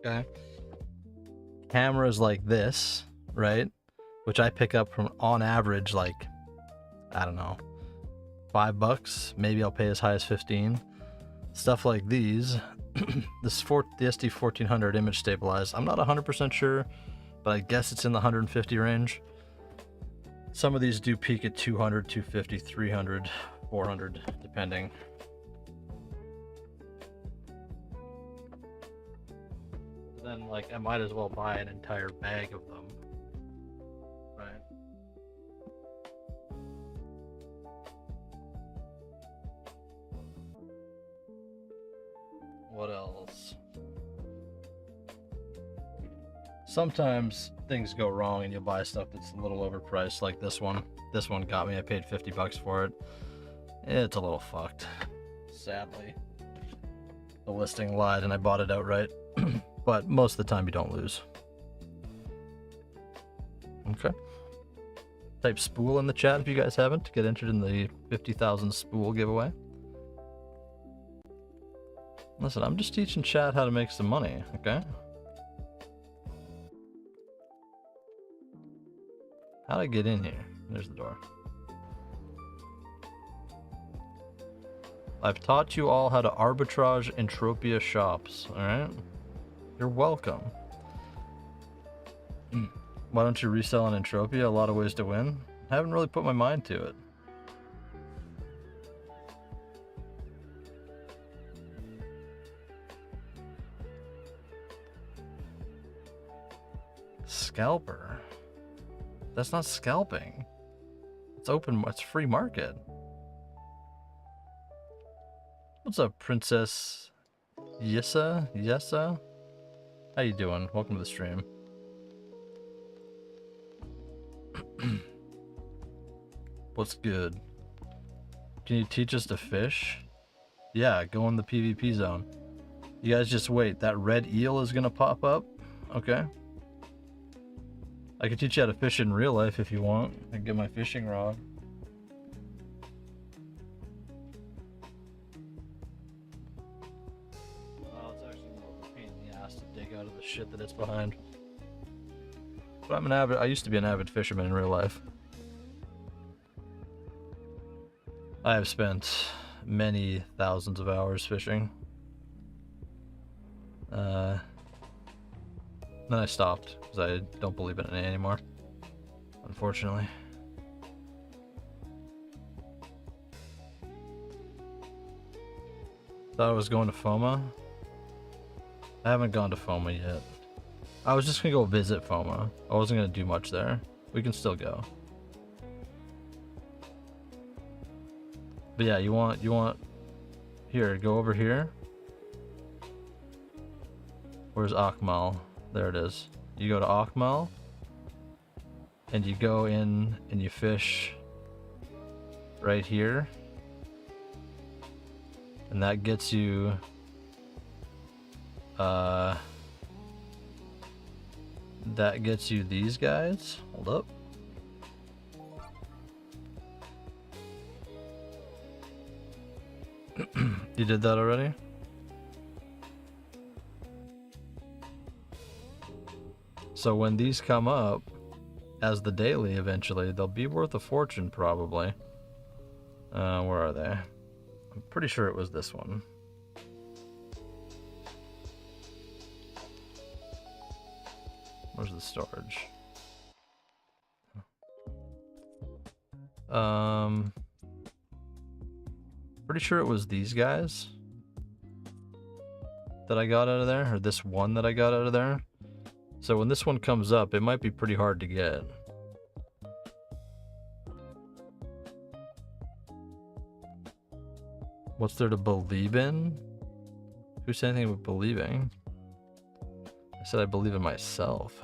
Okay. Cameras like this, right? Which I pick up from on average, like, I don't know, $5. Maybe I'll pay as high as 15. Stuff like these. The SD1400 image stabilized. I'm not 100% sure, but I guess it's in the 150 range. Some of these do peak at 200, 250, 300, 400, depending. Then, like, I might as well buy an entire bag of them. Right? What else? Sometimes things go wrong and you'll buy stuff that's a little overpriced, like this one. This one got me. I paid $50 for it. It's a little fucked, sadly. The listing lied and I bought it outright. But most of the time you don't lose. Okay. Type Spool in the chat if you guys haven't to get entered in the 50,000 Spool giveaway. Listen, I'm just teaching chat how to make some money, okay? How do I get in here? There's the door. I've taught you all how to arbitrage Entropia shops, alright? You're welcome. Why don't you resell on Entropia? A lot of ways to win. I haven't really put my mind to it. Scalper? That's not scalping. It's open, it's free market. What's up, Princess Yessa? How you doing? Welcome to the stream. What's good? Can you teach us to fish? Yeah, go in the PvP zone. You guys just wait. That red eel is gonna pop up. Okay. I can teach you how to fish in real life if you want. I can get my fishing rod. Well, it's actually more of a pain in the ass to dig out of the shit that it's behind. But I used to be an avid fisherman in real life. I have spent many thousands of hours fishing. Then I stopped because I don't believe in it anymore, unfortunately. Thought I was going to F.O.M.A. I haven't gone to F.O.M.A yet. I was just gonna go visit F.O.M.A. I wasn't gonna do much there. We can still go. But yeah, you want here, go over here. Where's Akmal? There it is. You go to Akmal and you go in and you fish right here. And that gets you these guys. Hold up. You did that already? So when these come up as the daily eventually, they'll be worth a fortune probably. Where are they? I'm pretty sure it was this one. Where's the storage? Pretty sure it was these guys that I got out of there, or this one that I got out of there. So when this one comes up, it might be pretty hard to get. What's there to believe in? Who said anything about believing? I said I believe in myself.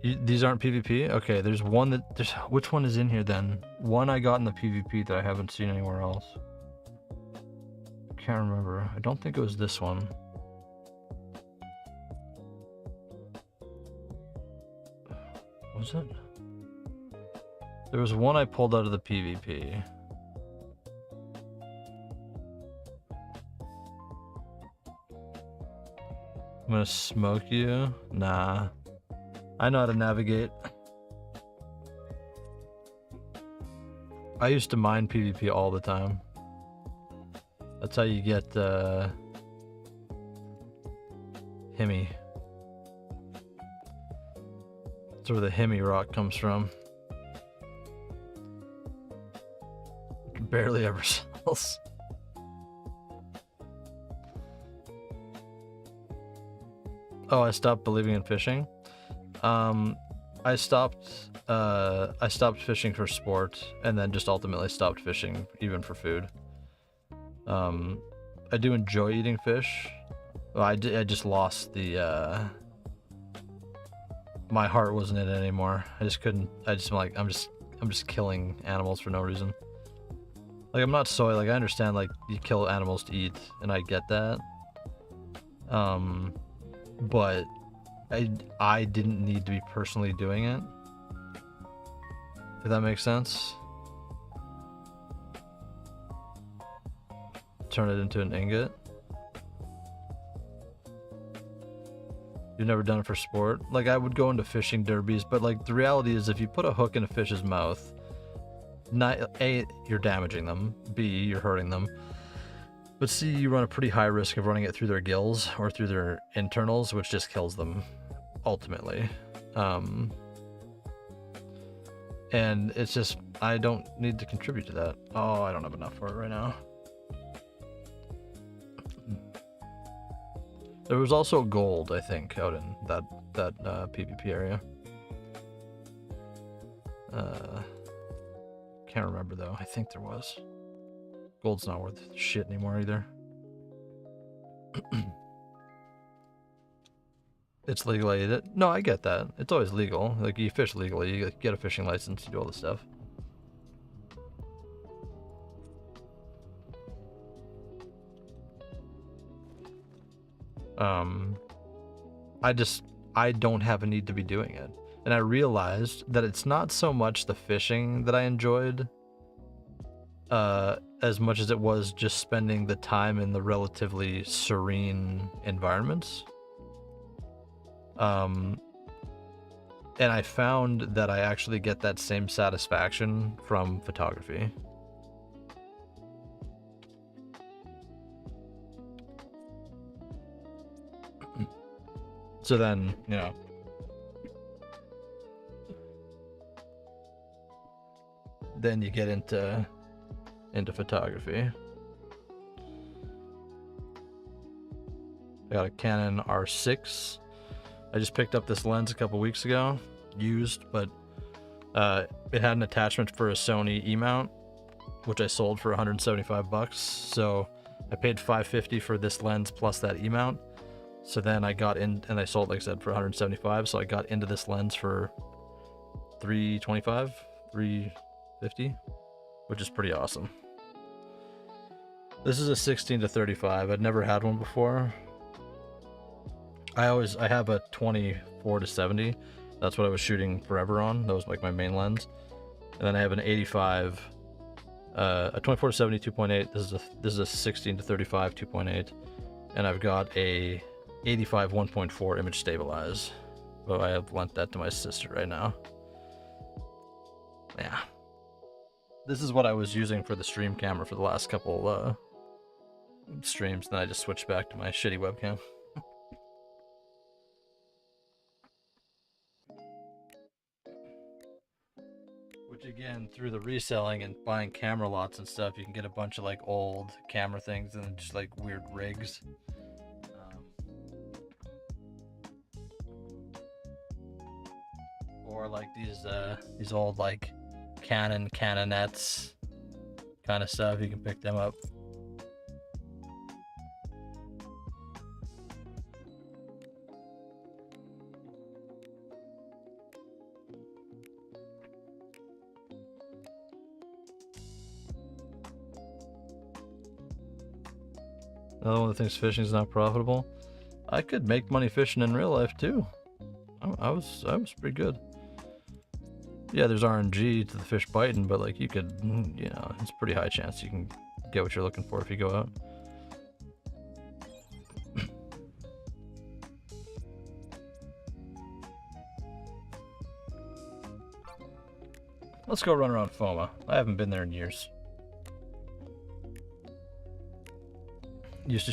These aren't PvP? Okay, there's one that... which one is in here then? One I got in the PvP that I haven't seen anywhere else. I can't remember. I don't think it was this one. Was it? There was one I pulled out of the PvP. I'm gonna smoke you? Nah. I know how to navigate. I used to mine PvP all the time. That's how you get Hemi. That's where the Hemi rock comes from. Barely ever sells. Oh, I stopped believing in fishing. I stopped fishing for sport, and then just ultimately stopped fishing even for food. I do enjoy eating fish. Well, I just lost the my heart wasn't in it anymore. I just couldn't. I'm just killing animals for no reason. Like, I'm not soy. Like, I understand, like, you kill animals to eat, and I get that. But I didn't need to be personally doing it. If that makes sense. Turn it into an ingot. You've never done it for sport? Like, I would go into fishing derbies, but like the reality is if you put a hook in a fish's mouth, A, you're damaging them, B, you're hurting them, but C, you run a pretty high risk of running it through their gills or through their internals, which just kills them ultimately. And it's just, I don't need to contribute to that. Oh, I don't have enough for it right now. There was also gold, I think, out in that PvP area. Can't remember though. I think there was. Gold's not worth shit anymore either. It's legal. No, I get that. It's always legal. Like, you fish legally, you get a fishing license, you do all this stuff. I don't have a need to be doing it. And I realized that it's not so much the fishing that I enjoyed, as much as it was just spending the time in the relatively serene environments. And I found that I actually get that same satisfaction from photography. So then, you know, then you get into photography. I got a Canon R6. I just picked up this lens a couple weeks ago, used, but it had an attachment for a Sony E-mount, which I sold for 175 bucks. So I paid $550 for this lens plus that E-mount. So then I got in, and I sold, like I said, for 175. So I got into this lens for 325, 350, which is pretty awesome. This is a 16 to 35. I'd never had one before. I have a 24 to 70. That's what I was shooting forever on. That was like my main lens. And then I have an 85, a 24 to 70 2.8. This is a 16 to 35 2.8, and I've got a 85 1.4 image stabilize. But I have lent that to my sister right now. Yeah. This is what I was using for the stream camera for the last couple streams, then I just switched back to my shitty webcam. again, through the reselling and buying camera lots and stuff, you can get a bunch of like old camera things and just like weird rigs. Or like these old like canonettes kind of stuff. You can pick them up. Another one that thinks fishing is not profitable. I could make money fishing in real life too. I was pretty good. Yeah, there's RNG to the fish biting, but like you could, you know, it's a pretty high chance you can get what you're looking for if you go out. Let's go run around F.O.M.A. I haven't been there in years. You used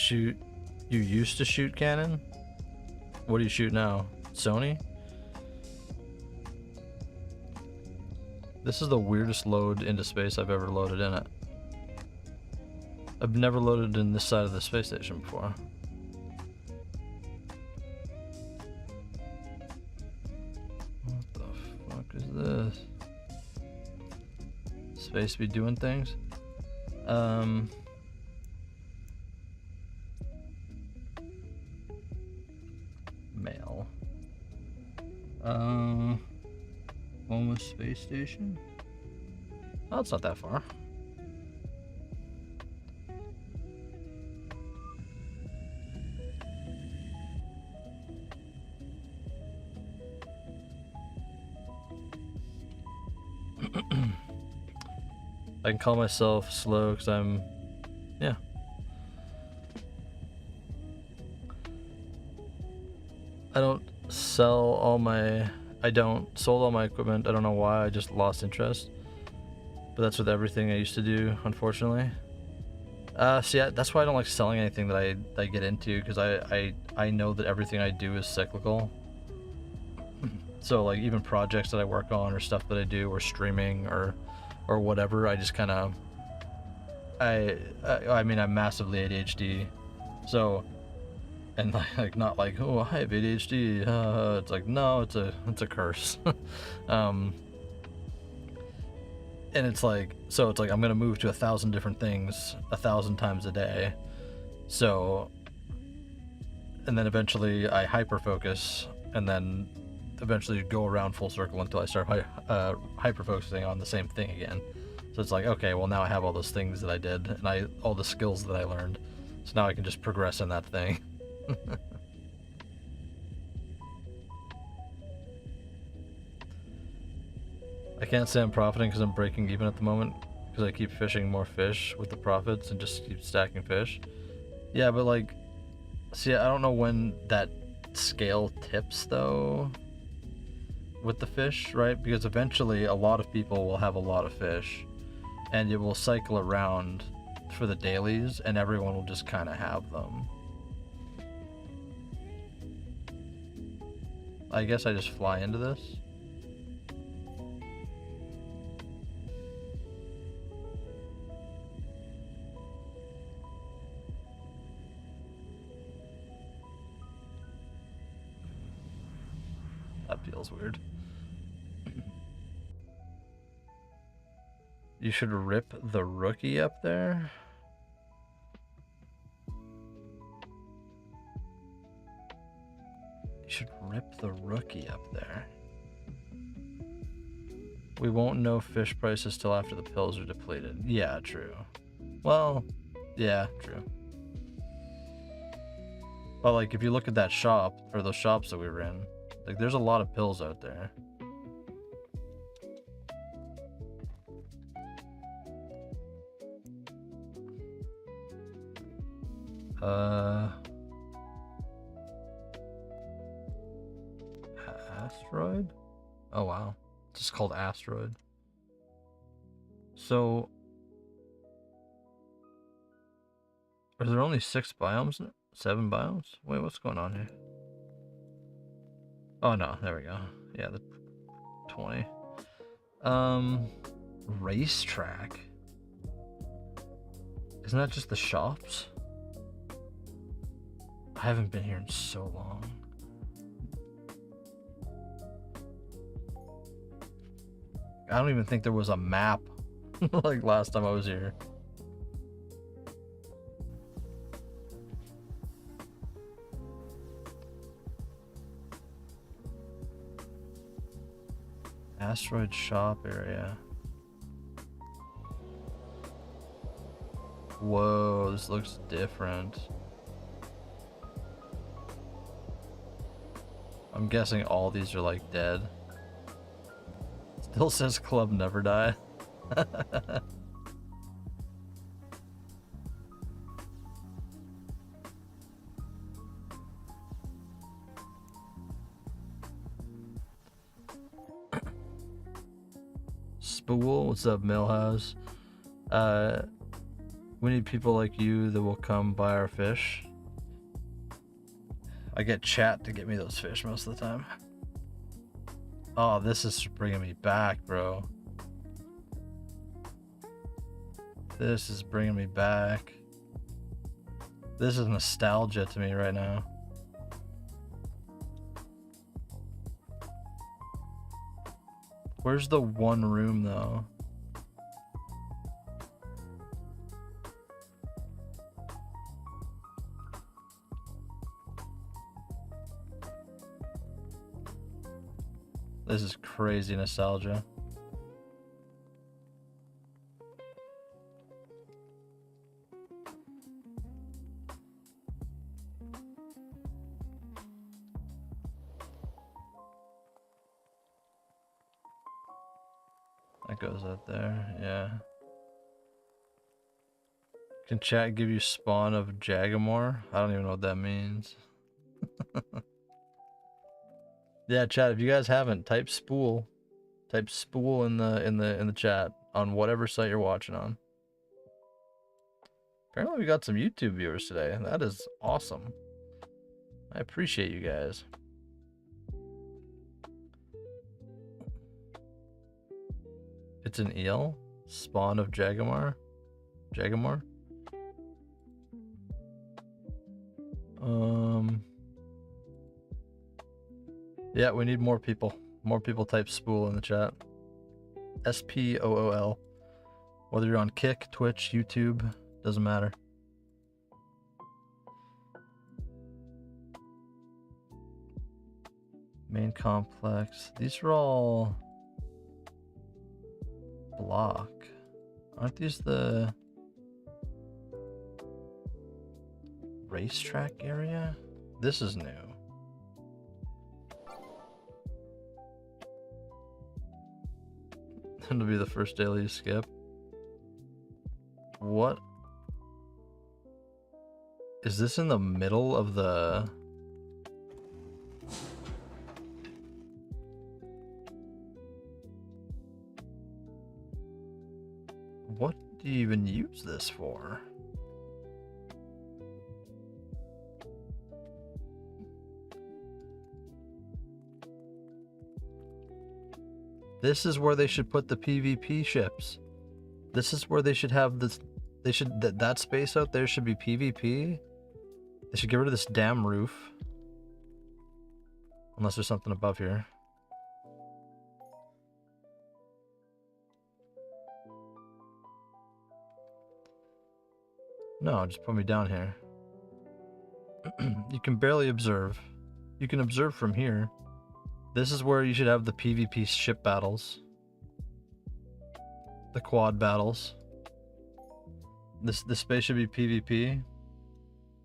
to shoot Canon? What do you shoot now? Sony? This is the weirdest load into space I've ever loaded in it. I've never loaded in this side of the space station before. What the fuck is this? Space be doing things? Mail. F.O.M.A space station? Oh, it's not that far. I can call myself slow because I'm, yeah. I don't sell all my, sold all my equipment. I don't know why, I just lost interest. But that's with everything I used to do, unfortunately. So yeah, that's why I don't like selling anything that I get into, because I know that everything I do is cyclical. So like even projects that I work on or stuff that I do or streaming or whatever, I just kind of, I mean, I'm massively ADHD, so, and like not like, oh, I have ADHD, it's like, no, it's a curse. And it's like, so it's like I'm gonna move to 1,000 different things 1,000 times a day, so, and then eventually I hyper focus, and then eventually go around full circle until I start hyper focusing on the same thing again. So it's like, okay, well now I have all those things that I did and all the skills that I learned, so now I can just progress in that thing. I can't say I'm profiting because I'm breaking even at the moment, because I keep fishing more fish with the profits and just keep stacking fish. Yeah, but like, see, I don't know when that scale tips though with the fish, right? Because eventually a lot of people will have a lot of fish and it will cycle around for the dailies and everyone will just kind of have them. I guess I just fly into this. That feels weird. You should rip the rookie up there. You should rip the rookie up there. We won't know fish prices till after the pills are depleted. Yeah, true. Well, yeah, true. But like, if you look at that shop, or those shops that we were in, like, there's a lot of pills out there. Asteroid? Oh wow, it's just called Asteroid. So, are there only 6 biomes? 7 biomes? Wait, what's going on here? Oh no, there we go. Yeah, the 20. Racetrack. Isn't that just the shops? I haven't been here in so long. I don't even think there was a map like last time I was here. Asteroid shop area. Whoa, this looks different. I'm guessing all these are like dead. Still says club never die. Spool, what's up, Millhouse? We need people like you that will come buy our fish. I get chat to get me those fish most of the time. Oh, this is bringing me back, bro. This is bringing me back. This is nostalgia to me right now. Where's the one room, though? This is crazy nostalgia. That goes up there, yeah. Can chat give you spawn of Jagamore? I don't even know what that means. Yeah, chat, if you guys haven't, type Spool. Type Spool in the chat on whatever site you're watching on. Apparently we got some YouTube viewers today. That is awesome. I appreciate you guys. It's an eel? Spawn of Jagamore? Jagamore? Yeah, we need more people. More people type Spool in the chat. SPOOL. Whether you're on Kick, Twitch, YouTube, doesn't matter. Main complex. These are all block. Aren't these the racetrack area? This is new. It'll be the first daily you skip. What? Is this in the middle of the... What do you even use this for? This is where they should put the PvP ships. This is where they should have this. They should that space out there should be PvP. They should get rid of this damn roof. Unless there's something above here. No, just put me down here. You can barely observe. You can observe from here. This is where you should have the PvP ship battles. The quad battles. This space should be PvP.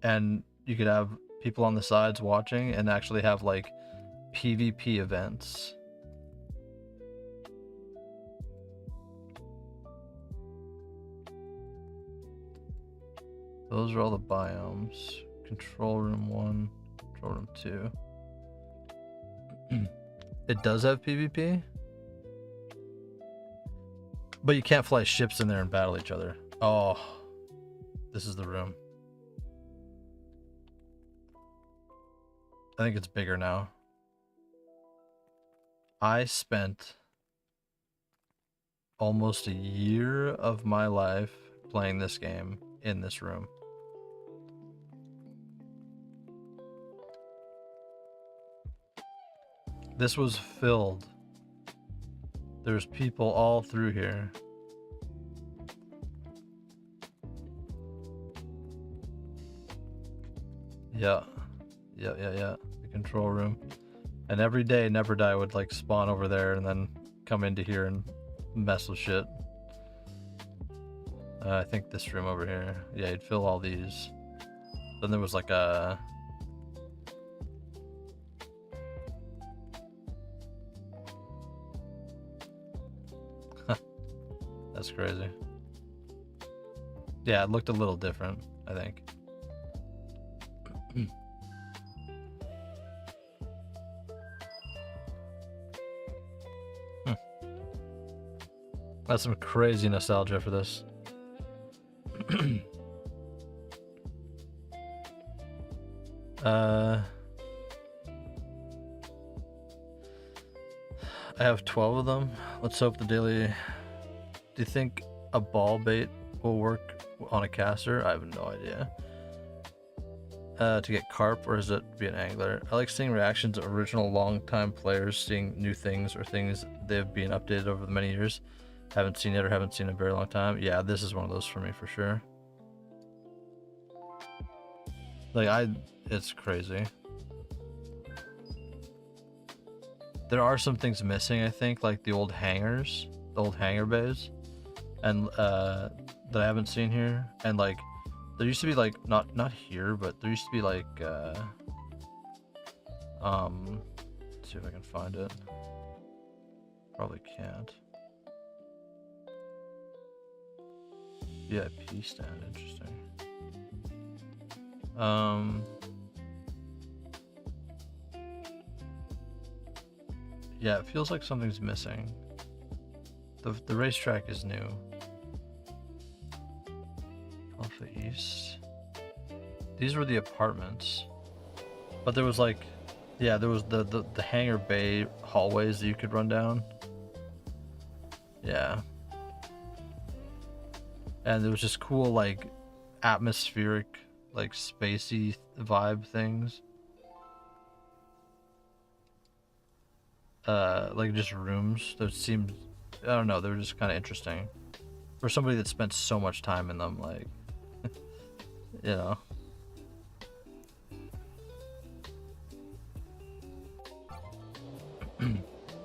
And you could have people on the sides watching and actually have like PvP events. Those are all the biomes. Control room 1, control room 2. It does have PvP? But you can't fly ships in there and battle each other. Oh, this is the room. I think it's bigger now. I spent almost a year of my life playing this game in this room. This was filled. There's people all through here. Yeah. The control room. And every day Never Die would like spawn over there and then come into here and mess with shit. I think this room over here. Yeah, he'd fill all these. Then there was like a... That's crazy. Yeah, it looked a little different, I think. That's some crazy nostalgia for this. I have 12 of them. Let's hope the daily... Do you think a ball bait will work on a caster? I have no idea. To get carp, or is it to be an angler? I like seeing reactions of original long-time players, seeing new things or things they've been updated over the many years. Haven't seen it or haven't seen in a very long time. Yeah, this is one of those for me for sure. Like, it's crazy. There are some things missing, I think, like the old hangars, the old hangar bays, and that I haven't seen here. And like, there used to be like not here, but there used to be like let's see if I can find it. Probably can't. VIP stand, interesting. Yeah, it feels like something's missing. The racetrack is new. Off the east. These were the apartments. But there was like, yeah, there was the hangar bay hallways that you could run down. Yeah. And there was just cool like atmospheric, like spacey vibe things. Like just rooms that seemed, I don't know, they were just kind of interesting for somebody that spent so much time in them, like, you know.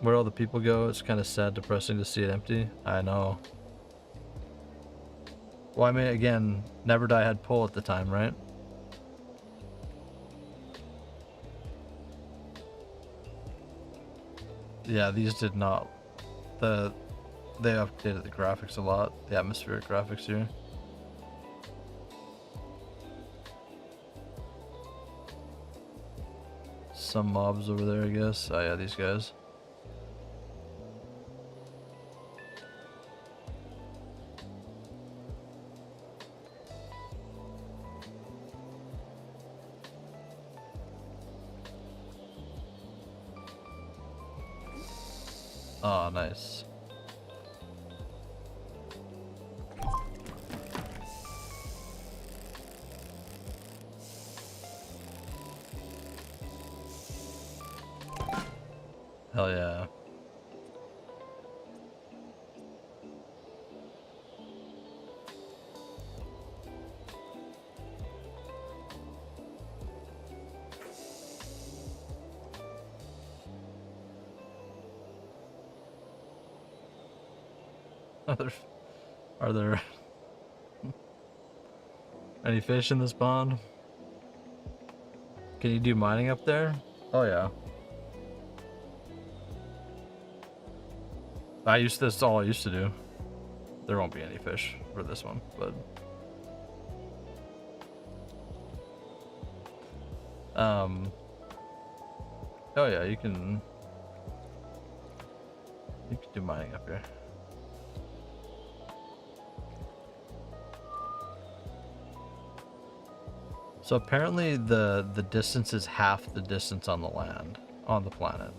Where all the people go, it's kind of sad, depressing to see it empty. I know. Well, I mean, again, Never Die had pull at the time, right? Yeah, these did not. They updated the graphics a lot, the atmospheric graphics here. Some mobs over there, I guess. Oh yeah, these guys. Oh, nice. Hell yeah. Are there any fish in this pond? Can you do mining up there? Oh yeah. That's all I used to do. There won't be any fish for this one, but oh yeah, you can do mining up here. So apparently the distance is half the distance on the land, on the planet.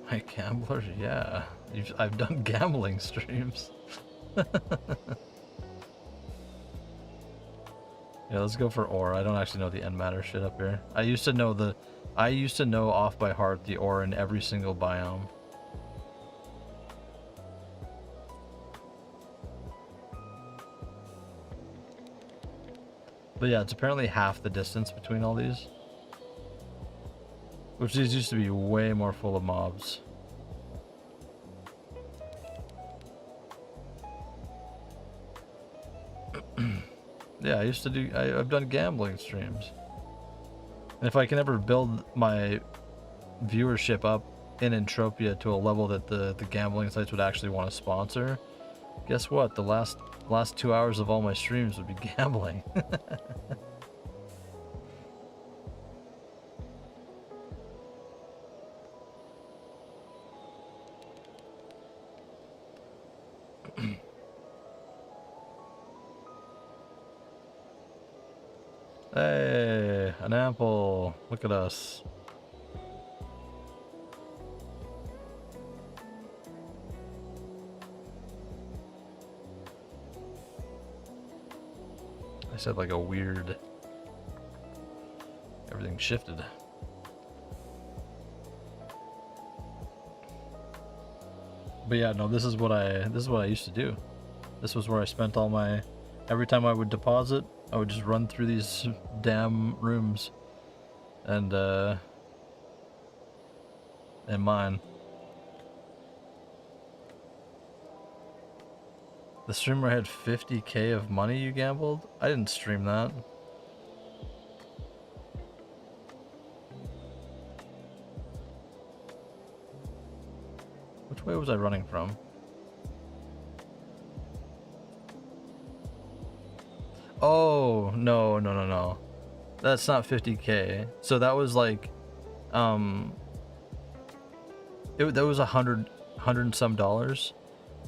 My gambler? Yeah. I've done gambling streams. Yeah, let's go for ore. I don't actually know the end matter shit up here. I used to know off by heart the ore in every single biome. But yeah, it's apparently half the distance between all these. Which these used to be way more full of mobs. Yeah, I've done gambling streams. And if I can ever build my viewership up in Entropia to a level that the gambling sites would actually want to sponsor, guess what? The last 2 hours of all my streams would be gambling. Hey, an apple. Look at us. I said like a weird... Everything shifted. But yeah, no, this is what I used to do. This was where I spent all my... Every time I would deposit, I would just run through these damn rooms and mine. The streamer had 50k of money you gambled? I didn't stream that. Which way was I running from? Oh, no. That's not 50k. So that was like, that was 100 and some dollars,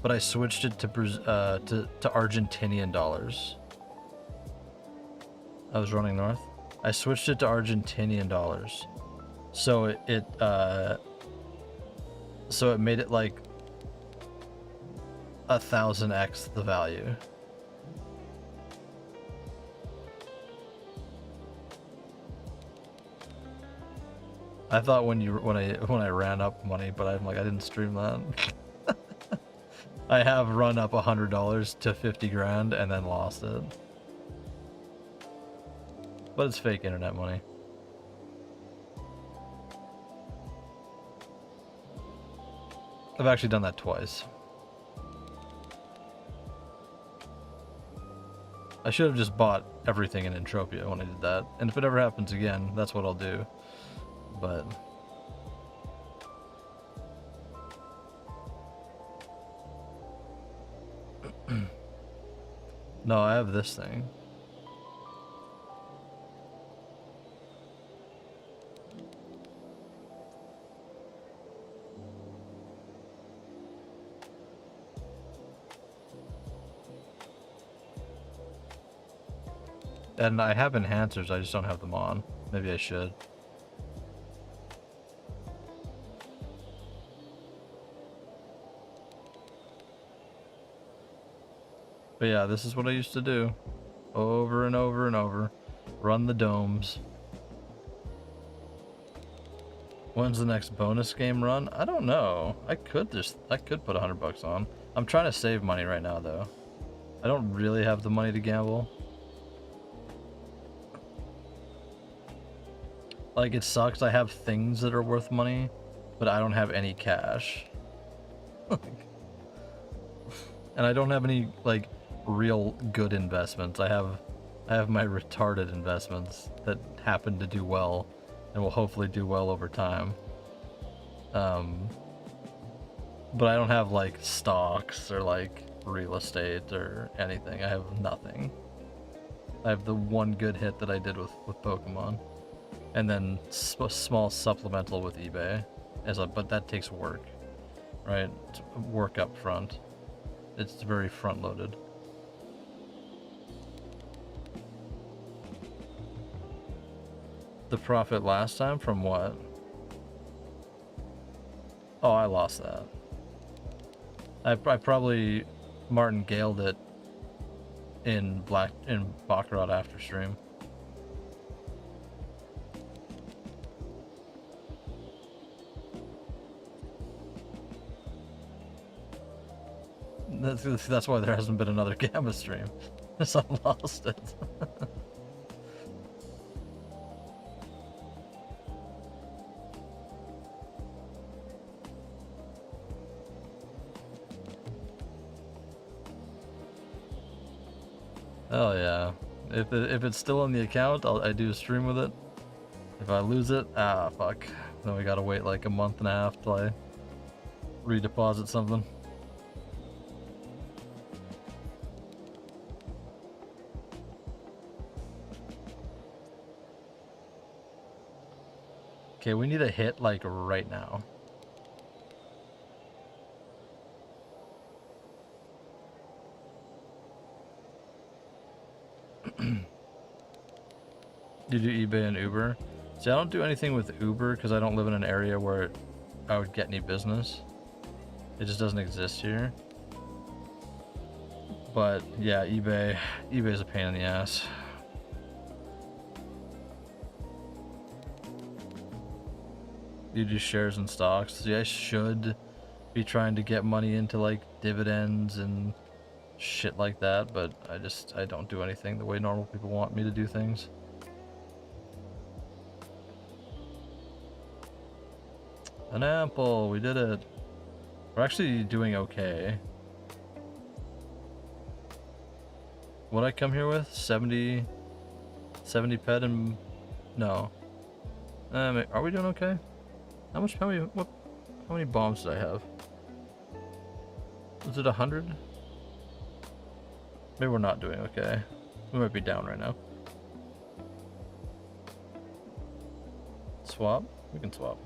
but I switched it to Argentinian dollars. I was running north. I switched it to Argentinian dollars. So it made it like 1000x the value. I thought when I ran up money, but I'm like, I didn't stream that. I have run up $100 to 50 grand and then lost it. But it's fake internet money. I've actually done that twice. I should have just bought everything in Entropia when I did that. And if it ever happens again, that's what I'll do. But no, I have this thing. And I have enhancers, I just don't have them on. Maybe I should. But yeah, this is what I used to do. Over and over and over. Run the domes. When's the next bonus game run? I don't know. I could put $100 on. I'm trying to save money right now though. I don't really have the money to gamble. Like, it sucks. I have things that are worth money, but I don't have any cash. And I don't have any like real good investments. I have my retarded investments that happen to do well and will hopefully do well over time. But I don't have like stocks or like real estate or anything. I have nothing. I have the one good hit that I did with Pokemon, and then small supplemental with eBay, but that takes work, right? It's work up front. It's very front loaded. The profit last time from what? Oh, I lost that. I probably martingaled it in Baccarat after stream. That's why there hasn't been another Gamma stream. Because I lost it. Oh yeah. If it's still on the account, I do a stream with it. If I lose it, fuck. Then we gotta wait like a month and a half till I redeposit something. Okay, we need a hit like right now. You do eBay and Uber? See, I don't do anything with Uber because I don't live in an area where I would get any business. It just doesn't exist here. But yeah, eBay's a pain in the ass. You do shares and stocks. See, I should be trying to get money into like dividends and shit like that, but I don't do anything the way normal people want me to do things. An apple, we did it. We're actually doing okay. What'd I come here with? 70 pet and no. Are we doing okay? How many bombs did I have? Was it 100? Maybe we're not doing okay. We might be down right now. Swap? We can swap.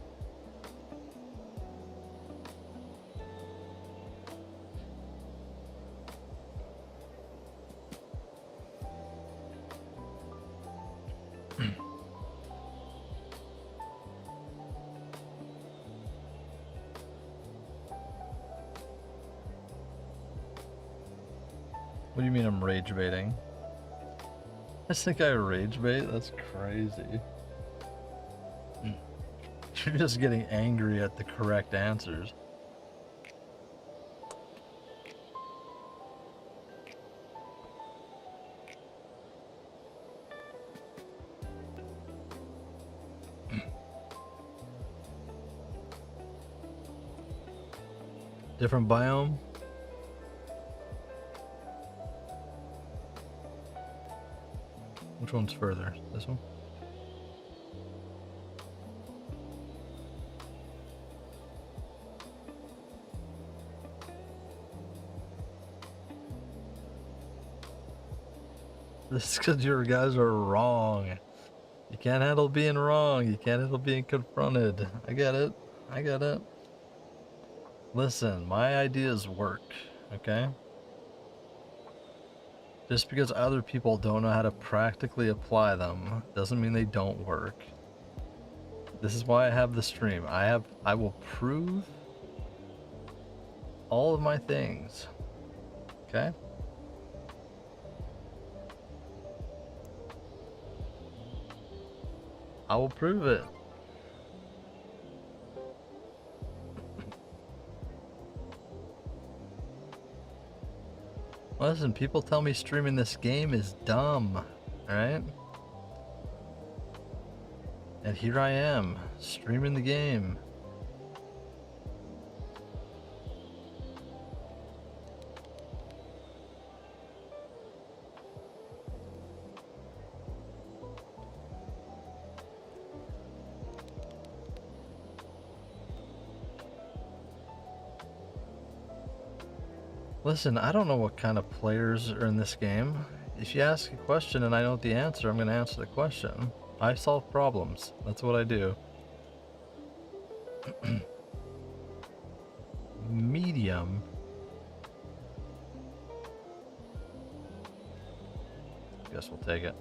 What do you mean I'm rage baiting? I think I rage bait? That's crazy. You're just getting angry at the correct answers. Different biome? Which one's further? This one? This is because your guys are wrong. You can't handle being wrong. You can't handle being confronted. I get it. I get it. Listen, my ideas work, okay? Just because other people don't know how to practically apply them doesn't mean they don't work. This is why I have the stream. I will prove all of my things. Okay? I will prove it. Listen, people tell me streaming this game is dumb, alright? And here I am, streaming the game. Listen, I don't know what kind of players are in this game. If you ask a question and I know the answer, I'm going to answer the question. I solve problems. That's what I do. Medium. Guess we'll take it.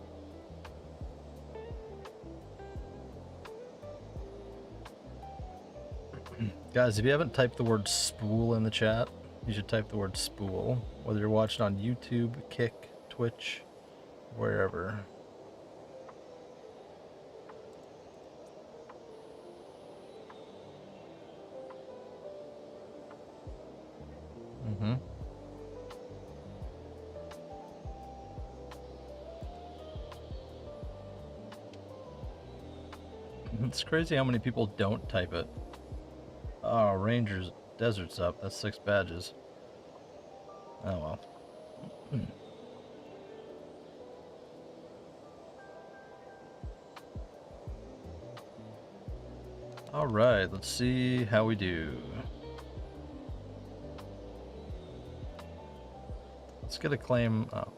Guys, if you haven't typed the word spool in the chat, you should type the word spool. Whether you're watching on YouTube, Kick, Twitch, wherever. Mm-hmm. It's crazy how many people don't type it. Oh, Rangers Desert's up. That's 6 badges. Oh well. Alright, let's see how we do. Let's get a claim. Oh.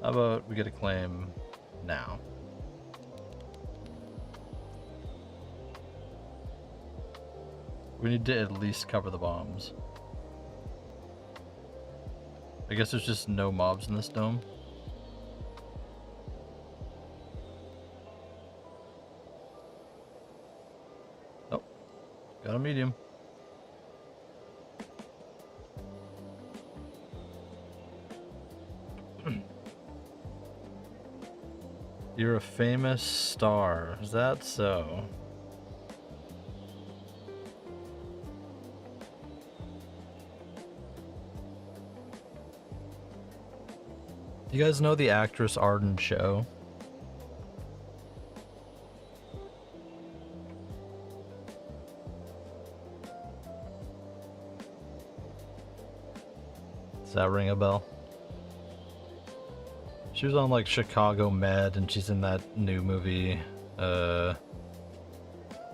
How about we get a claim now? We need to at least cover the bombs. I guess there's just no mobs in this dome. Oh, got a medium. You're a famous star. Is that so? You guys know the actress Arden Show? Does that ring a bell? She was on like Chicago Med, and she's in that new movie,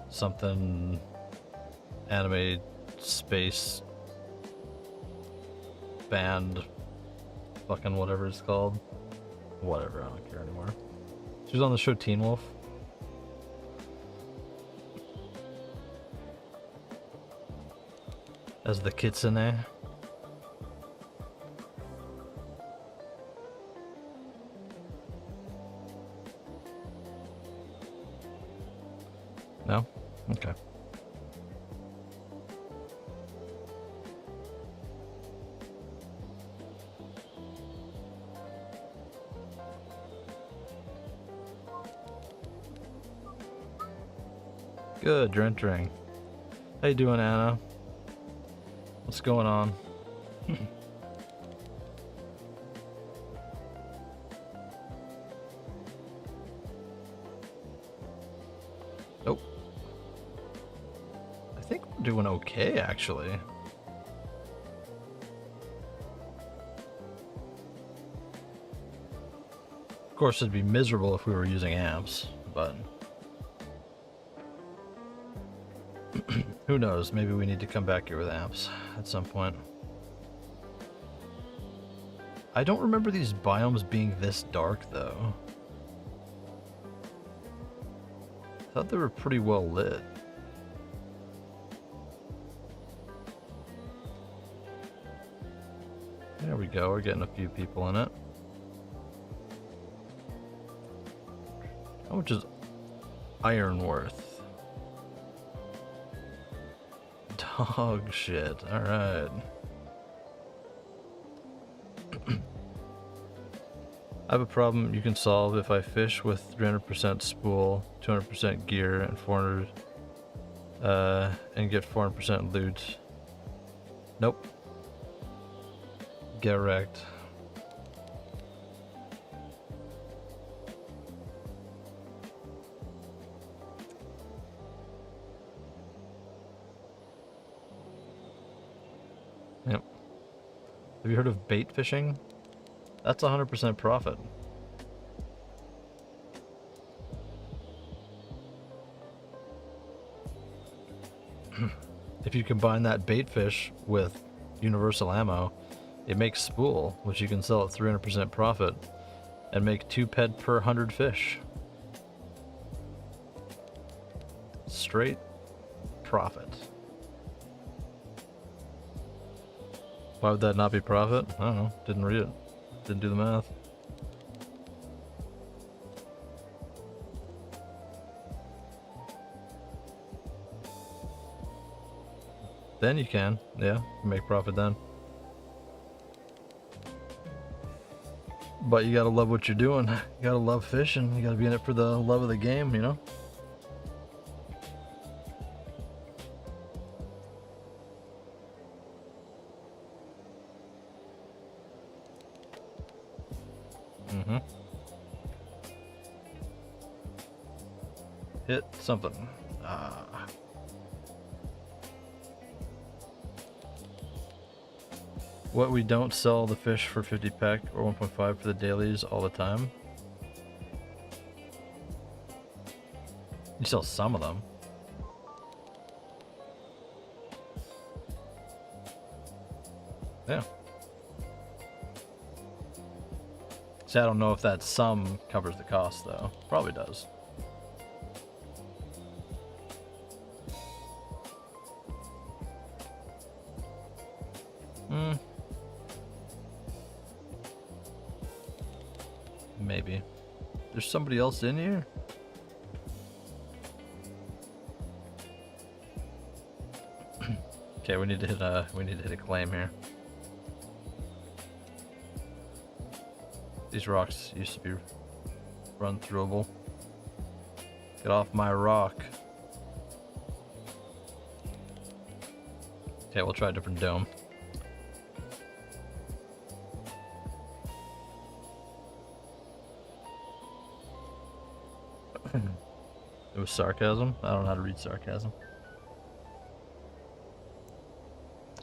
something anime space band, fucking whatever it's called. Whatever, I don't care anymore. She was on the show Teen Wolf. As the Kitsune. No? Okay. Good, you're entering. How you doing, Anna? What's going on? Oh. I think we're doing okay, actually. Of course, it'd be miserable if we were using amps, but... who knows, maybe we need to come back here with amps at some point. I don't remember these biomes being this dark, though. I thought they were pretty well lit. There we go, we're getting a few people in it. How much is iron worth? Dog shit, alright. I have a problem you can solve if I fish with 300% spool, 200% gear, and 400, and get 400% loot. Nope. Get wrecked. Yep. Have you heard of bait fishing? That's 100% profit. If you combine that bait fish with universal ammo, it makes spool, which you can sell at 300% profit, and make 2 ped per 100 fish. Straight profit. Why would that not be profit? I don't know. Didn't read it. Didn't do the math. Then you can, yeah, make profit then. But you gotta love what you're doing. You gotta love fishing. You gotta be in it for the love of the game, you know? Mm-hmm. Hit something. Ah. What, we don't sell the fish for 50 peck or 1.5 for the dailies all the time? You sell some of them. Yeah. See, I don't know if that sum covers the cost, though. Probably does. Hmm. Maybe. There's somebody else in here? Okay, we need to hit a claim here. These rocks used to be run throughable. Get off my rock. Okay, we'll try a different dome. It was sarcasm? I don't know how to read sarcasm.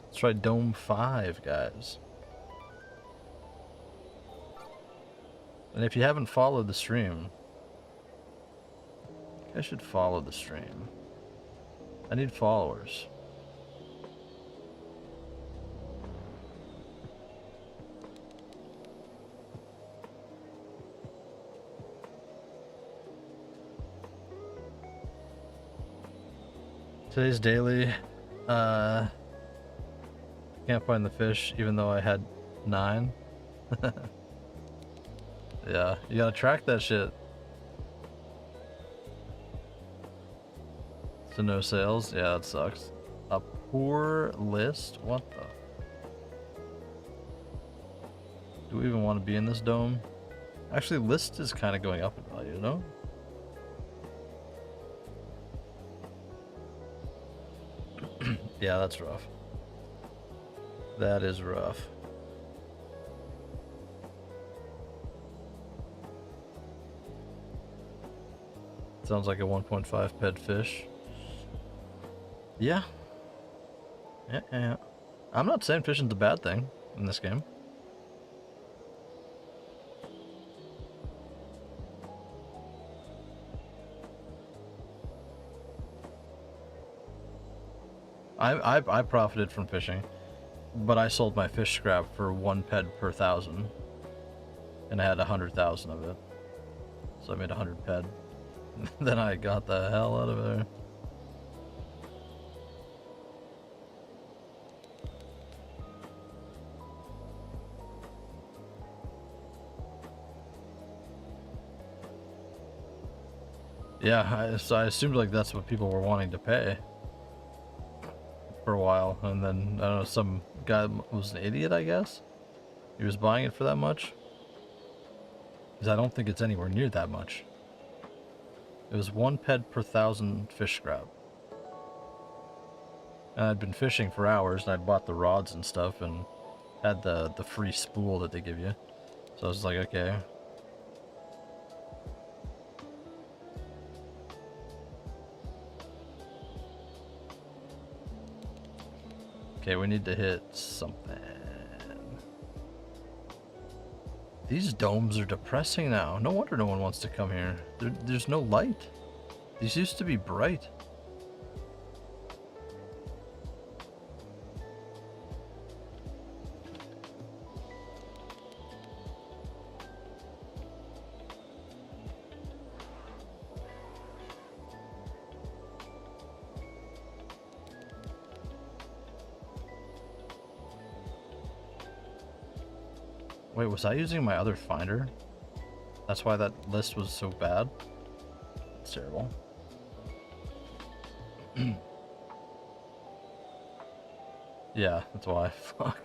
Let's try Dome 5, guys. And if you haven't followed the stream, I should follow the stream. I need followers. Today's daily, can't find the fish even though I had 9. Yeah, you gotta track that shit. So no sales? Yeah, that sucks. A poor list? What the? Do we even want to be in this dome? Actually, list is kind of going up in value, no? Yeah, that's rough. That is rough. Sounds like a 1.5 ped fish. Yeah. Yeah. I'm not saying fishing's a bad thing in this game. I profited from fishing, but I sold my fish scrap for 1 ped per 1,000, and I had 100,000 of it, so I made 100 ped. Then I got the hell out of there. Yeah, so I assumed like that's what people were wanting to pay for a while, and then I don't know, some guy was an idiot, I guess. He was buying it for that much, because I don't think it's anywhere near that much. It was 1 ped per 1,000 fish scrap. And I'd been fishing for hours, and I'd bought the rods and stuff, and had the free spool that they give you. So I was like, okay. Okay, we need to hit something. These domes are depressing now. No wonder no one wants to come here. There's no light. These used to be bright. Wait, was I using my other finder? That's why that list was so bad? It's terrible. Yeah, that's why. Fuck.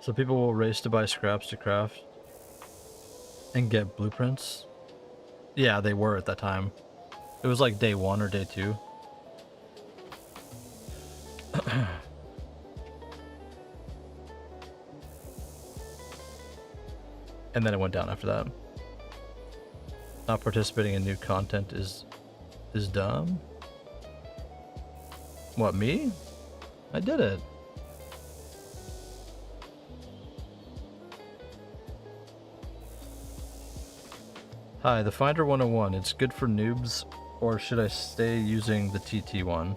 So people will race to buy scraps to craft and get blueprints. Yeah, they were at that time. It was like day 1 or day 2. And then it went down after that. Not participating in new content is dumb. What, me? I did it. Hi, the Finder 101. It's good for noobs, or should I stay using the TT one?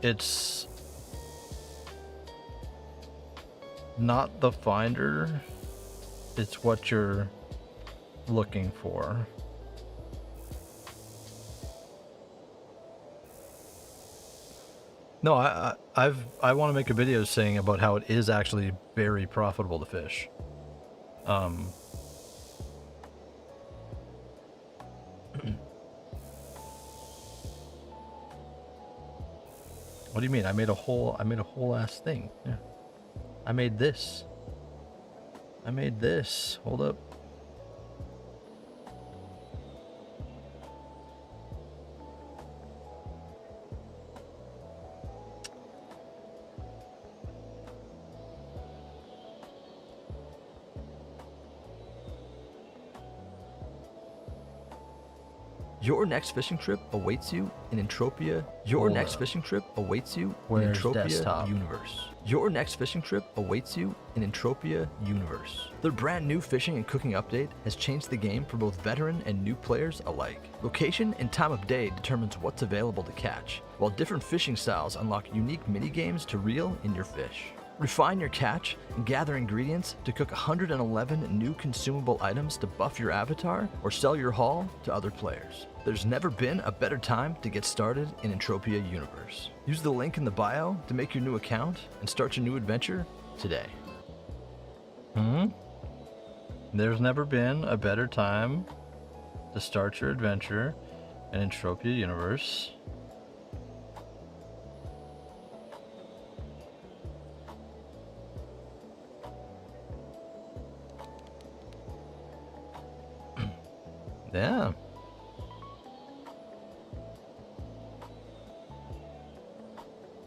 It's not the Finder. It's what you're looking for. No, I want to make a video saying about how it is actually very profitable to fish. What do you mean? I made a whole ass thing. Yeah. I made this. Hold up. Your next fishing trip awaits you in Entropia. Your Hold next up. fishing trip awaits you in Where's Entropia desktop? Universe. Your next fishing trip awaits you in Entropia Universe. Their brand new fishing and cooking update has changed the game for both veteran and new players alike. Location and time of day determines what's available to catch, while different fishing styles unlock unique mini games to reel in your fish. Refine your catch and gather ingredients to cook 111 new consumable items to buff your avatar or sell your haul to other players. There's never been a better time to get started in Entropia Universe. Use the link in the bio to make your new account and start your new adventure today. There's never been a better time to start your adventure in Entropia Universe. Yeah.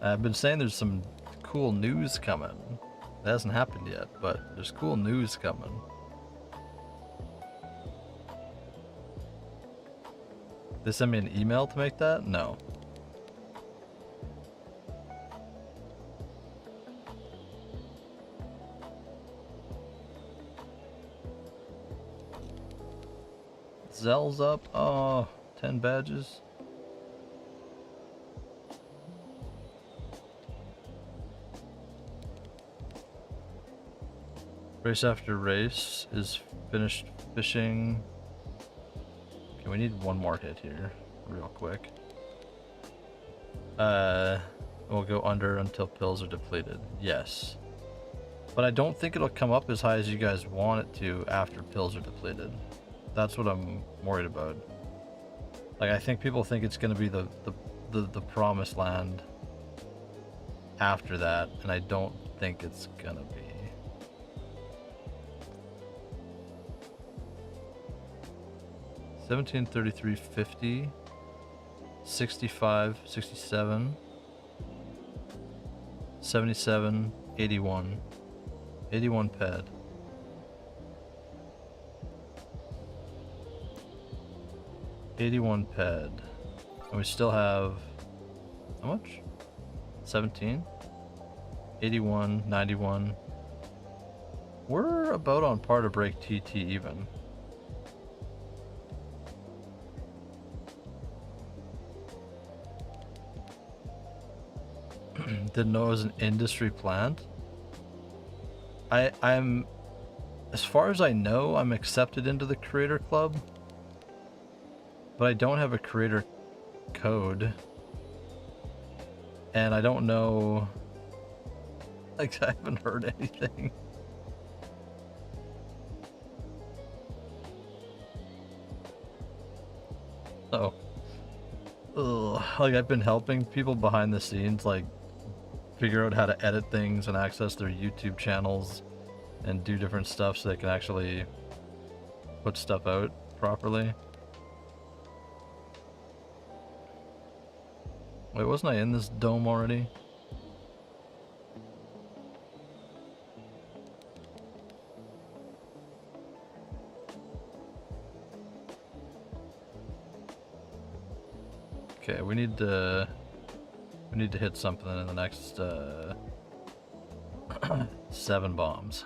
I've been saying there's some cool news coming. It hasn't happened yet, but there's cool news coming. They sent me an email to make that? No. Zell's up. Oh, 10 badges. Race after race is finished fishing. Okay, we need one more hit here, real quick. We'll go under until pills are depleted. Yes. But I don't think it'll come up as high as you guys want it to after pills are depleted. That's what I'm worried about. Like, I think people think it's gonna be the promised land after that, and I don't think it's gonna be. $1733.50, 65, 67, 77, 81, 81 ped. $81 ped. And we still have how much? 17, 81, 91. We're about on par to break TT even. Didn't know it was an industry plant. I'm, as far as I know, I'm accepted into the creator club, but I don't have a creator code, and I don't know. Like, I haven't heard anything. Oh. Ugh. Like, I've been helping people behind the scenes, like, figure out how to edit things and access their YouTube channels and do different stuff so they can actually put stuff out properly. Wait, wasn't I in this dome already? Okay, we need to hit something in the next 7 bombs.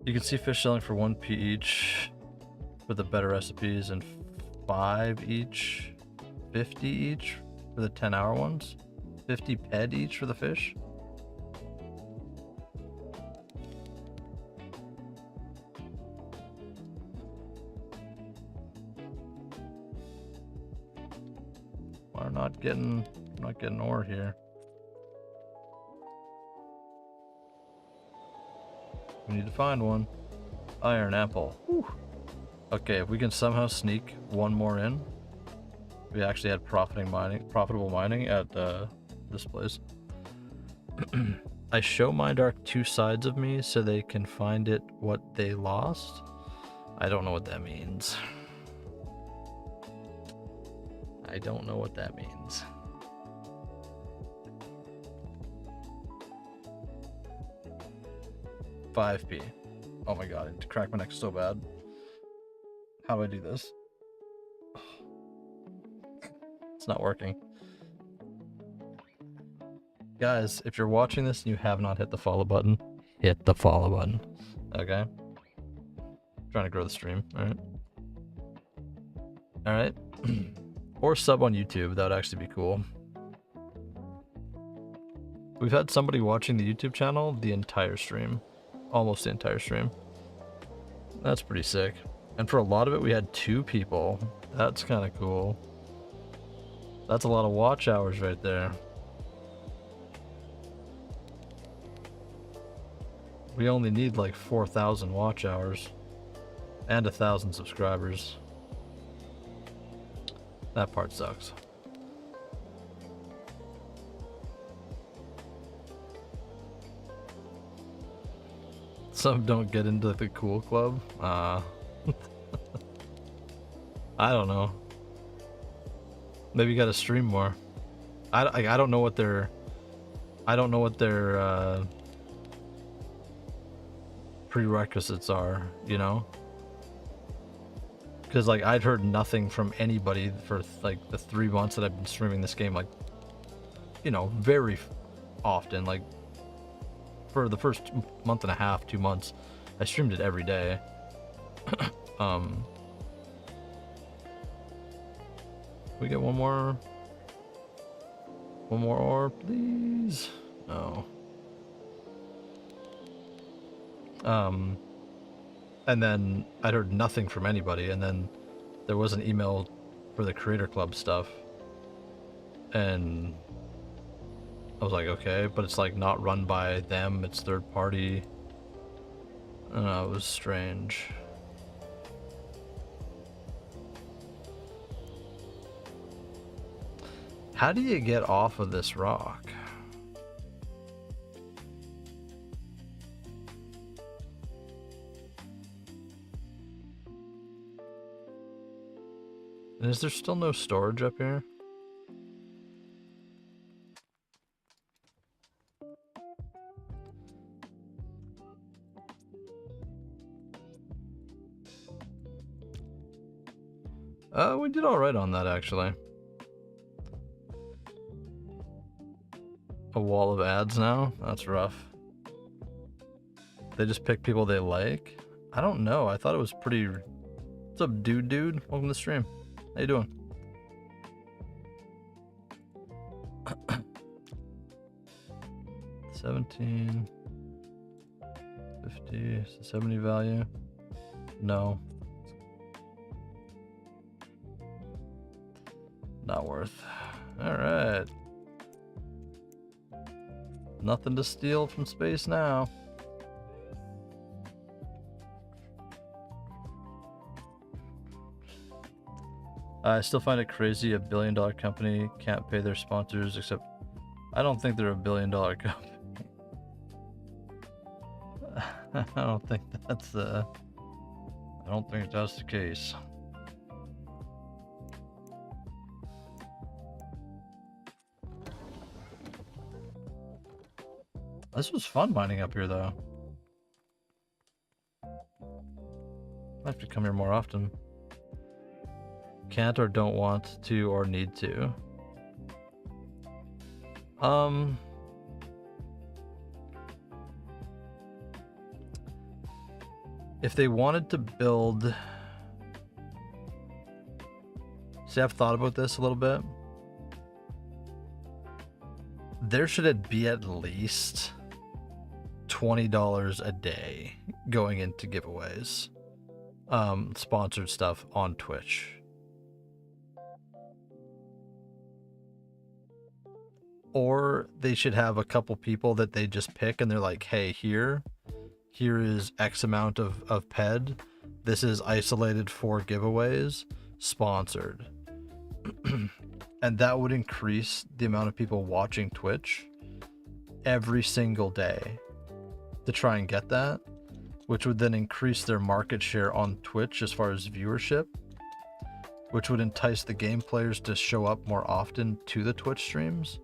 You can see fish selling for 1p each for the better recipes and 5 each, 50 each for the 10-hour ones, 50 ped each for the fish. We're not getting ore here. We need to find one. Iron apple. Whew. Okay, if we can somehow sneak one more in, we actually had profitable mining at this place. I show Mindark 2 sides of me so they can find it what they lost. I don't know what that means. I don't know what that means. $5p. Oh my god, I need to crack my neck so bad. How do I do this? It's not working. Guys, if you're watching this and you have not hit the follow button, hit the follow button. Okay? Trying to grow the stream, alright? Alright? Or sub on YouTube, that would actually be cool. We've had somebody watching the YouTube channel the entire stream. Almost the entire stream. That's pretty sick. And for a lot of it, we had 2 people. That's kind of cool. That's a lot of watch hours right there. We only need like 4,000 watch hours. And 1,000 subscribers. That part sucks. Some don't get into the cool club. I don't know. Maybe you gotta stream more. I don't know what their prerequisites are, you know? Because like I'd heard nothing from anybody for like the 3 months that I've been streaming this game, like, you know, very often. Like for the first month and a half, 2 months, I streamed it every day. We get one more ore, please. No. And then I'd heard nothing from anybody, and then there was an email for the Creator Club stuff, and I was like, okay, but it's like not run by them, it's third party. I don't know, it was strange. How do you get off of this rock? And is there still no storage up here? We did alright on that, actually. A wall of ads now? That's rough. They just pick people they like? I don't know. I thought it was pretty... What's up, dude? Welcome to the stream. How you doing? $17, $50, 70 value? No. Not worth. Alright. Nothing to steal from space now. I still find it crazy a billion-dollar company can't pay their sponsors, except I don't think they're a billion-dollar company. I don't think that's the case. This was fun mining up here, though. I have to come here more often. Can't or don't want to or need to. If they wanted to build... See, I've thought about this a little bit. There should be at least $20 a day going into giveaways. Sponsored stuff on Twitch. Or they should have a couple people that they just pick and they're like, hey, here is X amount of PED. This is isolated for giveaways, sponsored. And that would increase the amount of people watching Twitch every single day to try and get that, which would then increase their market share on Twitch as far as viewership, which would entice the game players to show up more often to the Twitch streams,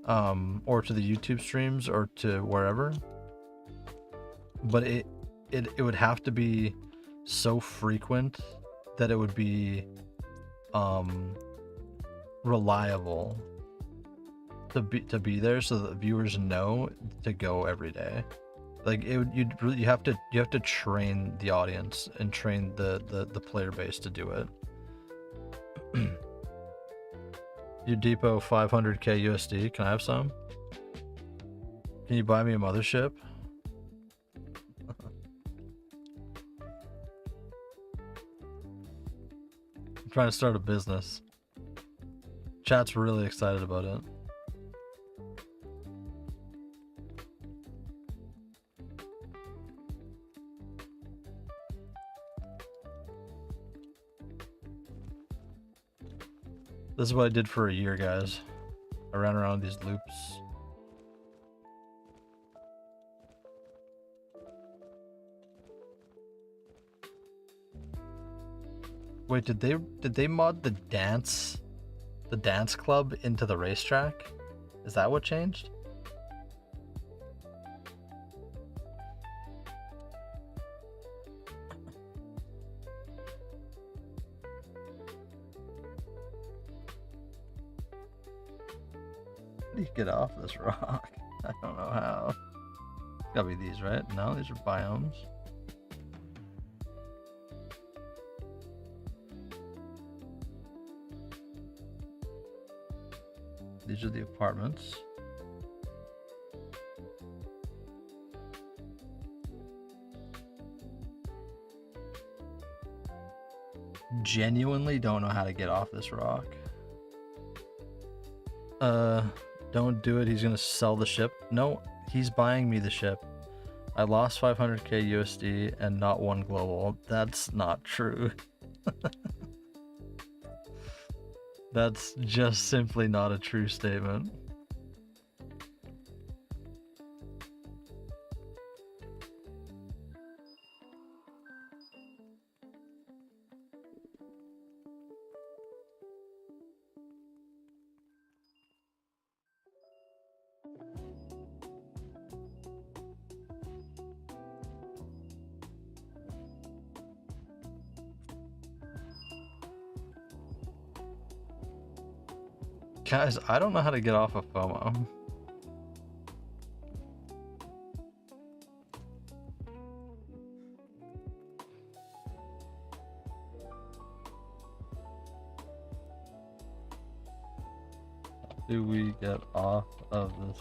or to the YouTube streams, or to wherever. But it would have to be so frequent that it would be reliable to be there, so that viewers know to go every day. Like you have to train the audience and train the player base to do it. Your depot 500k USD. Can I have some? Can you buy me a mothership? I'm trying to start a business. Chat's really excited about it. This is what I did for a year, guys. I ran around these loops. Wait, did they mod the dance club into the racetrack? Is that what changed? How do you get off this rock? I don't know how. It's gotta be these, right? No, these are biomes. These are the apartments. Genuinely don't know how to get off this rock. Don't do it. He's gonna sell the ship. No, he's buying me the ship. I lost 500k USD and not one global. That's not true. That's just simply not a true statement. Guys, I don't know how to get off of F.O.M.A. Do we get off of this?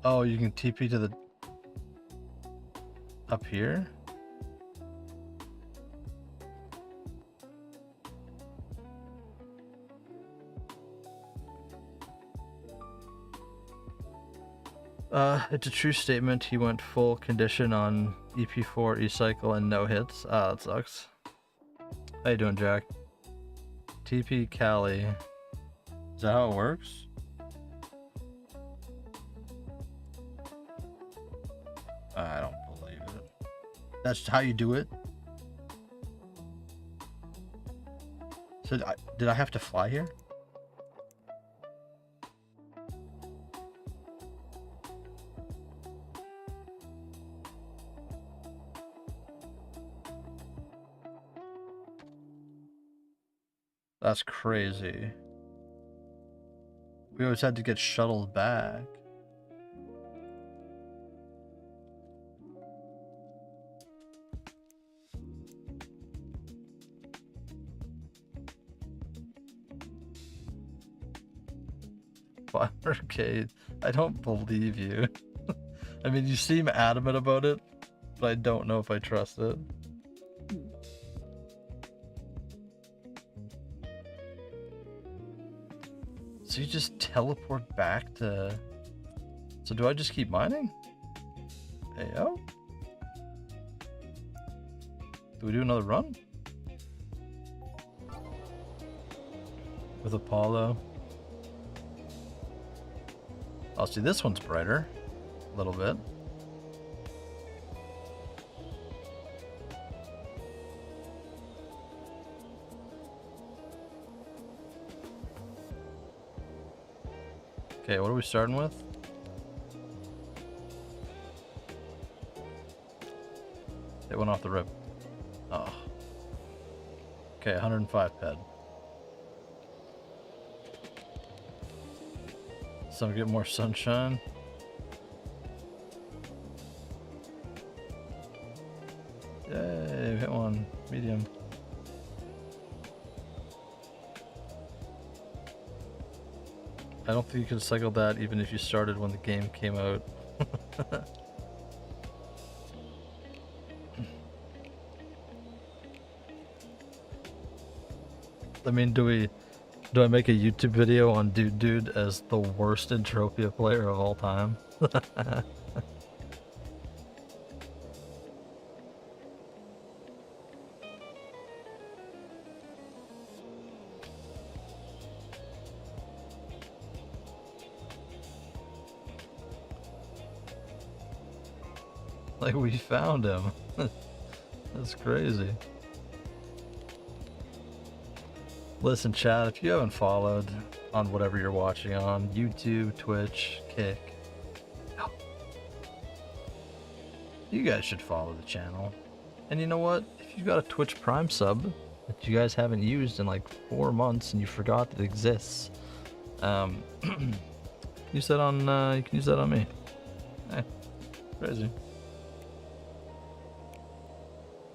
Oh, you can TP to the... Up here? It's a true statement. He went full condition on EP4, E-Cycle, and no hits. Ah, that sucks. How you doing, Jack? TP Cali. Is that how it works? I don't believe it. That's how you do it? So did I have to fly here? That's crazy. We always had to get shuttled back. $500K. I don't believe you. I mean, you seem adamant about it, but I don't know if I trust it. So you just teleport back to... So do I just keep mining? Ayo? Do we do another run? With Apollo? I'll see, this one's brighter. A little bit. Okay, what are we starting with? It went off the rip. Oh. Okay, 105 ped. So we get more sunshine. Yay, hit one. Medium. I don't think you could cycle that even if you started when the game came out. I mean, do I make a YouTube video on Dude as the worst Entropia player of all time? Like, we found him. That's crazy. Listen, chat, if you haven't followed on whatever you're watching on, YouTube, Twitch, Kick, you guys should follow the channel. And you know what? If you've got a Twitch Prime sub that you guys haven't used in like 4 months and you forgot it exists, use that on, you can use that on me. Hey, crazy.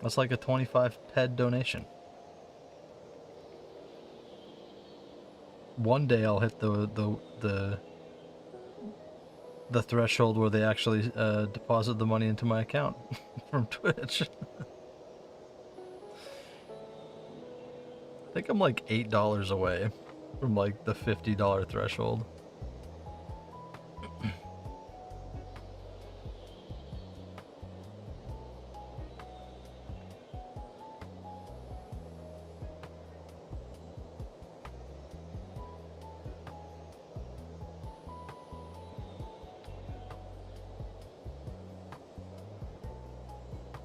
That's like a 25 ped donation. One day I'll hit the threshold where they actually deposit the money into my account from Twitch. I think I'm like $8 away from like the $50 threshold.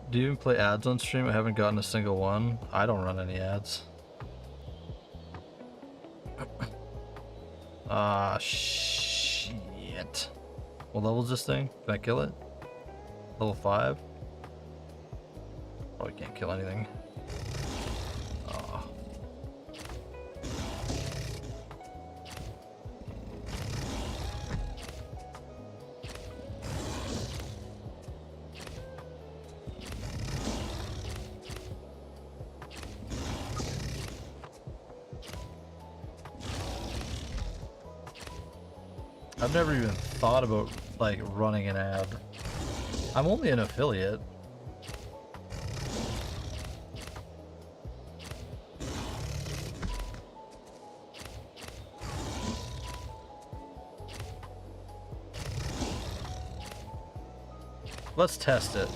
Do you even play ads on stream? I haven't gotten a single one. I don't run any ads. Ah, shit. What level is this thing? Can I kill it? Level 5? Probably can't kill anything. Oh. I've never even thought about like running an ad. I'm only an affiliate. Let's test it.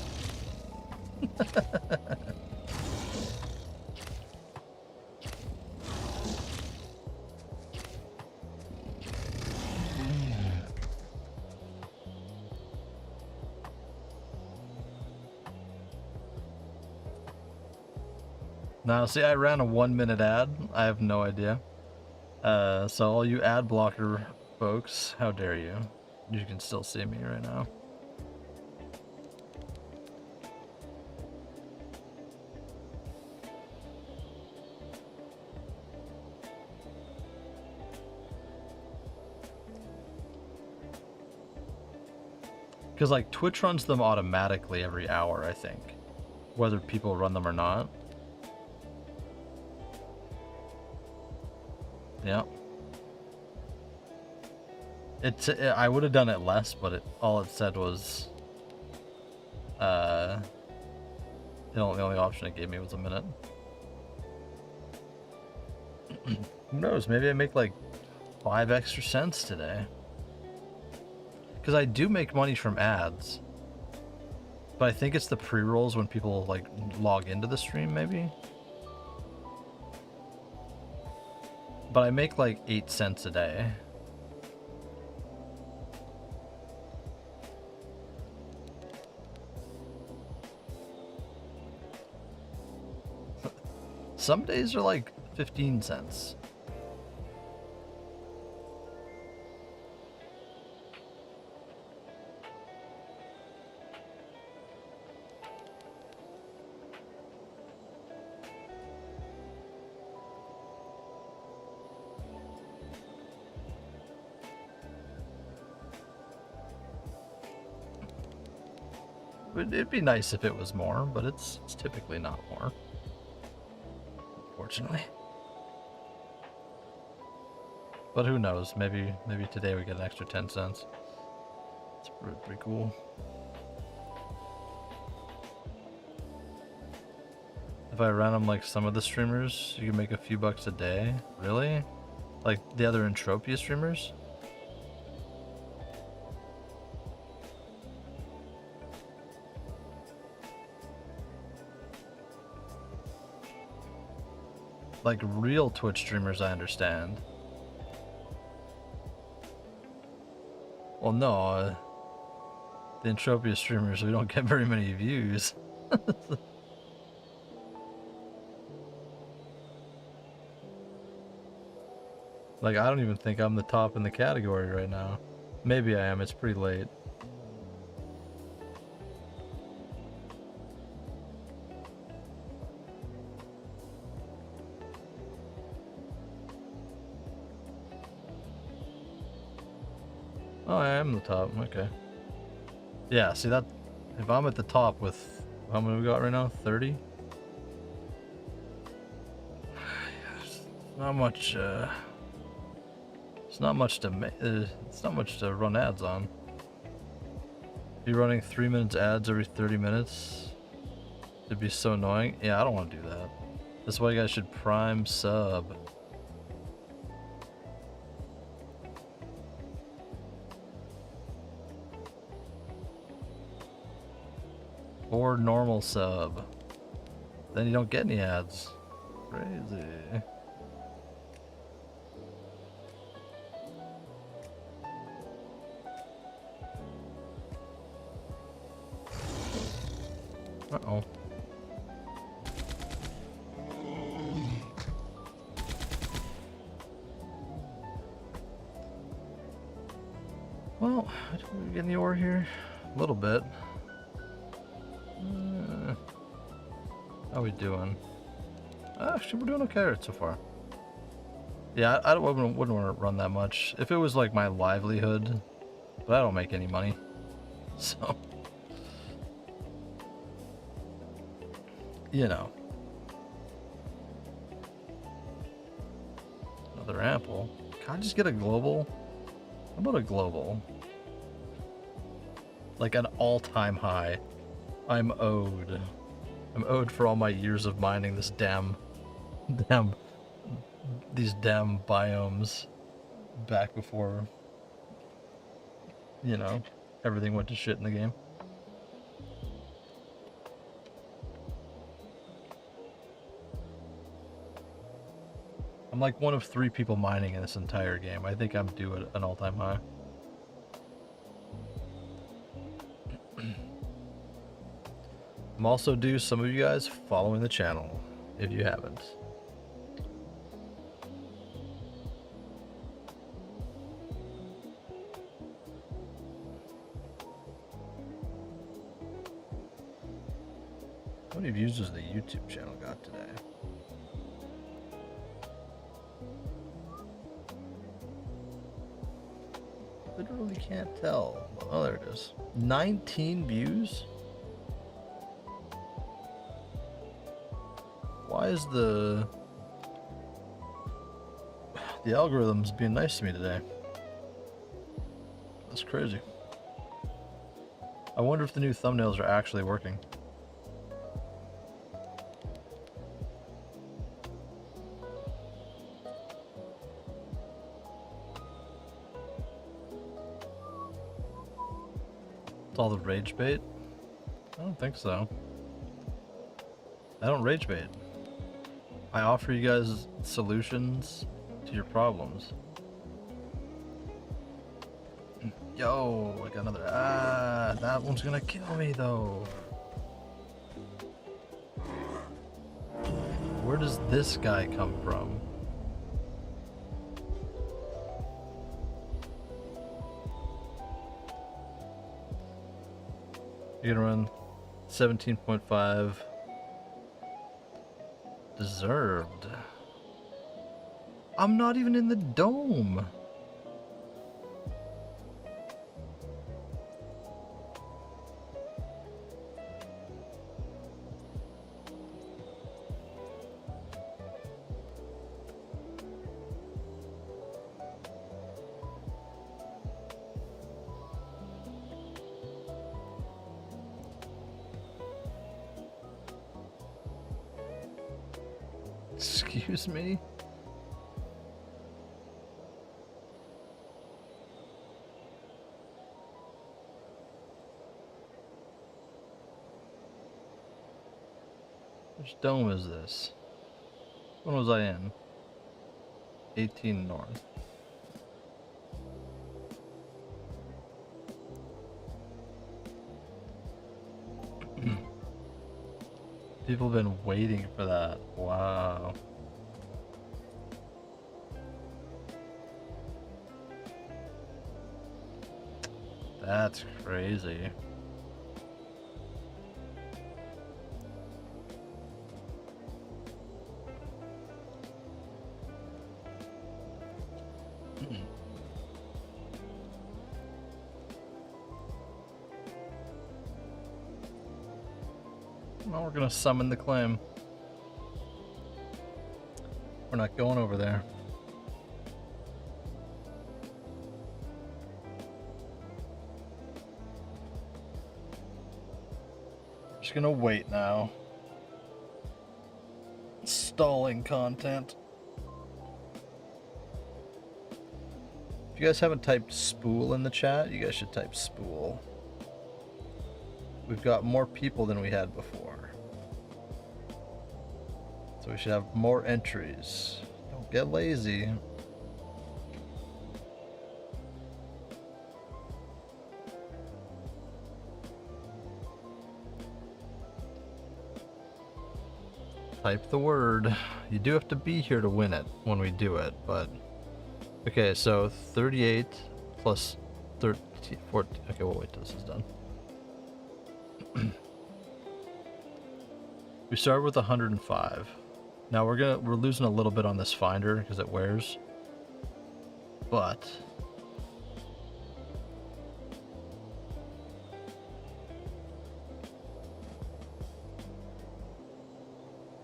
Now, see, I ran a 1-minute ad. I have no idea. So all you ad blocker folks, how dare you? You can still see me right now. Because, like, Twitch runs them automatically every hour, I think. Whether people run them or not. Yeah. I would have done it less, but all it said was... the only option it gave me was a minute. Who knows? Maybe I make, like, 5 extra cents today. Because I do make money from ads. But I think it's the pre-rolls when people, like, log into the stream, maybe? But I make, like, 8 cents a day. Some days are, like, 15 cents. It'd be nice if it was more, but it's typically not more. Unfortunately. But who knows? Maybe today we get an extra 10 cents. It's pretty cool. If I ran them like some of the streamers, you can make a few bucks a day. Really? Like the other Entropia streamers? Like real Twitch streamers, I understand. Well, no, the Entropia streamers, we don't get very many views. Like, I don't even think I'm the top in the category right now. Maybe I am, it's pretty late. Oh, I am the top, okay. Yeah, see that, if I'm at the top with, how many we got right now, 30? Not much, it's not much to run ads on. Be running 3 minutes ads every 30 minutes. It'd be so annoying. Yeah, I don't want to do that. That's why you guys should prime sub. Or normal sub. Then you don't get any ads. Crazy. Uh-oh. Well, do we get any ore here? A little bit. How we doing? Actually, we're doing okay so far. Yeah, I wouldn't want to run that much. If it was like my livelihood, but I don't make any money. So, you know. Another apple. Can I just get a global? How about a global? Like an all-time high. I'm owed. I'm owed for all my years of mining this these damn biomes back before, you know, everything went to shit in the game. I'm like one of 3 people mining in this entire game. I think I'm due at an all-time high. I'm also due some of you guys following the channel, if you haven't. How many views does the YouTube channel got today? Literally can't tell. Oh, there it is. 19 views? Why is the algorithm's being nice to me today? That's crazy. I wonder if the new thumbnails are actually working. It's all the rage bait? I don't think so. I don't rage bait. I offer you guys solutions to your problems. Yo, I got another. Ah, that one's gonna kill me though. Where does this guy come from? You're gonna run 17.5. Deserved. I'm not even in the dome. Excuse me? Which dome is this? When was I in? 18 North. People have been waiting for that. Wow. That's crazy. Well, we're gonna summon the claim. We're not going over there. Just gonna wait now. Stalling content. If you guys haven't typed Spool in the chat, you guys should type Spool. We've got more people than we had before. So we should have more entries. Don't get lazy. Type the word. You do have to be here to win it when we do it, but... Okay, so 38 plus 13, 14... Okay, we'll wait till this is done. We started with 105. Now we're losing a little bit on this finder because it wears. But...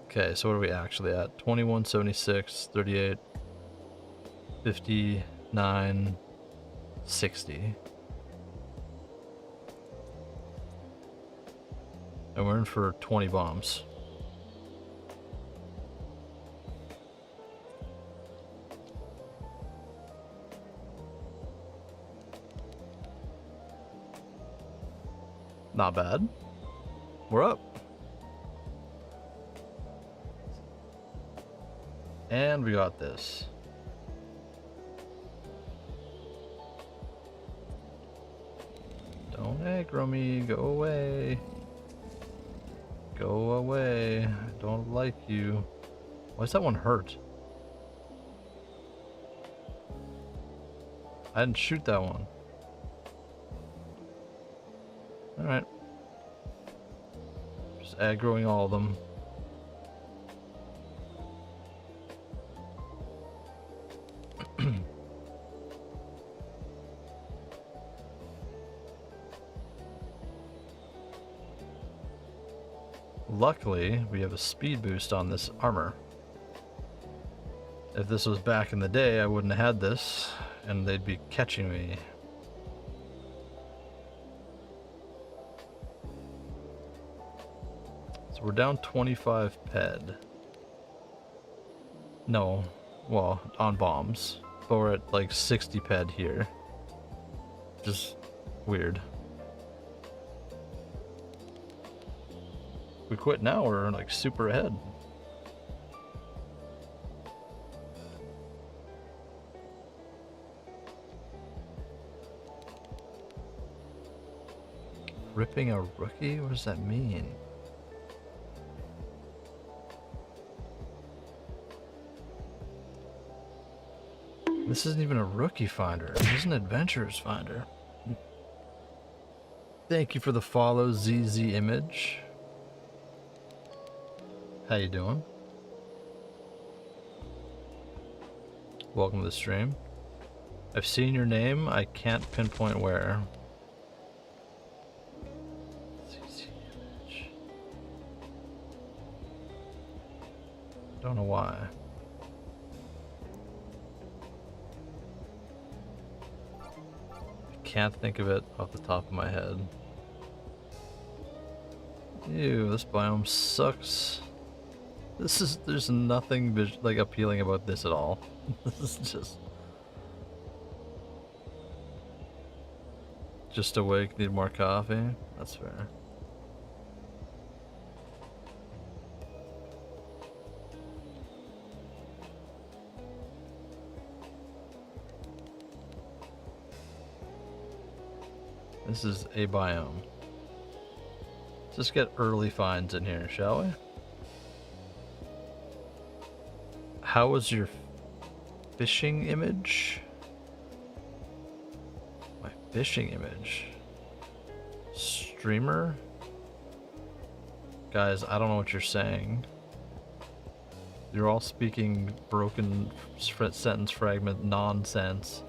Okay, so what are we actually at? 2176, 38, 59, 60. And we're in for 20 bombs. Not bad. We're up. And we got this. Don't aggro me, go away. Go away, I don't like you. Why does that one hurt? I didn't shoot that one. Alright. Just aggroing all of them. Luckily, we have a speed boost on this armor. If this was back in the day, I wouldn't have had this, and they'd be catching me. So we're down 25 ped. No, well, on bombs. But we're at like 60 ped here. Just weird. We quit now, we're like super ahead. Ripping a rookie? What does that mean? This isn't even a rookie finder. This is an adventurer's finder. Thank you for the follow, ZZ Image. How you doing? Welcome to the stream. I've seen your name. I can't pinpoint where. ZZ Image. Don't know why. Can't think of it off the top of my head. Ew, this biome sucks. There's nothing like appealing about this at all. This is just awake, need more coffee. That's fair. This is a biome. Let's just get early finds in here, shall we? How was your fishing image? My fishing image? Streamer? Guys, I don't know what you're saying. You're all speaking broken sentence fragment nonsense.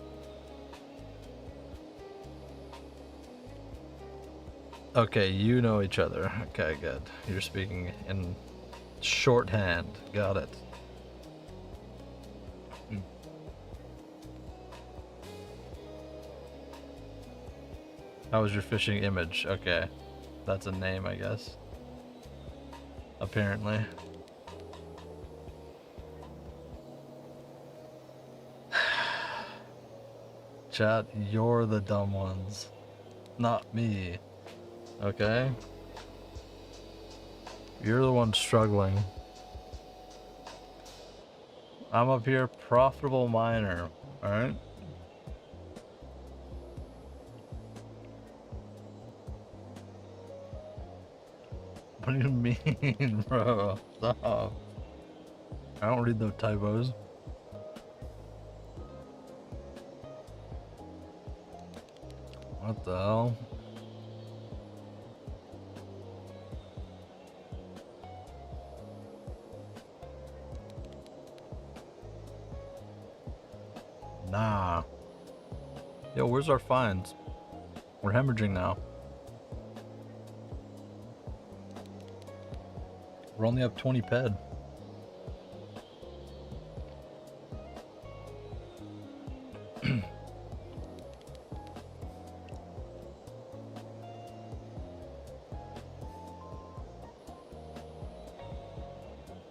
Okay, you know each other. Okay, good. You're speaking in shorthand. Got it. How was your fishing image? Okay. That's a name, I guess. Apparently. Chat, you're the dumb ones. Not me. Okay? You're the one struggling. I'm up here, profitable miner. Alright? What do you mean, bro? Stop. I don't read those typos. What the hell? Nah. Yo, where's our finds? We're hemorrhaging now. We're only up 20 ped.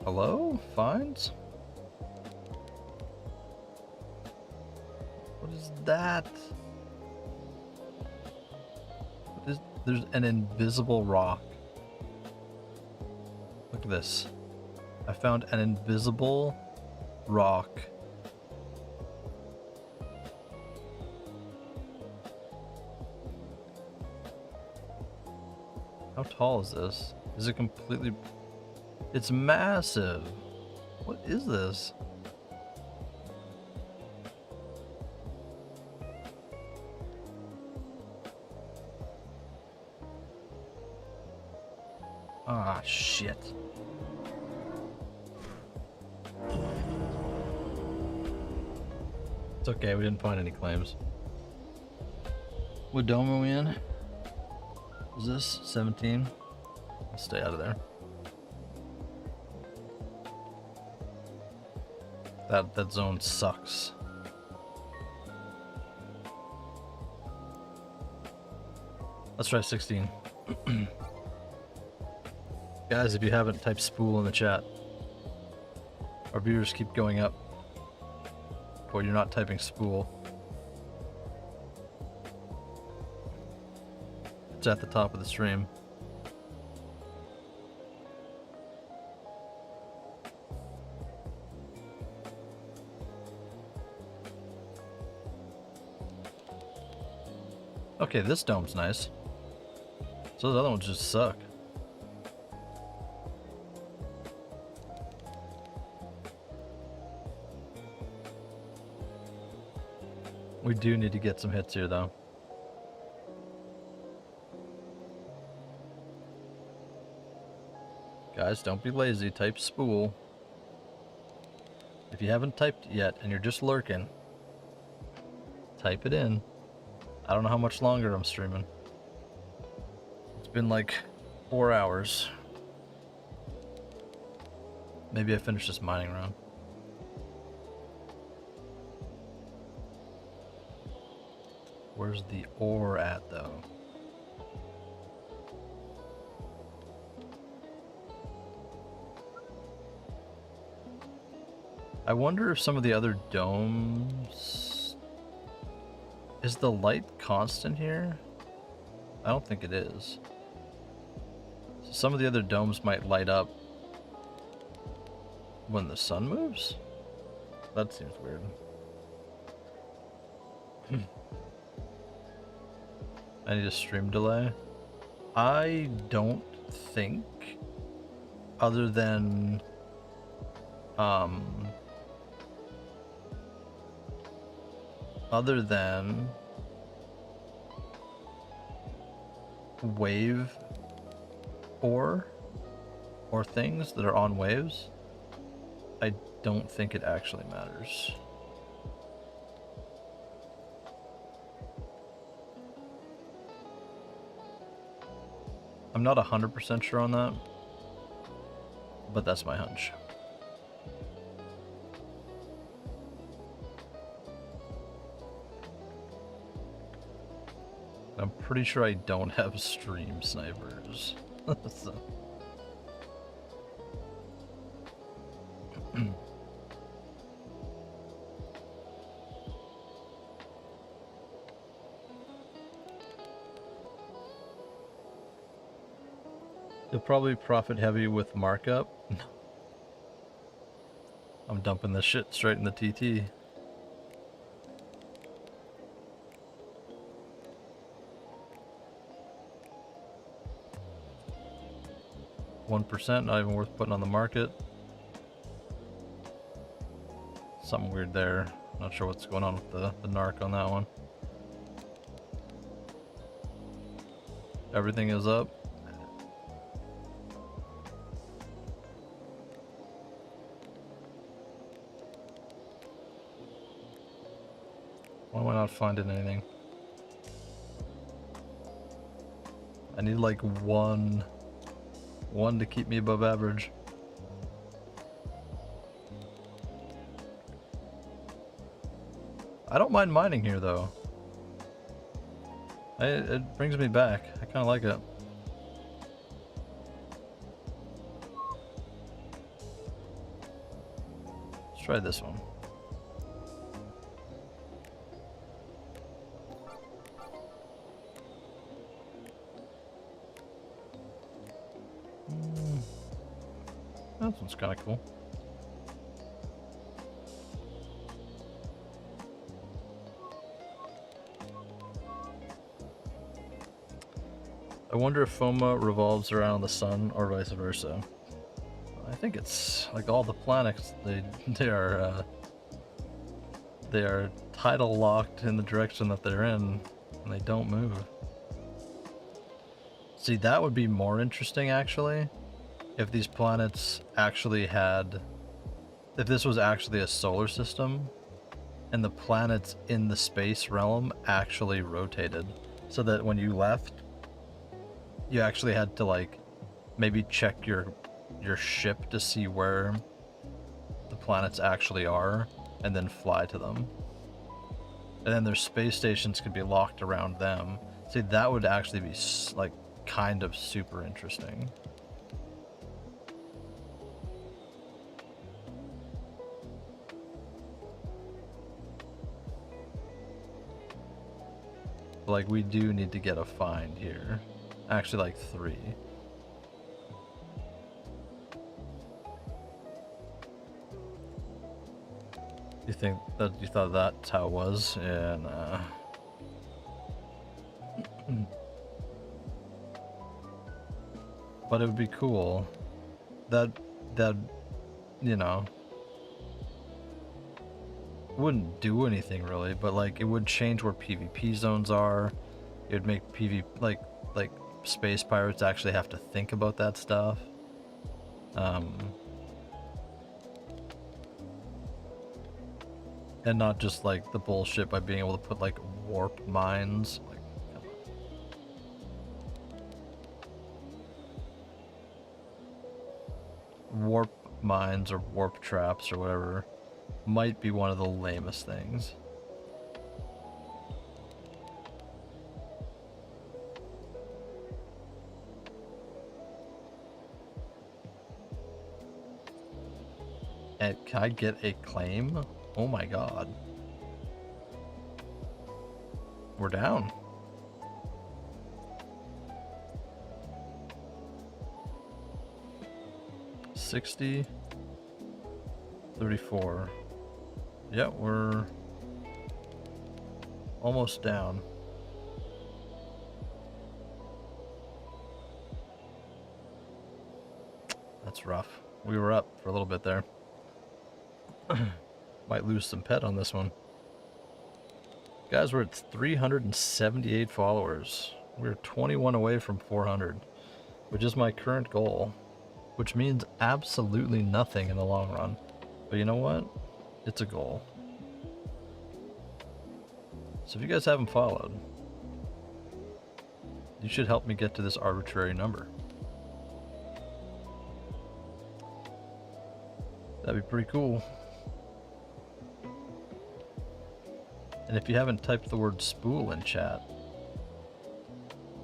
Hello? Finds? What is that? There's an invisible rock. Look at this. I found an invisible rock. How tall is this? Is it completely... It's massive. What is this? Ah, shit. It's okay, we didn't find any claims. What dome are we in? Is this 17? I'll stay out of there. That zone sucks. Let's try 16. Guys, if you haven't, type Spool in the chat. Our viewers keep going up. Or you're not typing Spool. It's at the top of the stream. Okay, this dome's nice. So those other ones just suck. We do need to get some hits here, though. Guys, don't be lazy. Type Spool. If you haven't typed it yet and you're just lurking, type it in. I don't know how much longer I'm streaming. It's been like 4 hours. Maybe I finished this mining round. Where's the ore at, though? I wonder if some of the other domes... Is the light constant here? I don't think it is. So some of the other domes might light up when the sun moves? That seems weird. I need a stream delay. I don't think, other than wave or things that are on waves, I don't think it actually matters. I'm not 100% sure on that, but that's my hunch. I'm pretty sure I don't have stream snipers. So. You'll probably profit heavy with markup. I'm dumping this shit straight in the TT. %, not even worth putting on the market. Something weird there. Not sure what's going on with the narc on that one. Everything is up. Why am I not finding anything? I need like one to keep me above average. I don't mind mining here though. It brings me back. I kind of like it. Let's try this one. That one's kind of cool. I wonder if F.O.M.A revolves around the sun or vice versa. I think it's like all the planets. They are tidal locked in the direction that they're in, and they don't move. See, that would be more interesting actually, if these planets actually had, if this was actually a solar system, and the planets in the space realm actually rotated, so that when you left, you actually had to like maybe check your ship to see where the planets actually are, and then fly to them. And then their space stations could be locked around them. See, that would actually be like kind of super interesting. But like, we do need to get a find here. Actually, like 3. You think that you thought that's how it was? Yeah, nah. But it would be cool. That you know, wouldn't do anything really, but like it would change where PvP zones are. It would make like space pirates actually have to think about that stuff. And not just like the bullshit by being able to put like warp mines. Like, come on. Warp mines or warp traps or whatever might be one of the lamest things. And can I get a claim? Oh my god. We're down. $60, $34. Yeah, we're almost down. That's rough. We were up for a little bit there. Might lose some pet on this one. Guys, we're at 378 followers. We're 21 away from 400, which is my current goal, which means absolutely nothing in the long run. But you know what? It's a goal. So if you guys haven't followed, you should help me get to this arbitrary number. That'd be pretty cool. And if you haven't typed the word Spool in chat,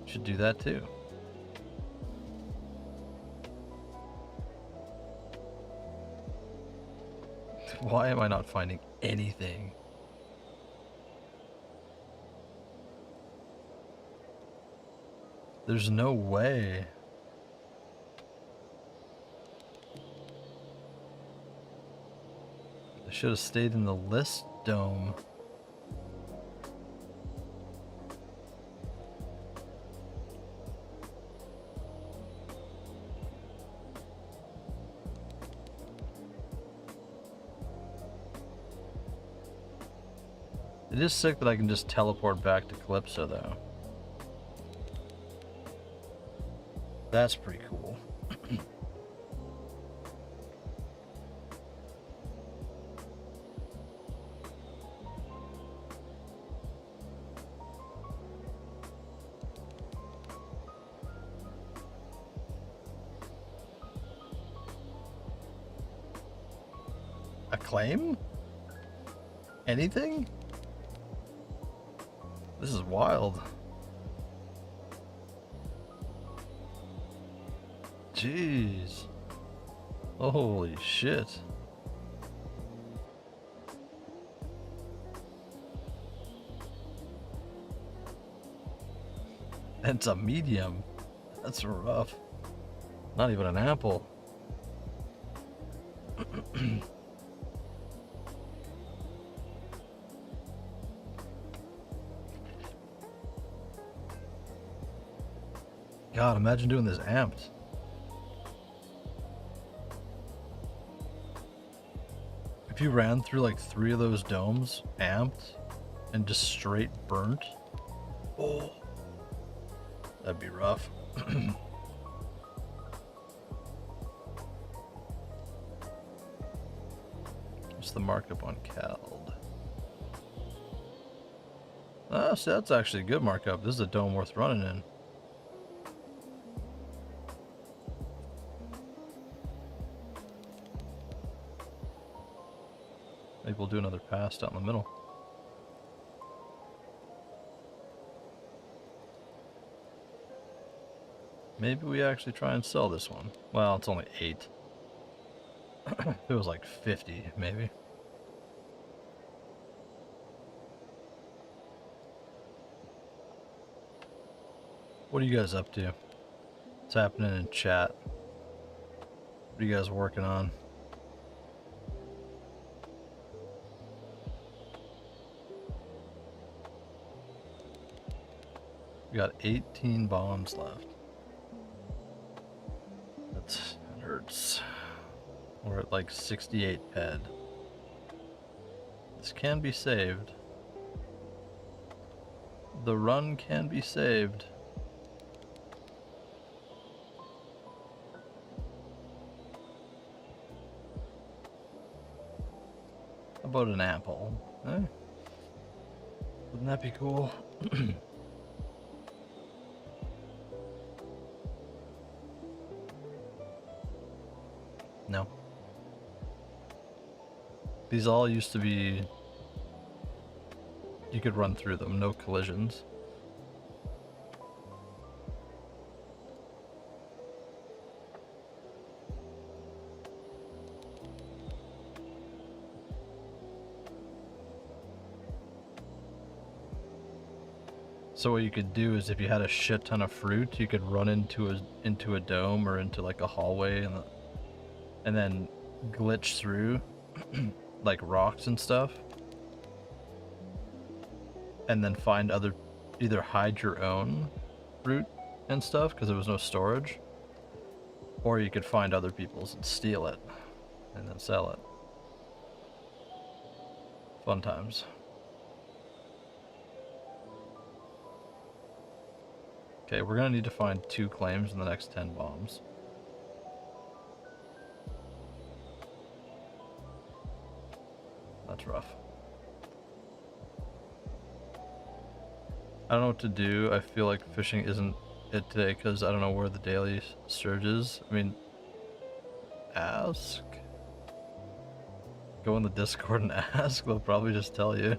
you should do that too. Why am I not finding anything? There's no way. I should have stayed in the list dome. It is sick that I can just teleport back to Calypso, though. That's pretty cool. A claim? Anything? This is wild. Jeez. Holy shit. And it's a medium. That's rough. Not even an apple. God, imagine doing this amped. If you ran through like 3 of those domes amped and just straight burnt, oh, that'd be rough. What's the markup on Cald? Ah, so that's actually a good markup. This is a dome worth running in. Maybe we'll do another pass down the middle. Maybe we actually try and sell this one. Well, it's only 8. If it was like 50, maybe. What are you guys up to? What's happening in chat? What are you guys working on? We got 18 bombs left. That hurts. We're at like 68 ped. This can be saved. The run can be saved. How about an apple? Eh? Wouldn't that be cool? No. These all used to be... You could run through them, no collisions. So what you could do is if you had a shit ton of fruit, you could run into a dome or into like a hallway and then glitch through like rocks and stuff. And then find either hide your own fruit and stuff because there was no storage. Or you could find other people's and steal it and then sell it. Fun times. Okay, we're gonna need to find 2 claims in the next 10 bombs. That's rough. I don't know what to do. I feel like fishing isn't it today because I don't know where the daily surge is. I mean, ask. Go in the Discord and ask. They'll probably just tell you.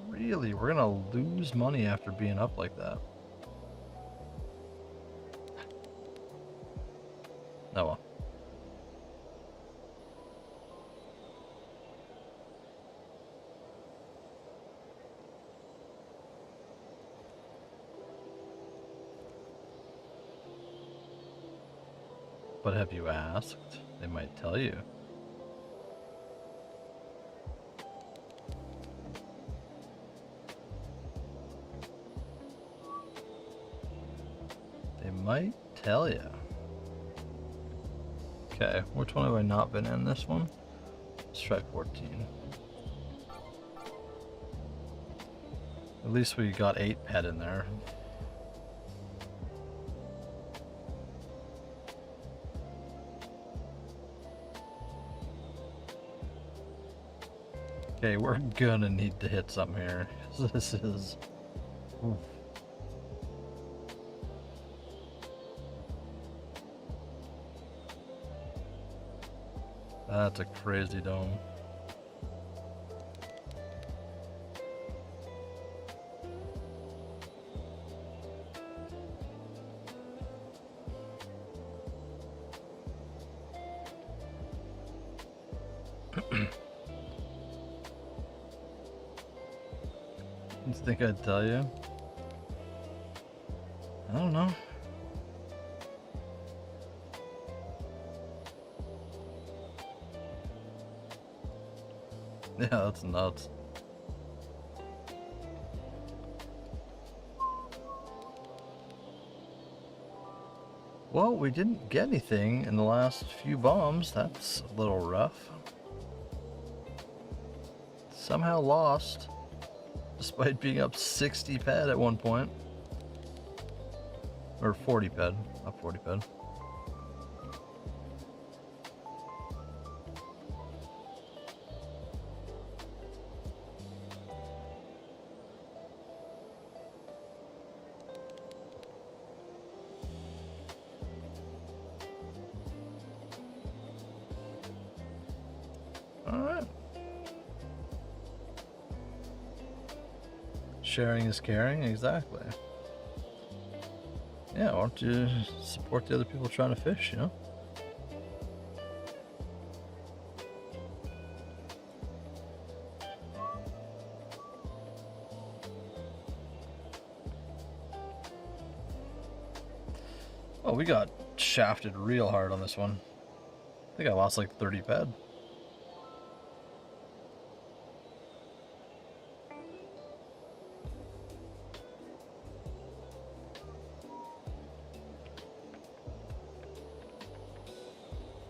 Really? We're gonna lose money after being up like that. Oh well. But have you asked? They might tell you. They might tell you. Okay, which one have I not been in? This one? Let's try 14. At least we got 8 pet in there. Okay, we're gonna need to hit something here. This is... Oof. That's a crazy dome. You think I'd tell you? I don't know. Yeah, that's nuts. Well, we didn't get anything in the last few bombs. That's a little rough. Somehow lost, despite being up 60 ped at one point. Or 40 ped, not 40 ped. Alright. Sharing is caring, exactly. Yeah, why don't you support the other people trying to fish, you know? Oh, we got shafted real hard on this one. I think I lost like 30 ped.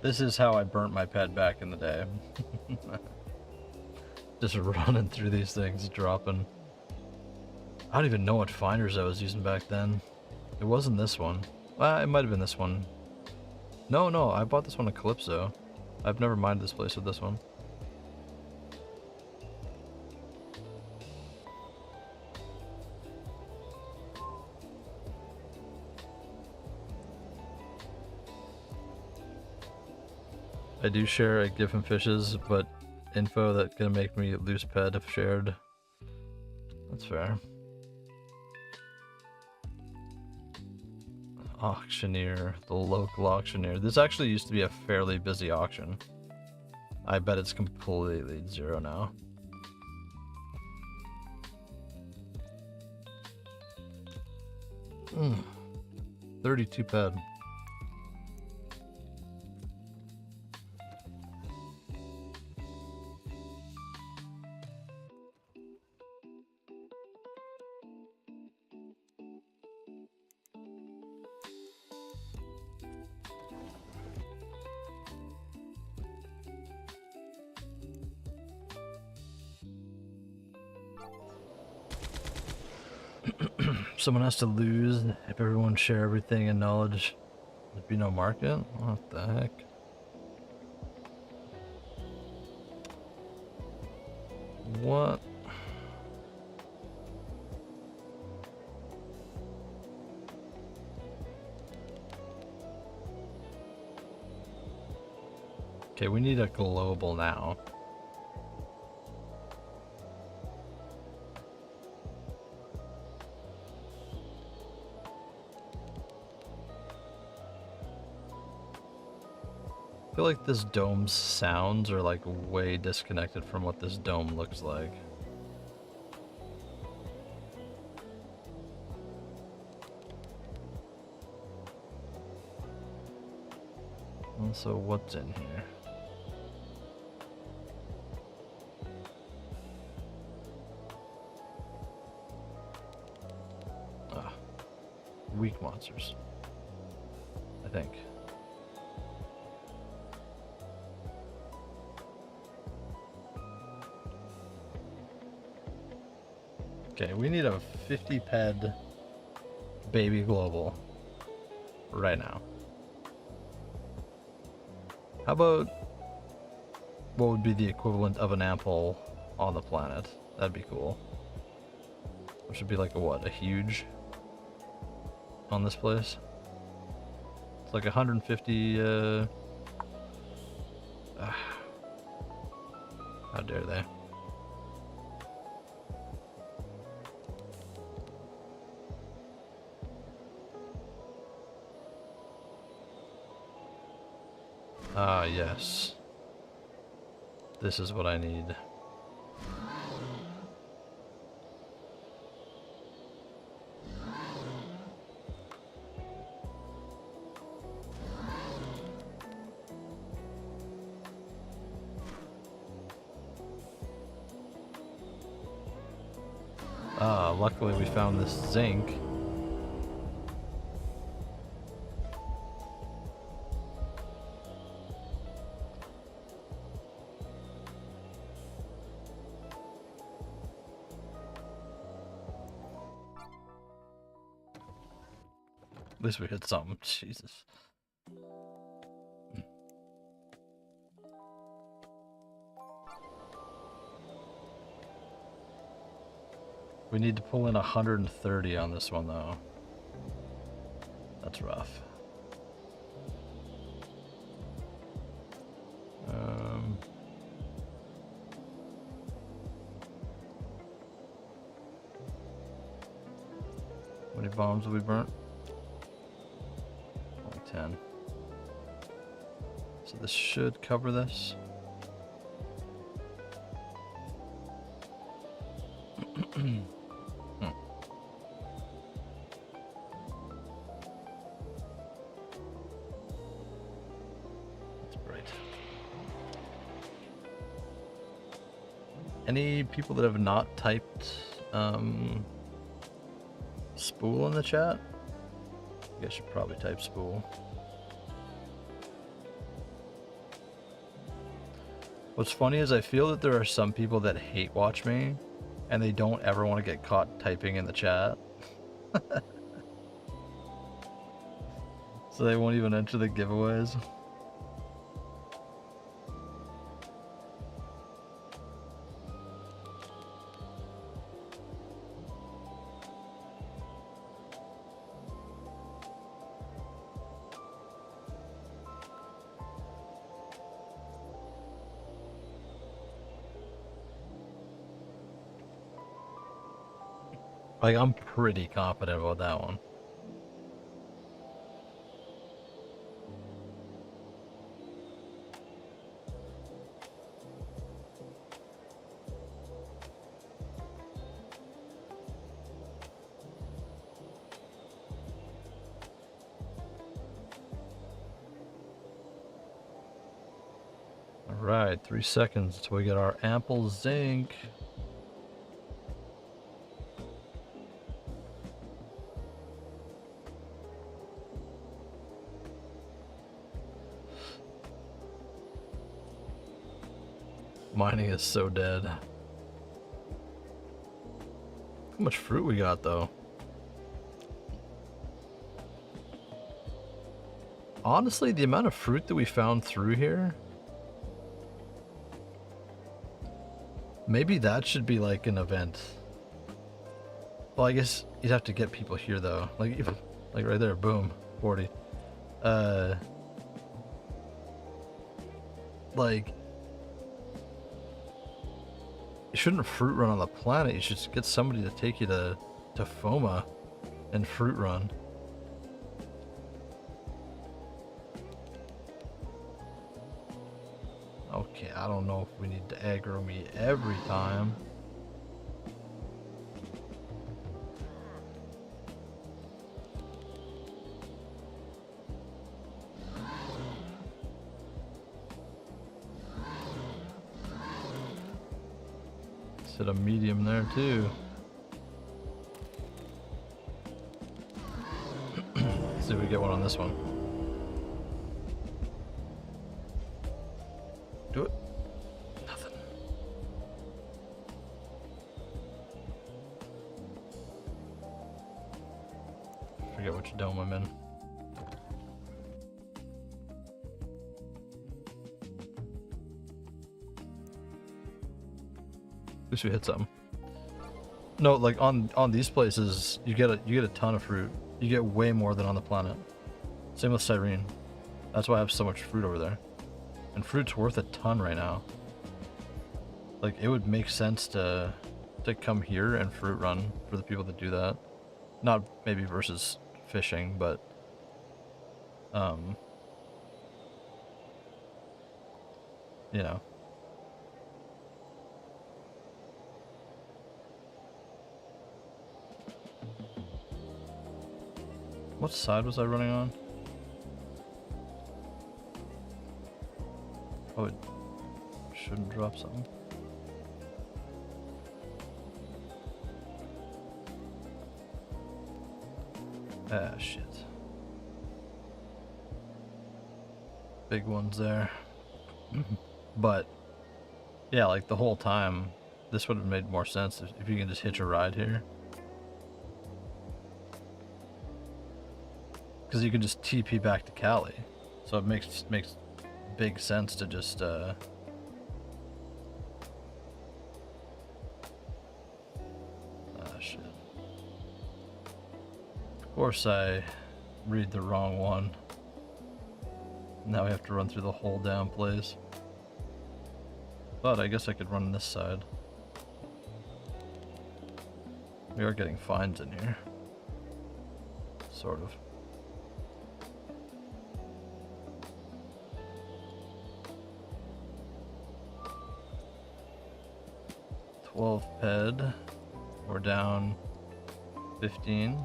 This is how I burnt my ped back in the day. Just running through these things, dropping. I don't even know what finders I was using back then. It wasn't this one. Well, it might have been this one. No, I bought this one at Calypso. I've never minded this place with this one. I do share at Giffen Fishes, but info that's gonna make me lose ped if shared. That's fair. Auctioneer, the local auctioneer. This actually used to be a fairly busy auction. I bet it's completely zero now. Mm. 32 ped. Someone has to lose if everyone share everything in knowledge. There'd be no market? What the heck? What? Okay, we need a global now. I feel like this dome's sounds are like way disconnected from what this dome looks like. And so what's in here? Ah, weak monsters, I think. Okay, we need a 50 ped baby global right now. How about what would be the equivalent of an ample on the planet? That'd be cool. Which would be like a what? A huge on this place? It's like 150 how dare they? Ah, yes. This is what I need. luckily we found this zinc. At least we hit something. Jesus. We need to pull in 130 on this one, though. That's rough. How many bombs have we burnt? Only 10. So this should cover this. Any people that have not typed Spool in the chat? I guess you probably type Spool. What's funny is I feel that there are some people that hate watch me and they don't ever want to get caught typing in the chat. So they won't even enter the giveaways. Like, I'm pretty confident about that one. All right, 3 seconds until we get our ample zinc. Mining is so dead. How much fruit we got, though? Honestly, the amount of fruit that we found through here, maybe that should be like an event. Well, I guess you'd have to get people here, though. Like right there, boom, 40. Like, you shouldn't fruit run on the planet. You should get somebody to take you to F.O.M.A and fruit run. Okay, I don't know if we need to aggro me every time. Hit a medium there too. Let's see if we get one on this one. Do it. Nothing. Forget which dome I'm in. At least we hit something. No, like on these places, you get a ton of fruit. You get way more than on the planet. Same with Cyrene. That's why I have so much fruit over there. And fruit's worth a ton right now. Like, it would make sense to come here and fruit run for the people that do that. Not maybe versus fishing, but you know. What side was I running on? Oh, it shouldn't drop something. Ah, shit. Big ones there. But, yeah, like the whole time, this would have made more sense if you can just hitch a ride here. Because you can just TP back to Cali. So it makes big sense to just, ah, shit. Of course I read the wrong one. Now we have to run through the whole damn place. But I guess I could run this side. We are getting fines in here. Sort of. Ped. We're down 15.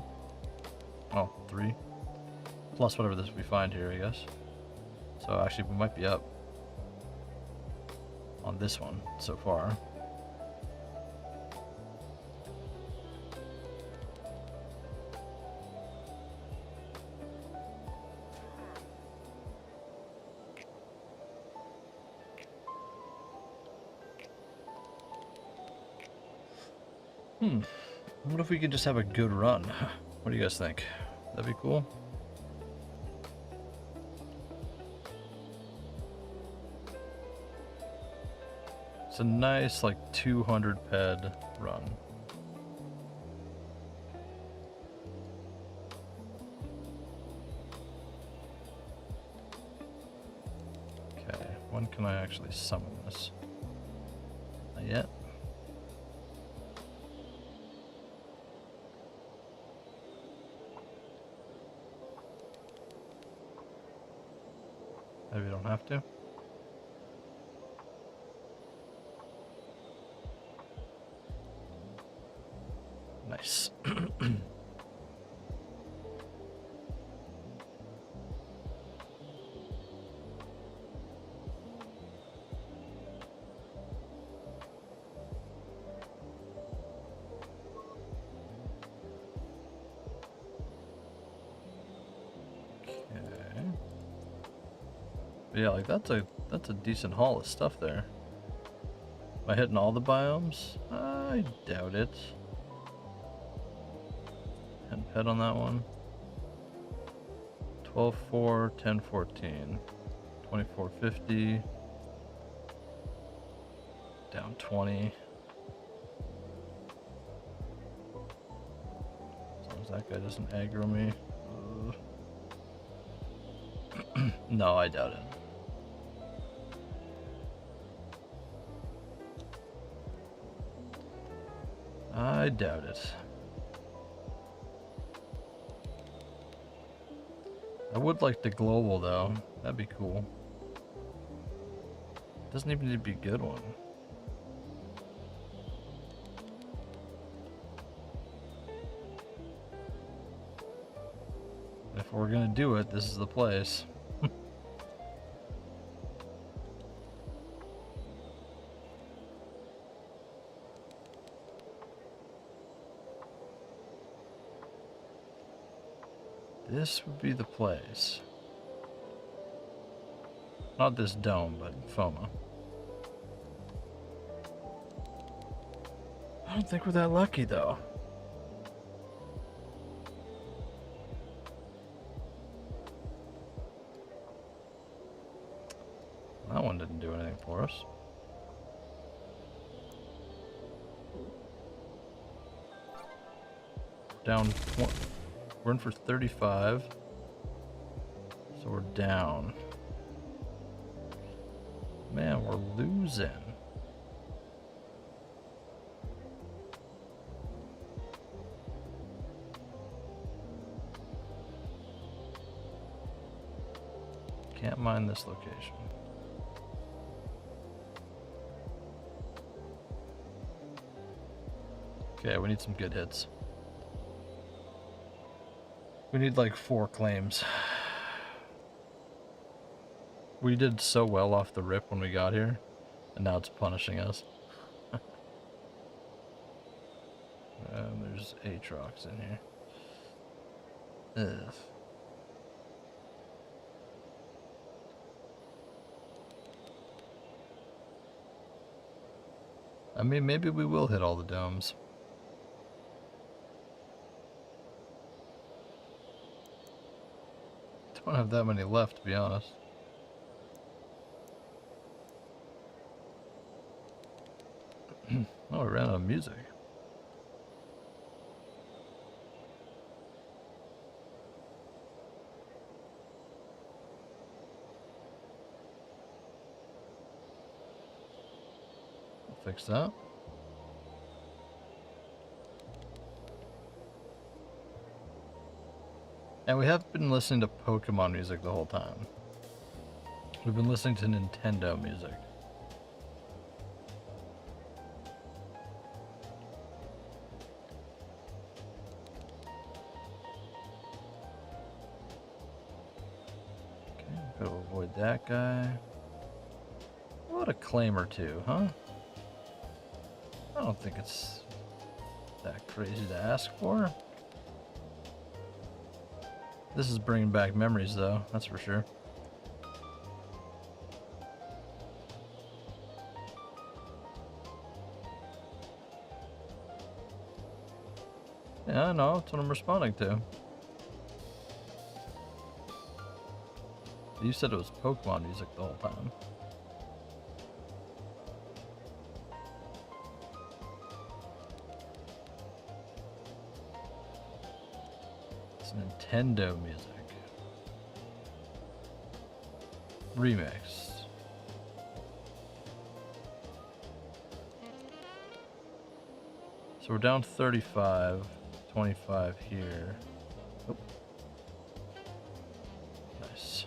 Oh, 3. Plus whatever this we find here, I guess. So actually we might be up on this one so far. What if we could just have a good run? What do you guys think? That'd be cool. It's a nice, like, 200 ped run. Okay, when can I actually summon this? Not yet. Maybe we don't have to. Nice. Yeah, like that's a decent haul of stuff there. Am I hitting all the biomes? I doubt it. 10 ped on that one. 12.4, 10.14, 24.50. Down 20. As long as that guy doesn't aggro me. No, I doubt it. I doubt it. I would like the global though. That'd be cool. Doesn't even need to be a good one. If we're gonna do it, this is the place. This would be the place. Not this dome, but F.O.M.A. I don't think we're that lucky, though. That one didn't do anything for us. Down 20. We're in for 35. So we're down. Man, we're losing. Can't mine this location. Okay, we need some good hits. We need like 4 claims. We did so well off the rip when we got here, and now it's punishing us. There's Aatrox in here. Ugh. I mean, maybe we will hit all the domes. Don't have that many left, to be honest. Oh, we ran out of music. I'll fix that. And we have been listening to Pokemon music the whole time. We've been listening to Nintendo music. Okay, gotta avoid that guy. What a claim or two, huh? I don't think it's that crazy to ask for. This is bringing back memories, though, that's for sure. Yeah, I know, that's what I'm responding to. You said it was Pokemon music the whole time. It's Nintendo music. Remix. So we're down 35, 25 here. Oh. Nice.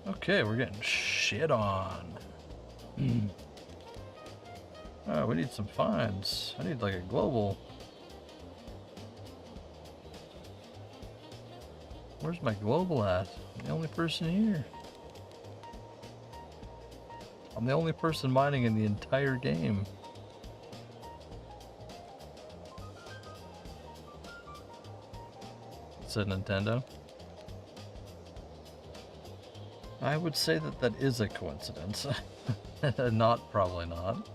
Okay, we're getting shit on. Oh, we need some fines. I need like a global. Where's my global at? I'm the only person here. I'm the only person mining in the entire game. It said Nintendo. I would say that that is a coincidence. Not, probably not.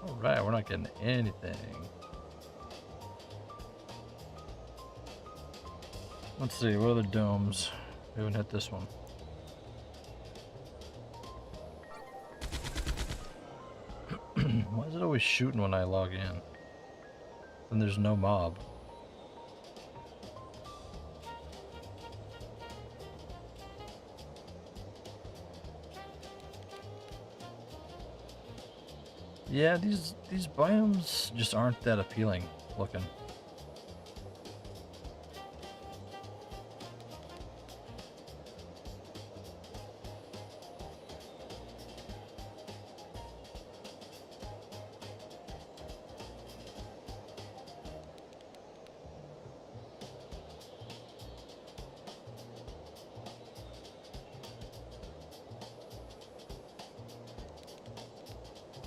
Alright, we're not getting anything. Let's see, what other domes? We haven't hit this one. Why is it always shooting when I log in? Then there's no mob. Yeah, these biomes just aren't that appealing looking.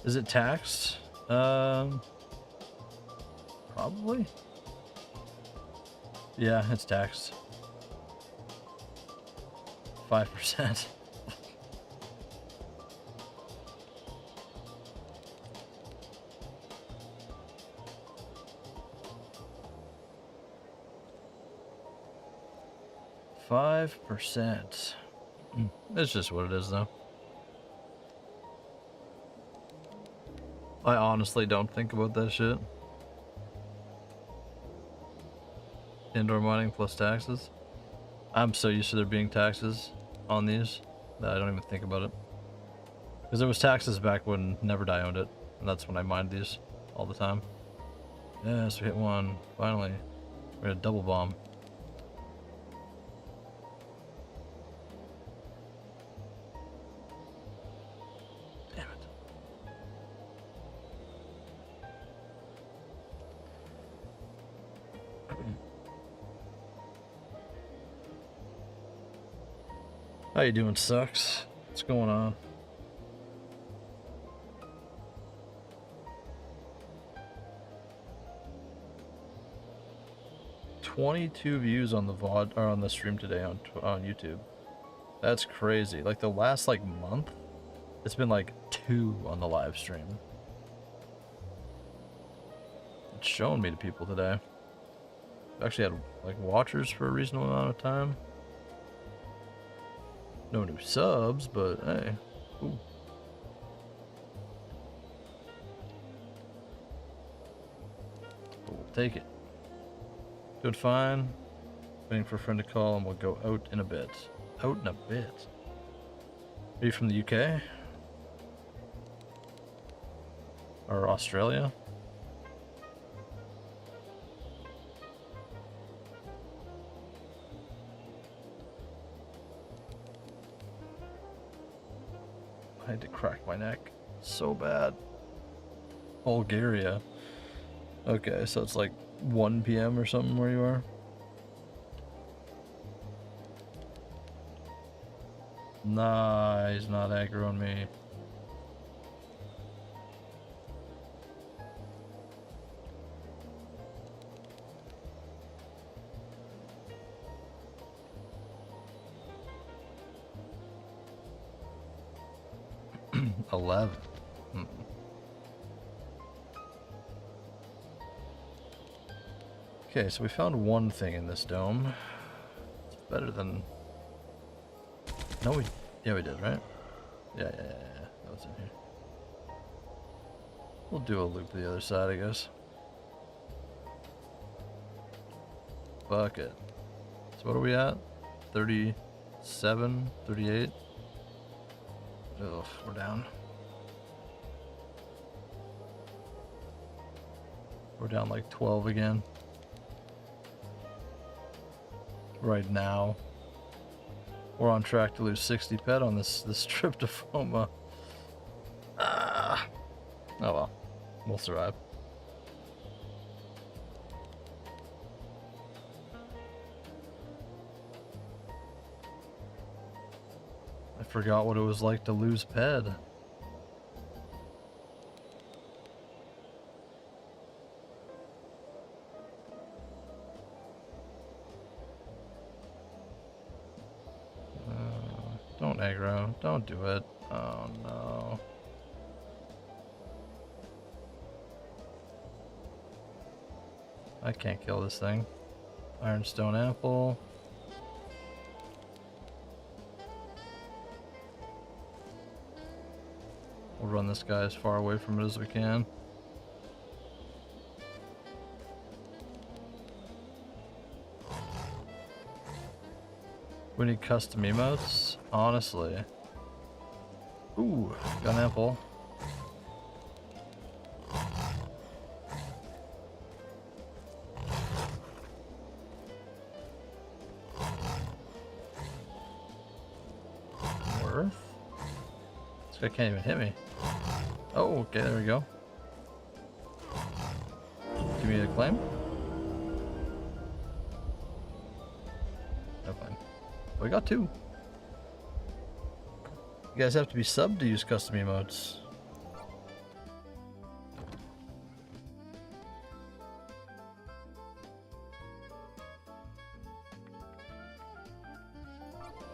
Is it taxed? Probably. Yeah, it's taxed. 5%. %. It's just what it is, though. I honestly don't think about that shit. Indoor mining plus taxes. I'm so used to there being taxes on these that I don't even think about it. Because there was taxes back when Never Die owned it, and that's when I mined these all the time. Yes, we hit one. Finally. We had a double bomb. How you doing, Sucks? What's going on? $22 views on the VOD or on the stream today on YouTube. That's crazy. Like the last like month, it's been like 2 on the live stream. It's showing me to people today. I've actually had like watchers for a reasonable amount of time. No new subs, but hey. Ooh. But we'll take it. Doing fine. Waiting for a friend to call and we'll go out in a bit. Out in a bit. Are you from the UK? Or Australia? I had to crack my neck so bad. Bulgaria. Okay, so it's like 1 p.m. or something where you are? Nah, he's not aggroing me. $11. Okay, so we found one thing in this dome. It's better than... No, we did, right? Yeah. That was in here. We'll do a loop to the other side, I guess. Bucket. So what are we at? 37? 38? Ugh, we're down. We're down like 12 again. Right now. We're on track to lose 60 pet on this trip to F.O.M.A. Oh well. We'll survive. I forgot what it was like to lose pet. Don't aggro. Don't do it. Oh no. I can't kill this thing. Ironstone apple. We'll run this guy as far away from it as we can. We need custom emotes? Honestly. Ooh, got an apple. Worth? This guy can't even hit me. Oh, okay, there we go. Give me a claim? No claim. We got 2. You guys have to be subbed to use custom emotes.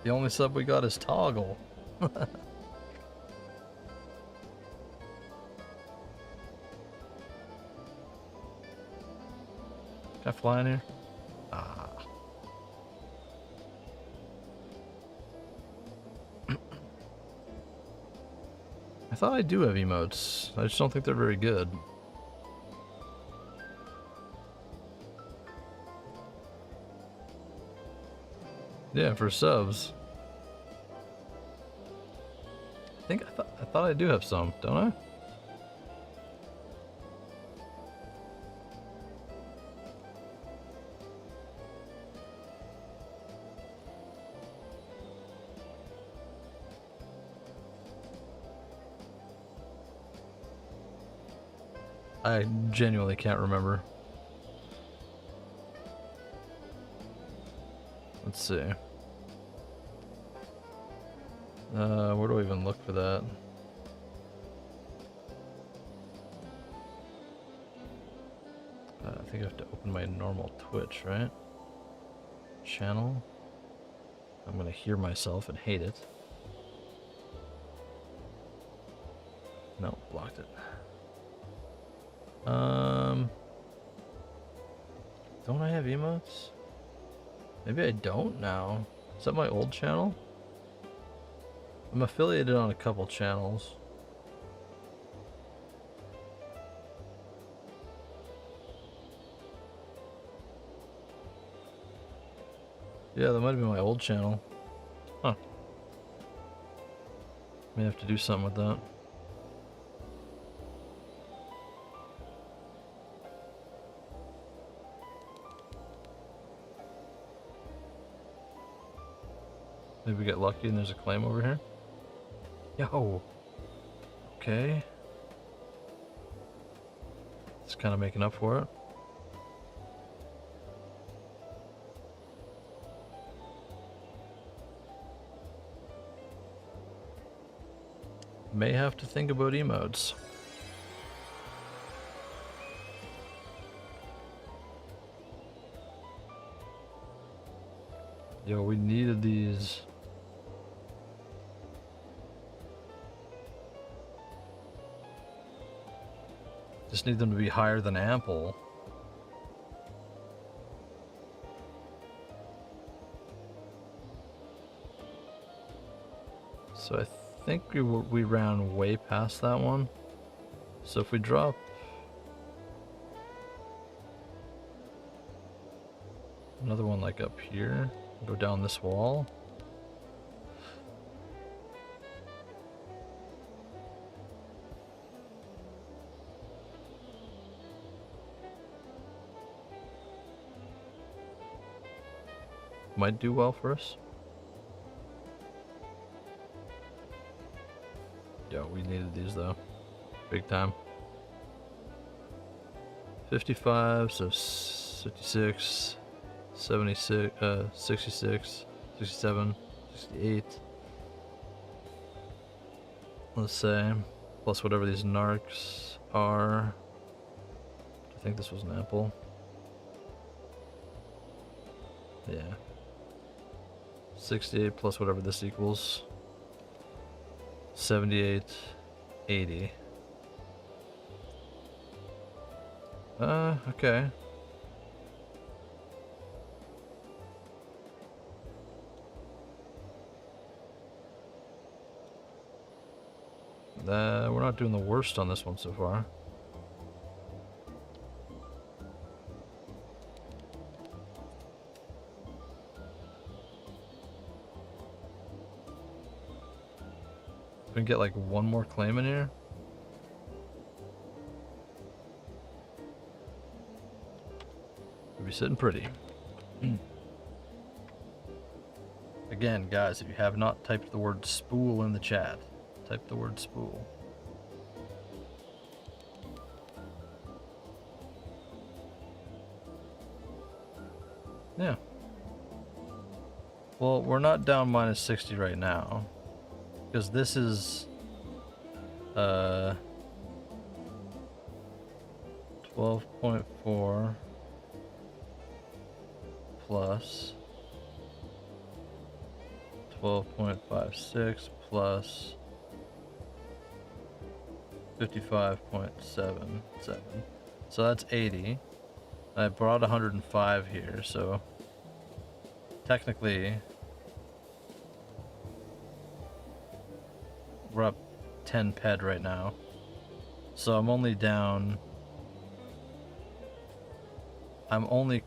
The only sub we got is Toggle. Can I fly in here? Ah. I thought I do have emotes. I just don't think they're very good. Yeah, for subs. I thought I do have some, don't I? I genuinely can't remember. Let's see. Where do I even look for that? I think I have to open my normal Twitch, right? Channel. I'm gonna hear myself and hate it. No, blocked it. Don't I have emotes? Maybe I don't now. Is that my old channel? I'm affiliated on a couple channels. Yeah, that might have been my old channel. Huh. May have to do something with that. Maybe we get lucky and there's a claim over here. Yo. Okay. It's kind of making up for it. May have to think about emotes. Yo, we needed these. Just need them to be higher than ample. So I think we ran way past that one. So if we drop another one like up here, go down this wall. Might do well for us. Yeah, we needed these though. Big time. 55, so 56, 76, 66, 67, 68. Let's say. Plus whatever these narcs are. I think this was an apple. Yeah. 68 plus whatever this equals. 78, 80. Okay. We're not doing the worst on this one so far. We can get like one more claim in here. We'll be sitting pretty. Again, guys, if you have not typed the word spool in the chat, type the word spool. Yeah. Well, we're not down minus 60 right now. Because this is 12.4 plus 12.56 plus 55.77. So that's 80. I brought 105 here, so technically we're up 10 ped right now. So I'm only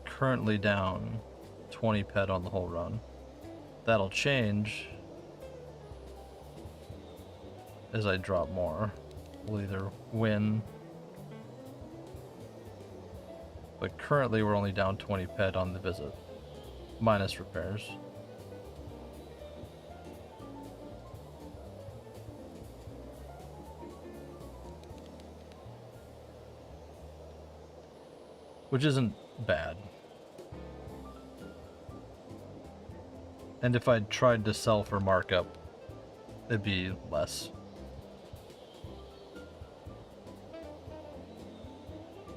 currently down 20 ped on the whole run. That'll change as I drop more. We'll either win, but currently we're only down 20 ped on the visit, minus repairs. Which isn't bad. And if I'd tried to sell for markup, it'd be less.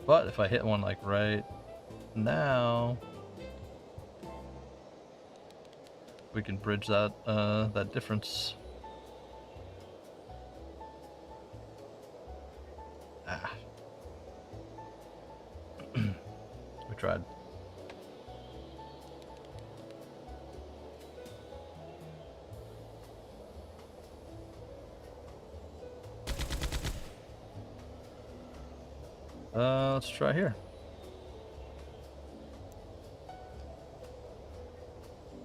But if I hit one like right now, we can bridge that that difference. Ah. We tried. Let's try here.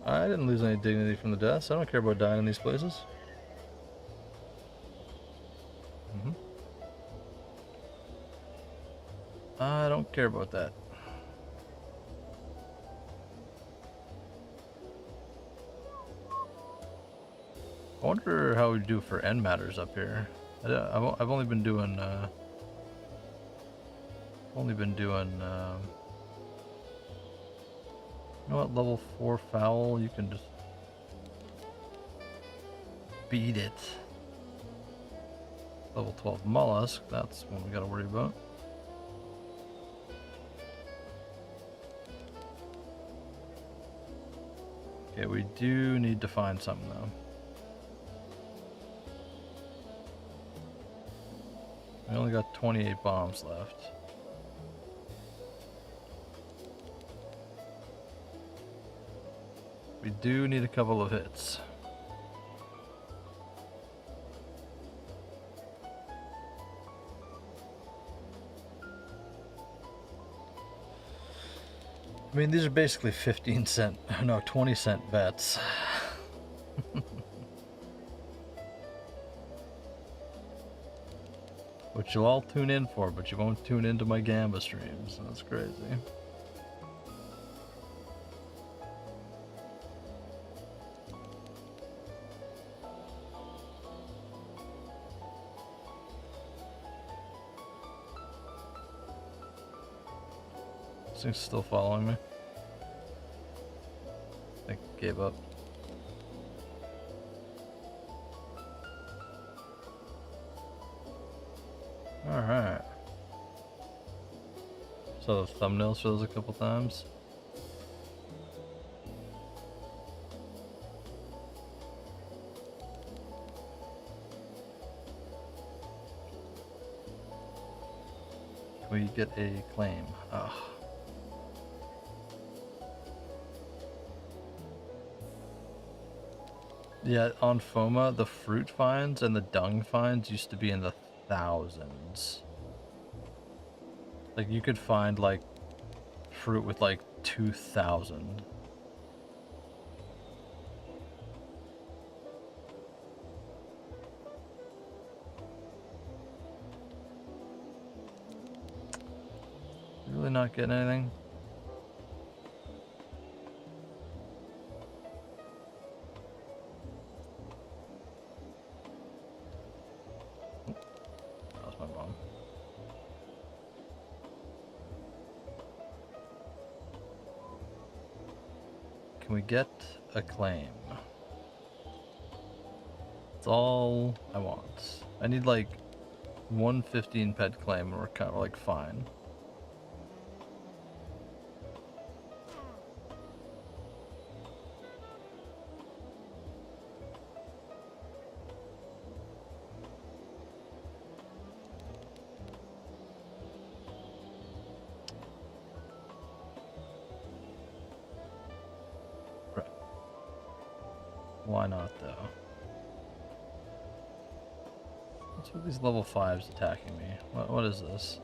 I didn't lose any dignity from the deaths. I don't care about dying in these places. I don't care about that. I wonder how we do for end matters up here. I've only been doing you know what, level 4 foul, you can just beat it. Level 12 mollusk, that's one we gotta worry about. Okay, we do need to find something though. We only got 28 bombs left. We do need a couple of hits. I mean, these are basically 15-cent, no, 20-cent bets. Which you'll all tune in for, but you won't tune into my Gamba streams. That's crazy. This thing's still following me. I think it gave up. Alright. So the thumbnail shows a couple times. Can we get a claim? Ugh. Yeah, on F.O.M.A, the fruit finds and the dung finds used to be in the thousands. Like, you could find, like, fruit with, like, 2,000. Really not getting anything? Can we get a claim? That's all I want. I need like 115 pet claim and we're kind of like fine. Why not, though? What's with these level 5s attacking me? What is this?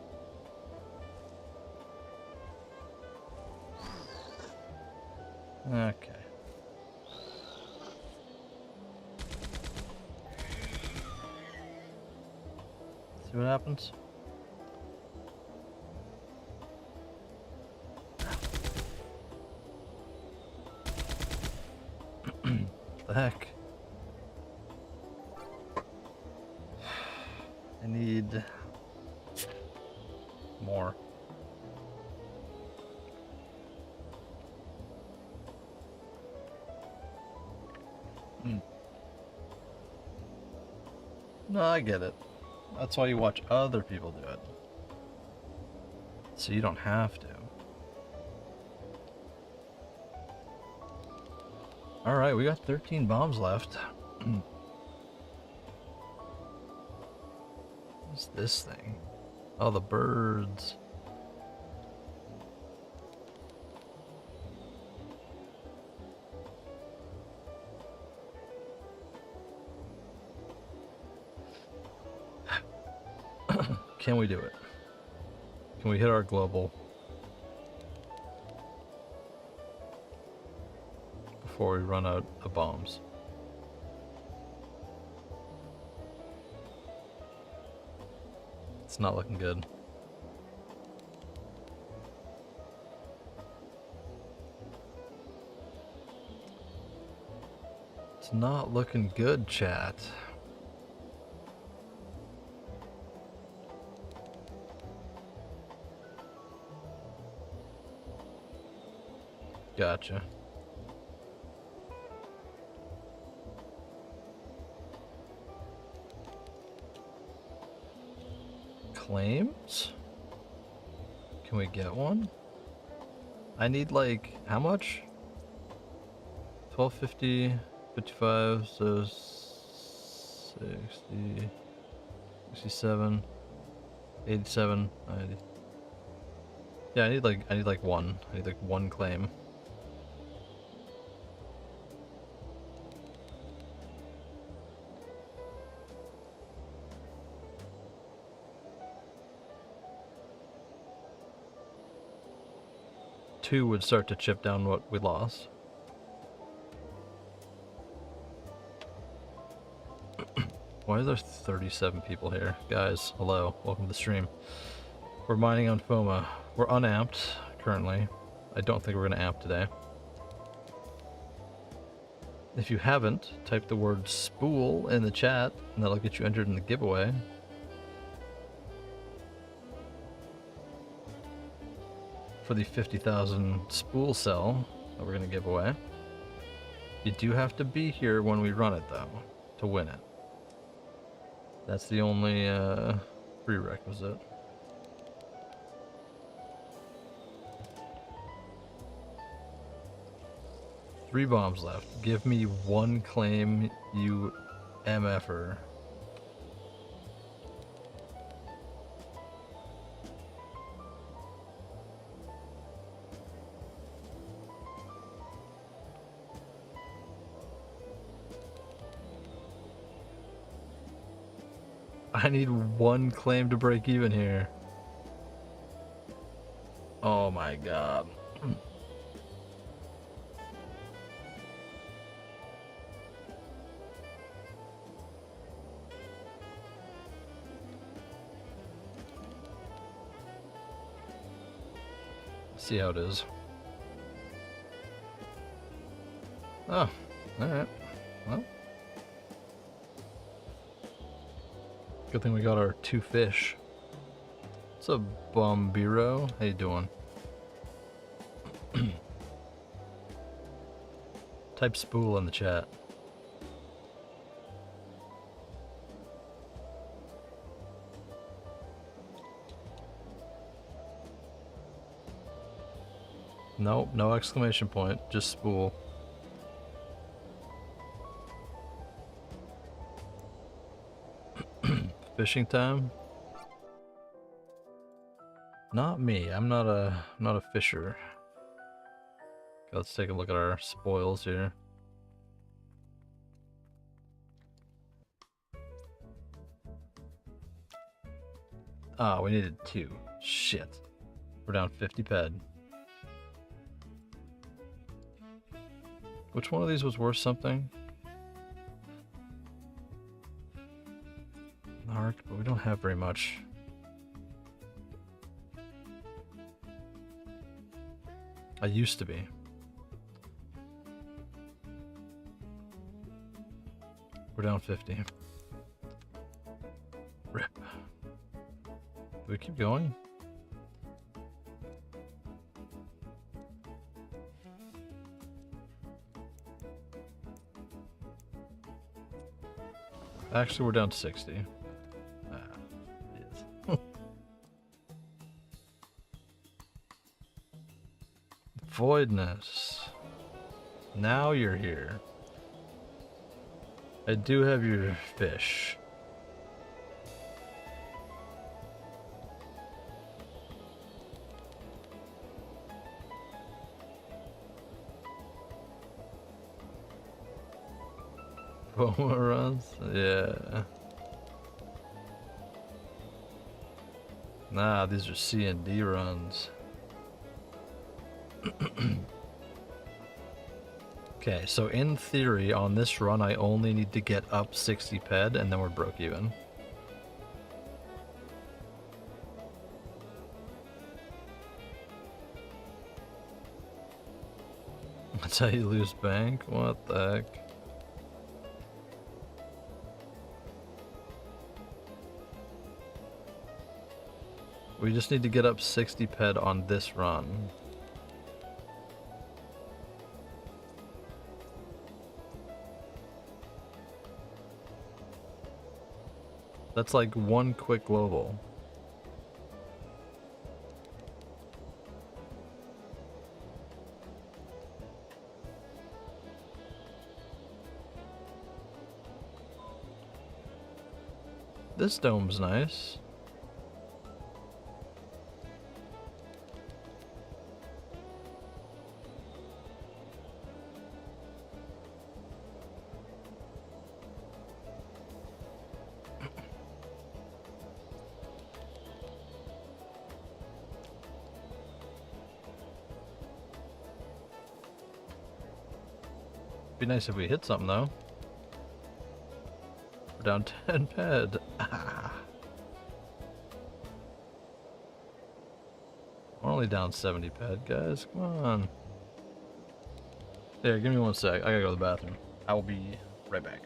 Okay. See what happens? The heck? I need more. No, I get it. That's why you watch other people do it. So you don't have to. Alright, we got 13 bombs left. What's this thing? Oh, the birds. Can we do it? Can we hit our global before we run out of bombs? It's not looking good. It's not looking good, chat. Gotcha. Claims? Can we get one? I need like, how much? 1250, 55, so 60, 67, 87, 90. Yeah, I need like one. I need like one claim. Two would start to chip down what we lost. Why are there 37 people here? Guys, hello, welcome to the stream. We're mining on F.O.M.A. We're unamped currently. I don't think we're gonna amp today. If you haven't, type the word Spool in the chat and that'll get you entered in the giveaway. For the 50,000 Spool cell that we're gonna give away. You do have to be here when we run it though, to win it. That's the only prerequisite. Three bombs left. Give me one claim, you MFer. I need one claim to break even here. Oh my god. See how it is. Oh, alright. Well. Good thing we got our two fish. What's up, Bombiro? How you doing? Type Spool in the chat. Nope, no exclamation point, just Spool. Fishing time? Not me. I'm not a fisher. Okay, let's take a look at our spoils here. Ah, we needed two. Shit. We're down 50 ped. Which one of these was worth something? Narc, but we don't have very much. I used to be. We're down 50. Rip. Do we keep going? Actually, we're down to 60. Ah, yes. Voidness. Now you're here. I do have your fish. F.O.M.A runs? Yeah. Nah, these are C&D runs. Okay, so in theory, on this run, I only need to get up 60 ped, and then we're broke even. That's how you lose bank? What the heck? We just need to get up 60 ped on this run. That's like one quick global. This dome's nice. Be nice if we hit something though. We're down 10 ped. Ah. We're only down 70 ped, guys. Come on. Yeah, give me 1 sec. I gotta go to the bathroom. I will be right back.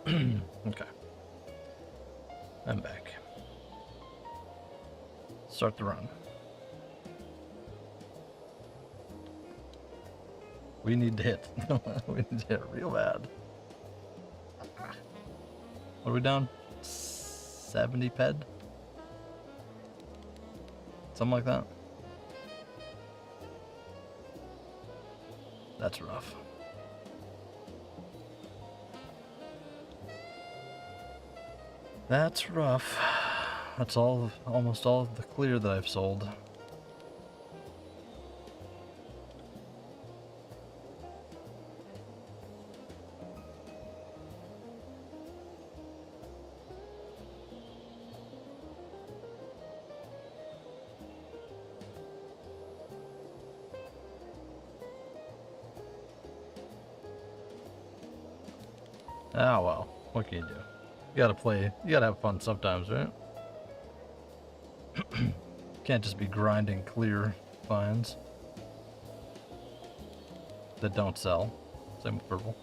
Okay. I'm back. Start the run. We need to hit. We need to hit real bad. What are we down? 70 ped? Something like that? That's rough. That's rough. That's almost all of the clear that I've sold. Ah, well, what can you do? You gotta play, you gotta have fun sometimes, right? Can't just be grinding clear finds that don't sell. Same with purple.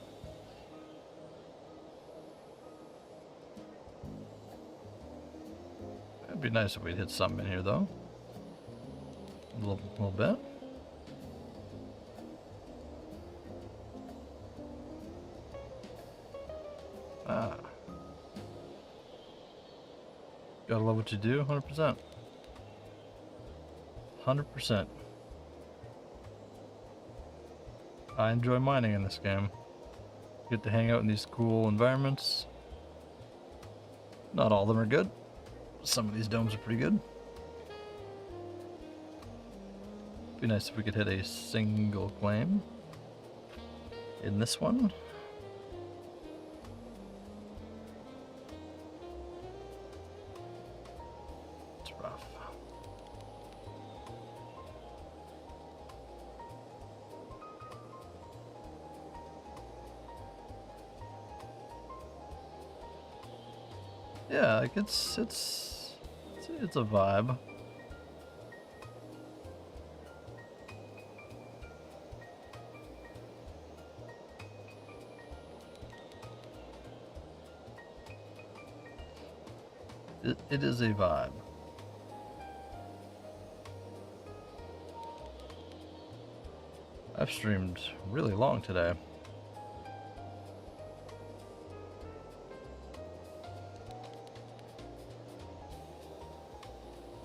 It'd be nice if we'd hit something in here, though. A little bit. Ah. Gotta love what you do, 100%. 100%. I enjoy mining in this game. Get to hang out in these cool environments. Not all of them are good. Some of these domes are pretty good. Be nice if we could hit a single claim in this one. It's rough. Yeah, like it's a vibe. It is a vibe. I've streamed really long today.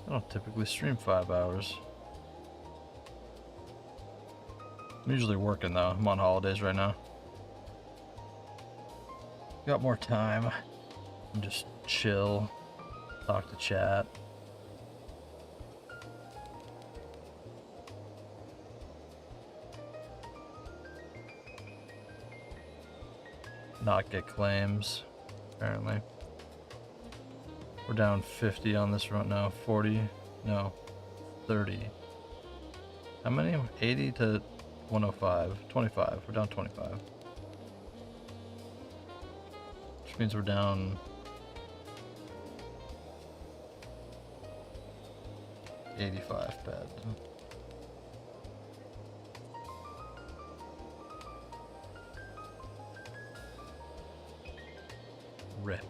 I don't typically stream 5 hours. I'm usually working though. I'm on holidays right now. Got more time. And just chill. Talk to chat. Not get claims, apparently. We're down 50 on this run now. 40? No. 30. How many? 80 to 105. 25. We're down 25. Which means we're down 85 ped. Rip.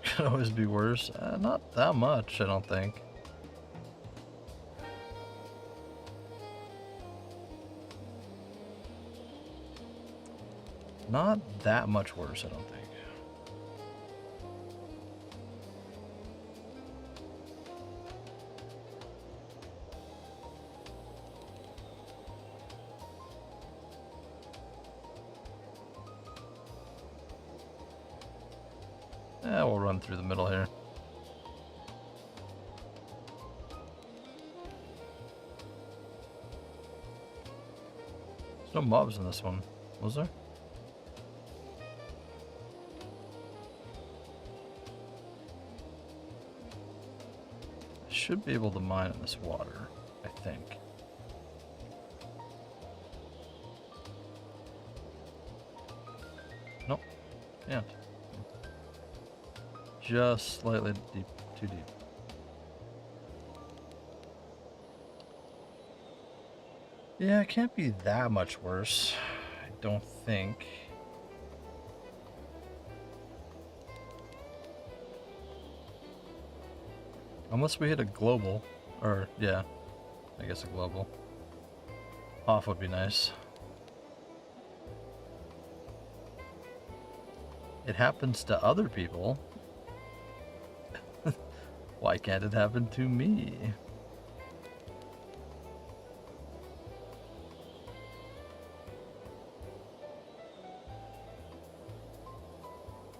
Could always be worse. Not that much, I don't think. Not that much worse, I don't think. Yeah, we'll run through the middle here. There's no mobs in this one, was there? Should be able to mine in this water, I think. Nope, can't. Just slightly deep, too deep. Yeah, it can't be that much worse. I don't think. Unless we hit a global. Or, yeah, I guess a global. Off would be nice. It happens to other people. Why can't it happen to me?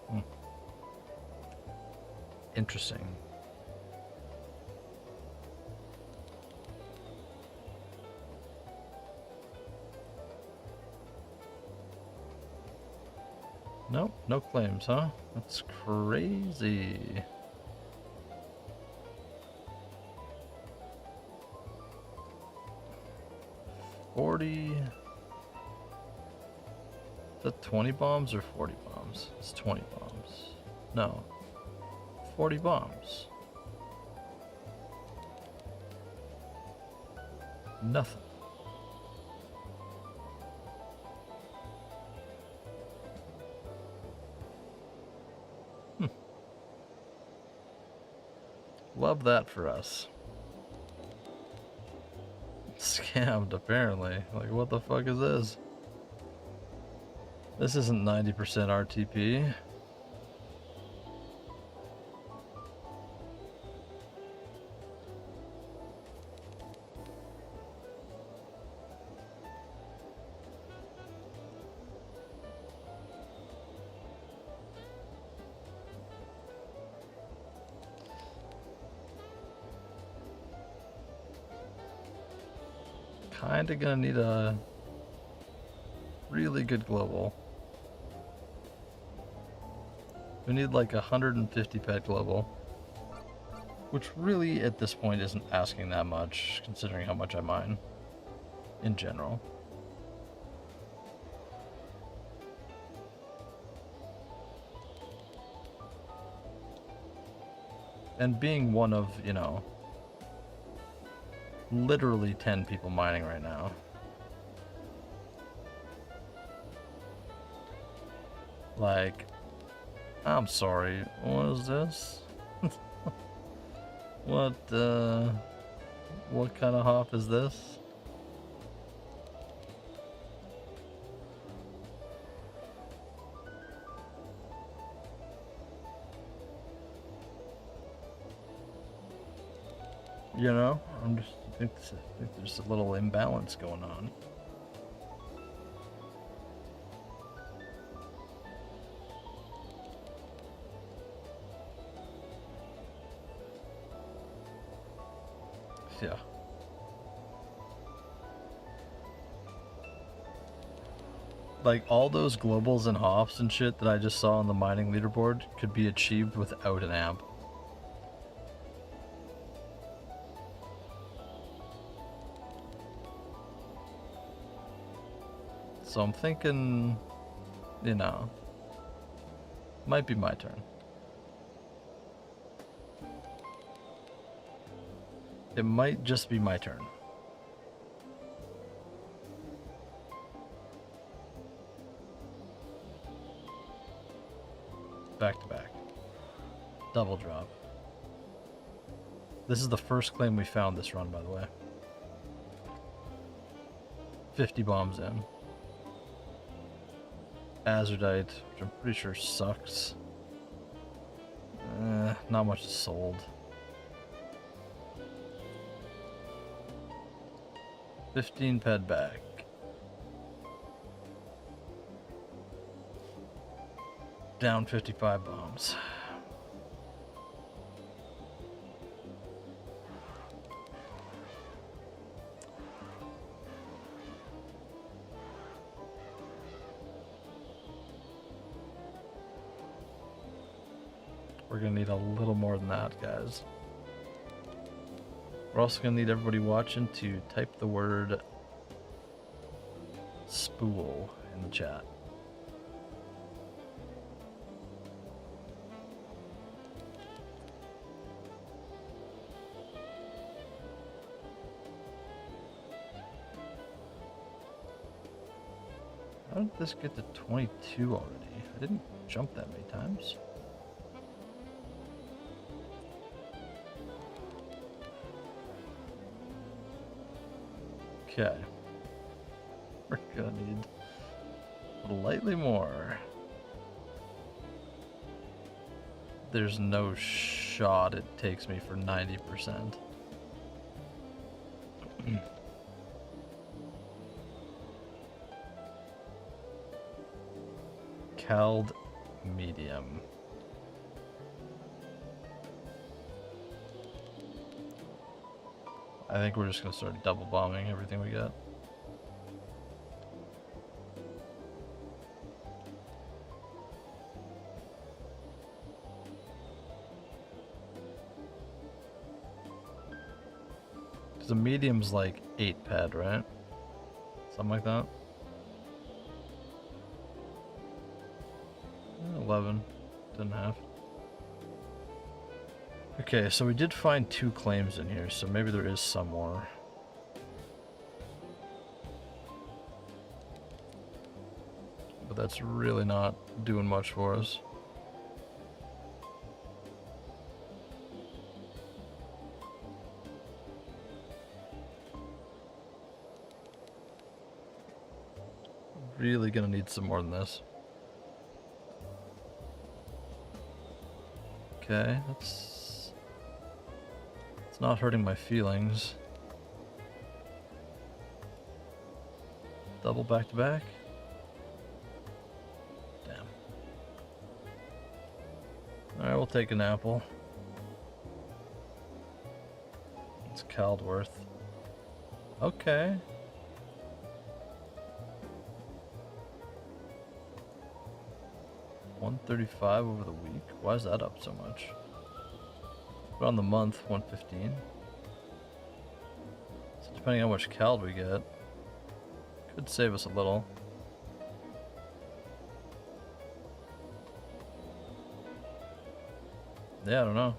Hmm. Interesting. Nope, no claims, huh? That's crazy. $40. Is that 20 bombs or 40 bombs? It's 20 bombs. No. 40 bombs. Nothing. Love that for us. Scammed, apparently. Like, what the fuck is this? This isn't 90% RTP. Kinda gonna need a really good global. We need like 150 pet global. Which really at this point isn't asking that much, considering how much I mine in general. And being one of, you know, literally 10 people mining right now. Like, I'm sorry, what is this? What kind of hop is this? You know, I think there's a little imbalance going on. Yeah. Like, all those globals and hops and shit that I just saw on the mining leaderboard could be achieved without an amp. So I'm thinking, you know, might be my turn. It might just be my turn. Back to back. Double drop. This is the first claim we found this run, by the way. 50 bombs in. Azurdite, which I'm pretty sure sucks. Not much sold. 15 ped back. Down 55 bombs. We're gonna need a little more than that, guys. We're also gonna need everybody watching to type the word Spool in the chat. How did this get to 22 already? I didn't jump that many times. Okay. We're gonna need slightly more. There's no shot it takes me for 90%. Cald medium. I think we're just gonna start double bombing everything we get. Cause the medium's like 8 ped, right? Something like that. 11, 10.5. Okay, so we did find 2 claims in here, so maybe there is some more. But that's really not doing much for us. Really gonna need some more than this. Okay, it's not hurting my feelings. Double back to back. Damn. Alright, we'll take an apple. It's Caldworth. Okay. $135 over the week. Why is that up so much? But on the month, 115. So depending on how much cald we get, could save us a little. Yeah, I don't know.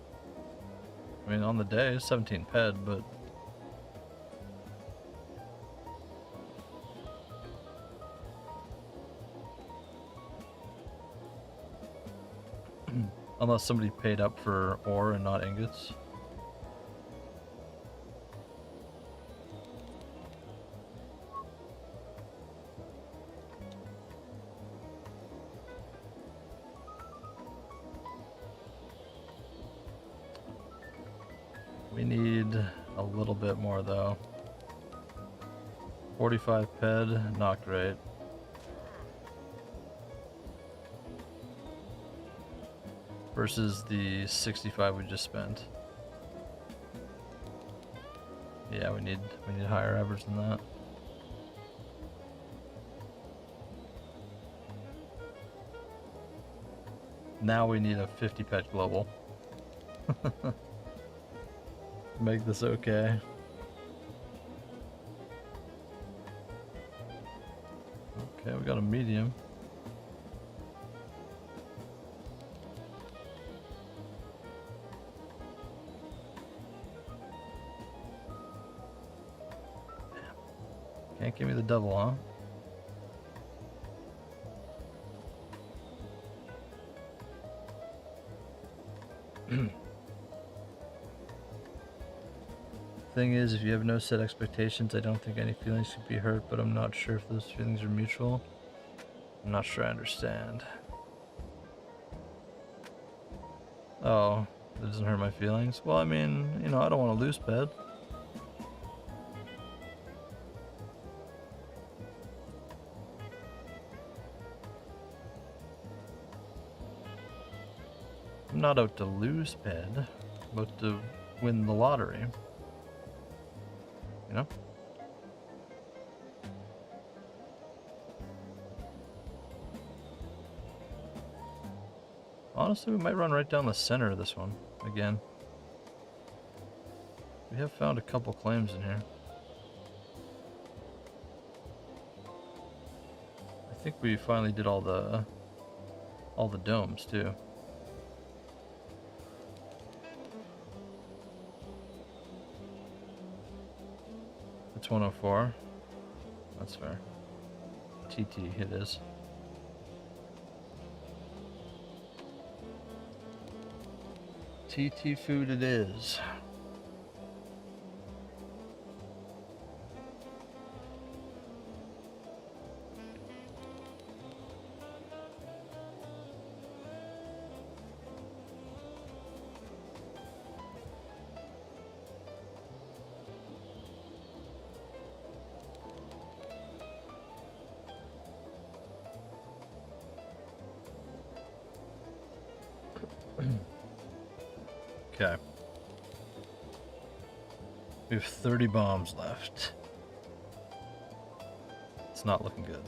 I mean, on the day, 17 ped, but unless somebody paid up for ore and not ingots. We need a little bit more though. 45 ped, not great. Versus the 65 we just spent. Yeah, we need higher average than that. Now we need a 50 pet global. Make this okay. Okay, we got a medium. Can't give me the double, huh? Thing is, if you have no set expectations, I don't think any feelings should be hurt, but I'm not sure if those feelings are mutual. I'm not sure I understand. Oh, it doesn't hurt my feelings? Well, I mean, you know, I don't want to lose ped. I'm not out to lose ped, but to win the lottery. You know? Honestly, we might run right down the center of this one again. We have found a couple claims in here. I think we finally did all the domes too. It's 104. That's fair. TT it is. TT food it is. Okay. We have 30 bombs left. It's not looking good.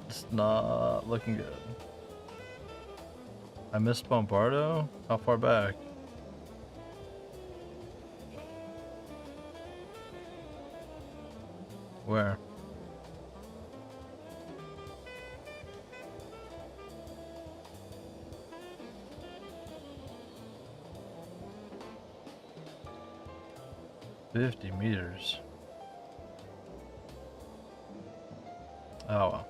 It's not looking good. I missed Bombardo? How far back? Where? $50 meters. Oh well.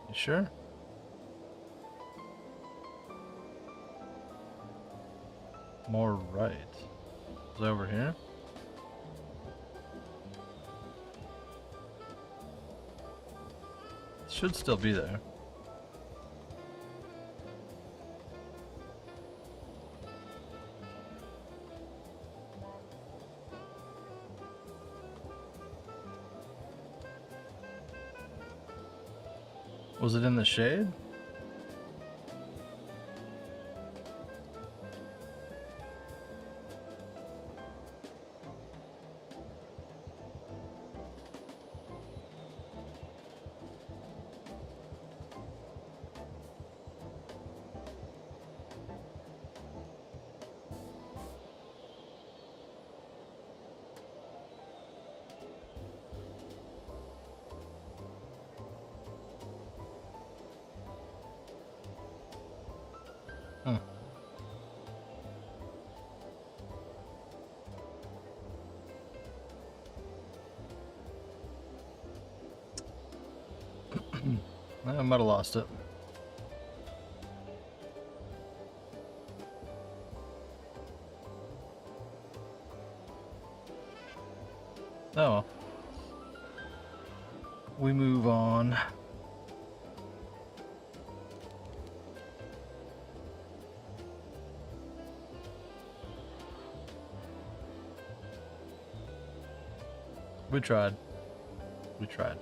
You sure? More right. Is it over here? It should still be there. Was it in the shade? Hmm. I might have lost it. Oh well. We move on. We tried. We tried.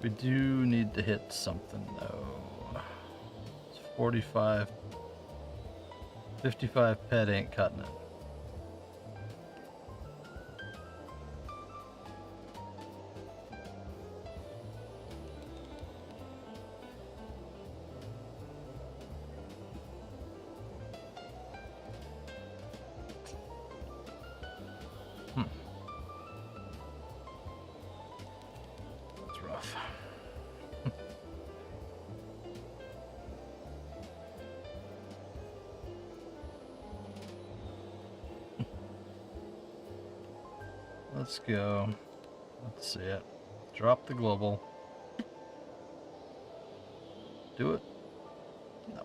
We do need to hit something though. It's 45. 55 pet ain't cutting it. That's rough. Let's go. Let's see it. Drop the global. Do it. No.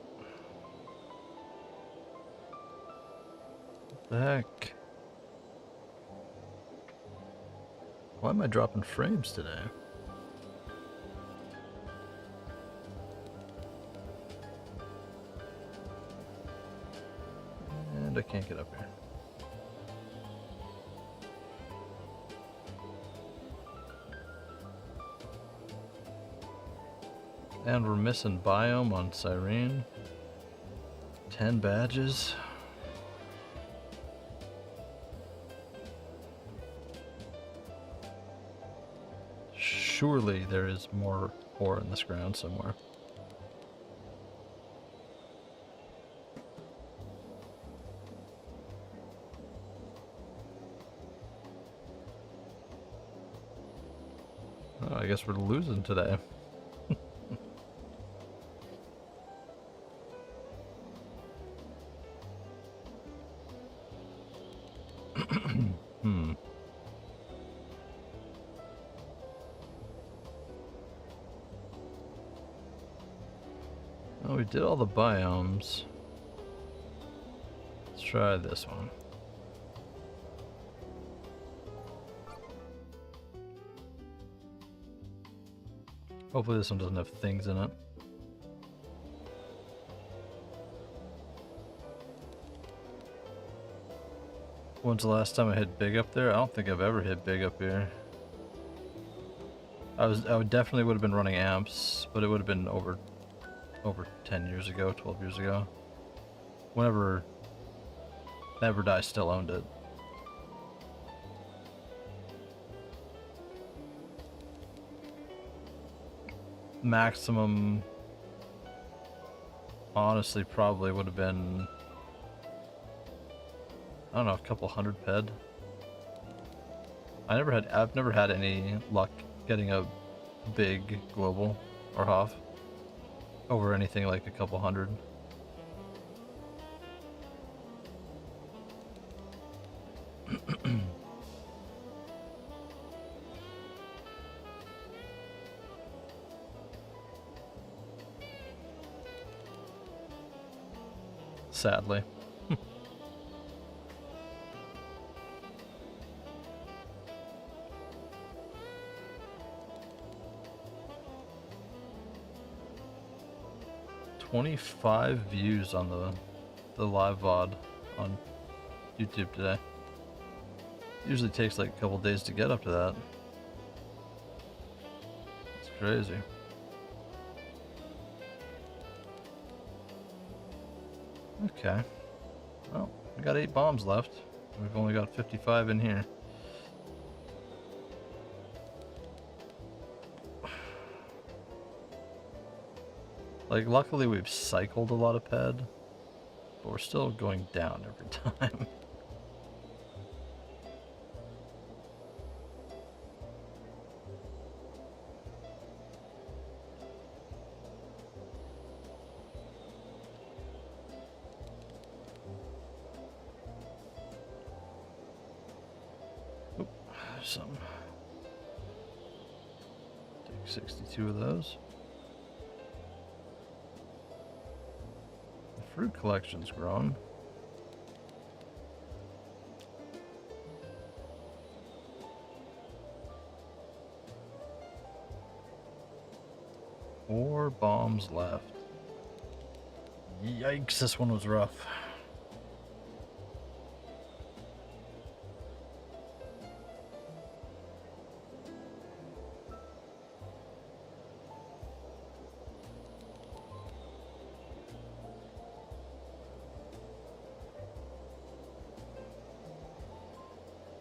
What the heck? Why am I dropping frames today? And I can't get up here. And we're missing biome on Cyrene. 10 badges. Surely there is more ore in this ground somewhere. I guess we're losing today. Hmm. Oh, we did all the biomes. Let's try this one. Hopefully this one doesn't have things in it. When's the last time I hit big up there? I don't think I've ever hit big up here. I would definitely would have been running amps, but it would have been over 10 years ago, 12 years ago. Whenever Never Die still owned it. Maximum, honestly, probably would have been, I don't know, a couple hundred ped. I've never had any luck getting a big global or HOF over anything like a couple hundred. Sadly. $25 views on the live VOD on YouTube today. Usually takes like a couple days to get up to that. It's crazy. Okay. Well, we got 8 bombs left. We've only got 55 in here. Like, luckily we've cycled a lot of ped, but we're still going down every time. Oop, some. Take 62 of those. The fruit collection's grown. Four bombs left. Yikes, this one was rough.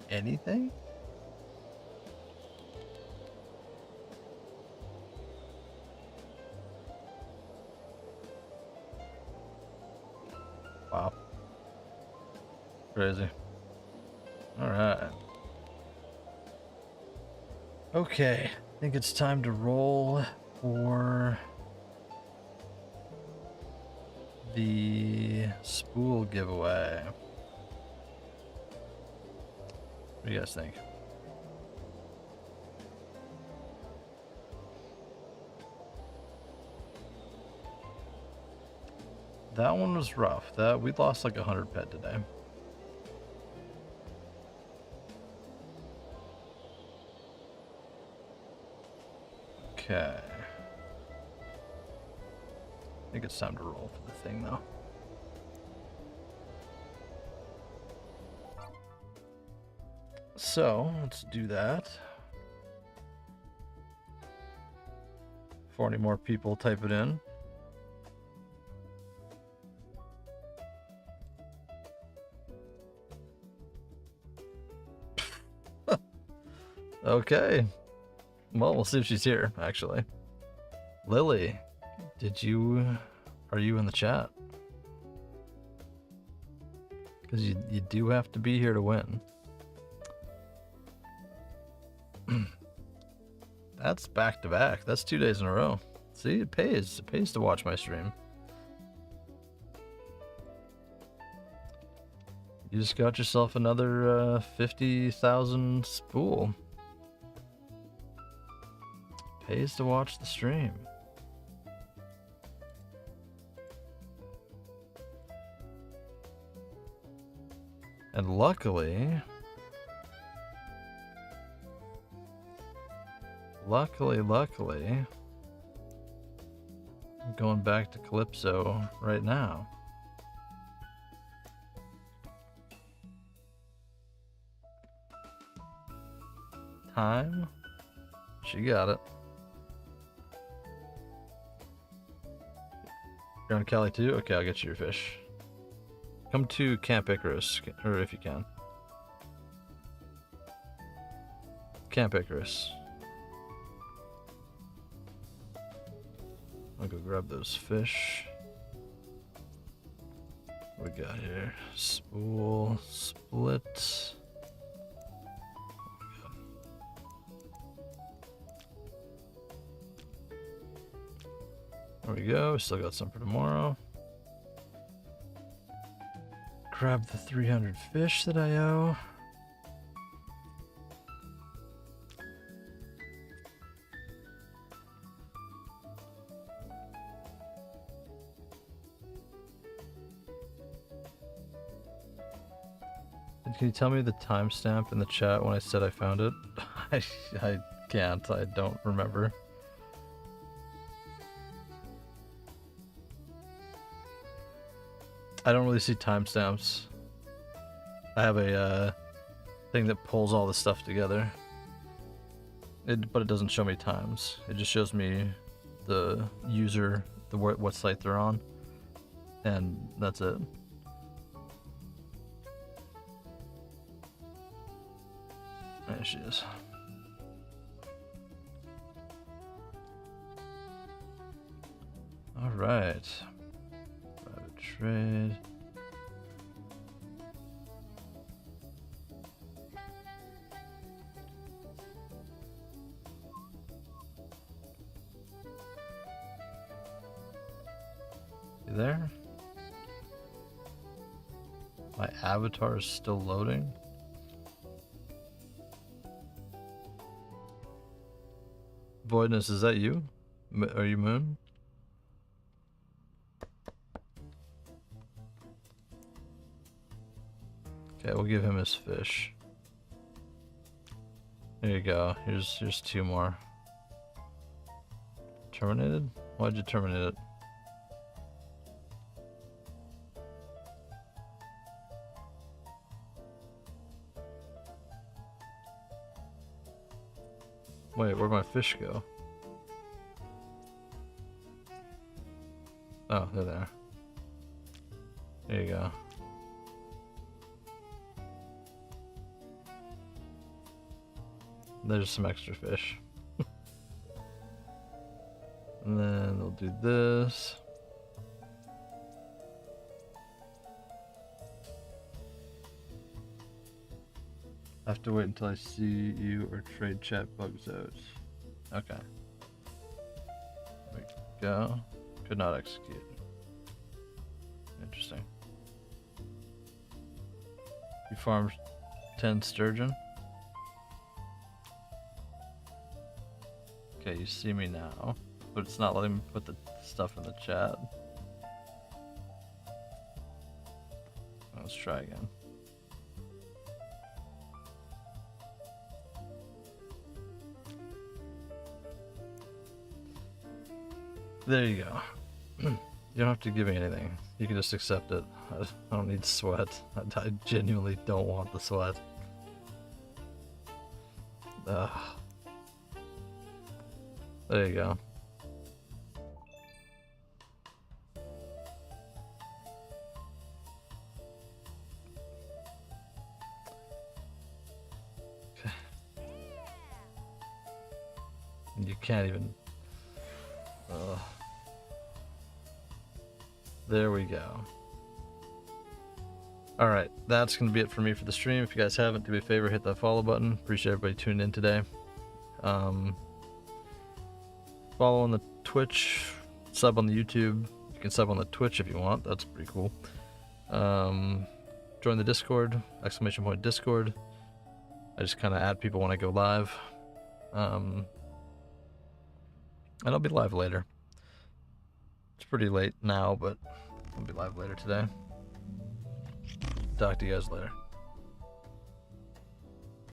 Anything? Wow. Crazy. Alright. Okay. I think it's time to roll for the Spool giveaway. What do you guys think? That one was rough. We lost like 100 pet today. Okay. I think it's time to roll for the thing though. So let's do that. Before any more people type it in. Okay. Well, we'll see if she's here, actually. Lily, are you in the chat? Because you do have to be here to win. That's back to back. That's 2 days in a row. See, it pays. It pays to watch my stream. You just got yourself another 50,000 spool. Pays to watch the stream. And luckily, I'm going back to Calypso right now. Time? She got it. You're on Cali too? Okay, I'll get you your fish. Come to Camp Icarus, or if you can. Camp Icarus. I'll go grab those fish. What we got here? Spool, split. There we go. We still got some for tomorrow. Grab the 300 fish that I owe. And can you tell me the timestamp in the chat when I said I found it? I can't. I don't remember. I don't really see timestamps. I have a thing that pulls all the stuff together. But it doesn't show me times. It just shows me the user, what site they're on, and that's it. There she is. All right. Trade. You there? My avatar is still loading. Voidness, is that you? Are you Moon? Okay, we'll give him his fish. There you go. Here's 2 more. Terminated? Why'd you terminate it? Wait, where'd my fish go? Oh, they're there. There you go. There's some extra fish. And then we'll do this. I have to wait until I see you or trade chat bugs out. Okay. There we go. Could not execute. Interesting. You farmed 10 sturgeon? Okay, you see me now, but it's not letting me put the stuff in the chat. Let's try again. There you go. You don't have to give me anything. You can just accept it. I don't need sweat. I genuinely don't want the sweat. Ugh. There you go. Okay. You can't even... There we go. Alright, that's going to be it for me for the stream. If you guys haven't, do me a favor, hit that follow button. Appreciate everybody tuning in today. follow on the Twitch, sub on the YouTube. You can sub on the Twitch if you want. That's pretty cool. Join the Discord, !point Discord. I just kind of add people when I go live. And I'll be live later. It's pretty late now, but I'll be live later today. Talk to you guys later.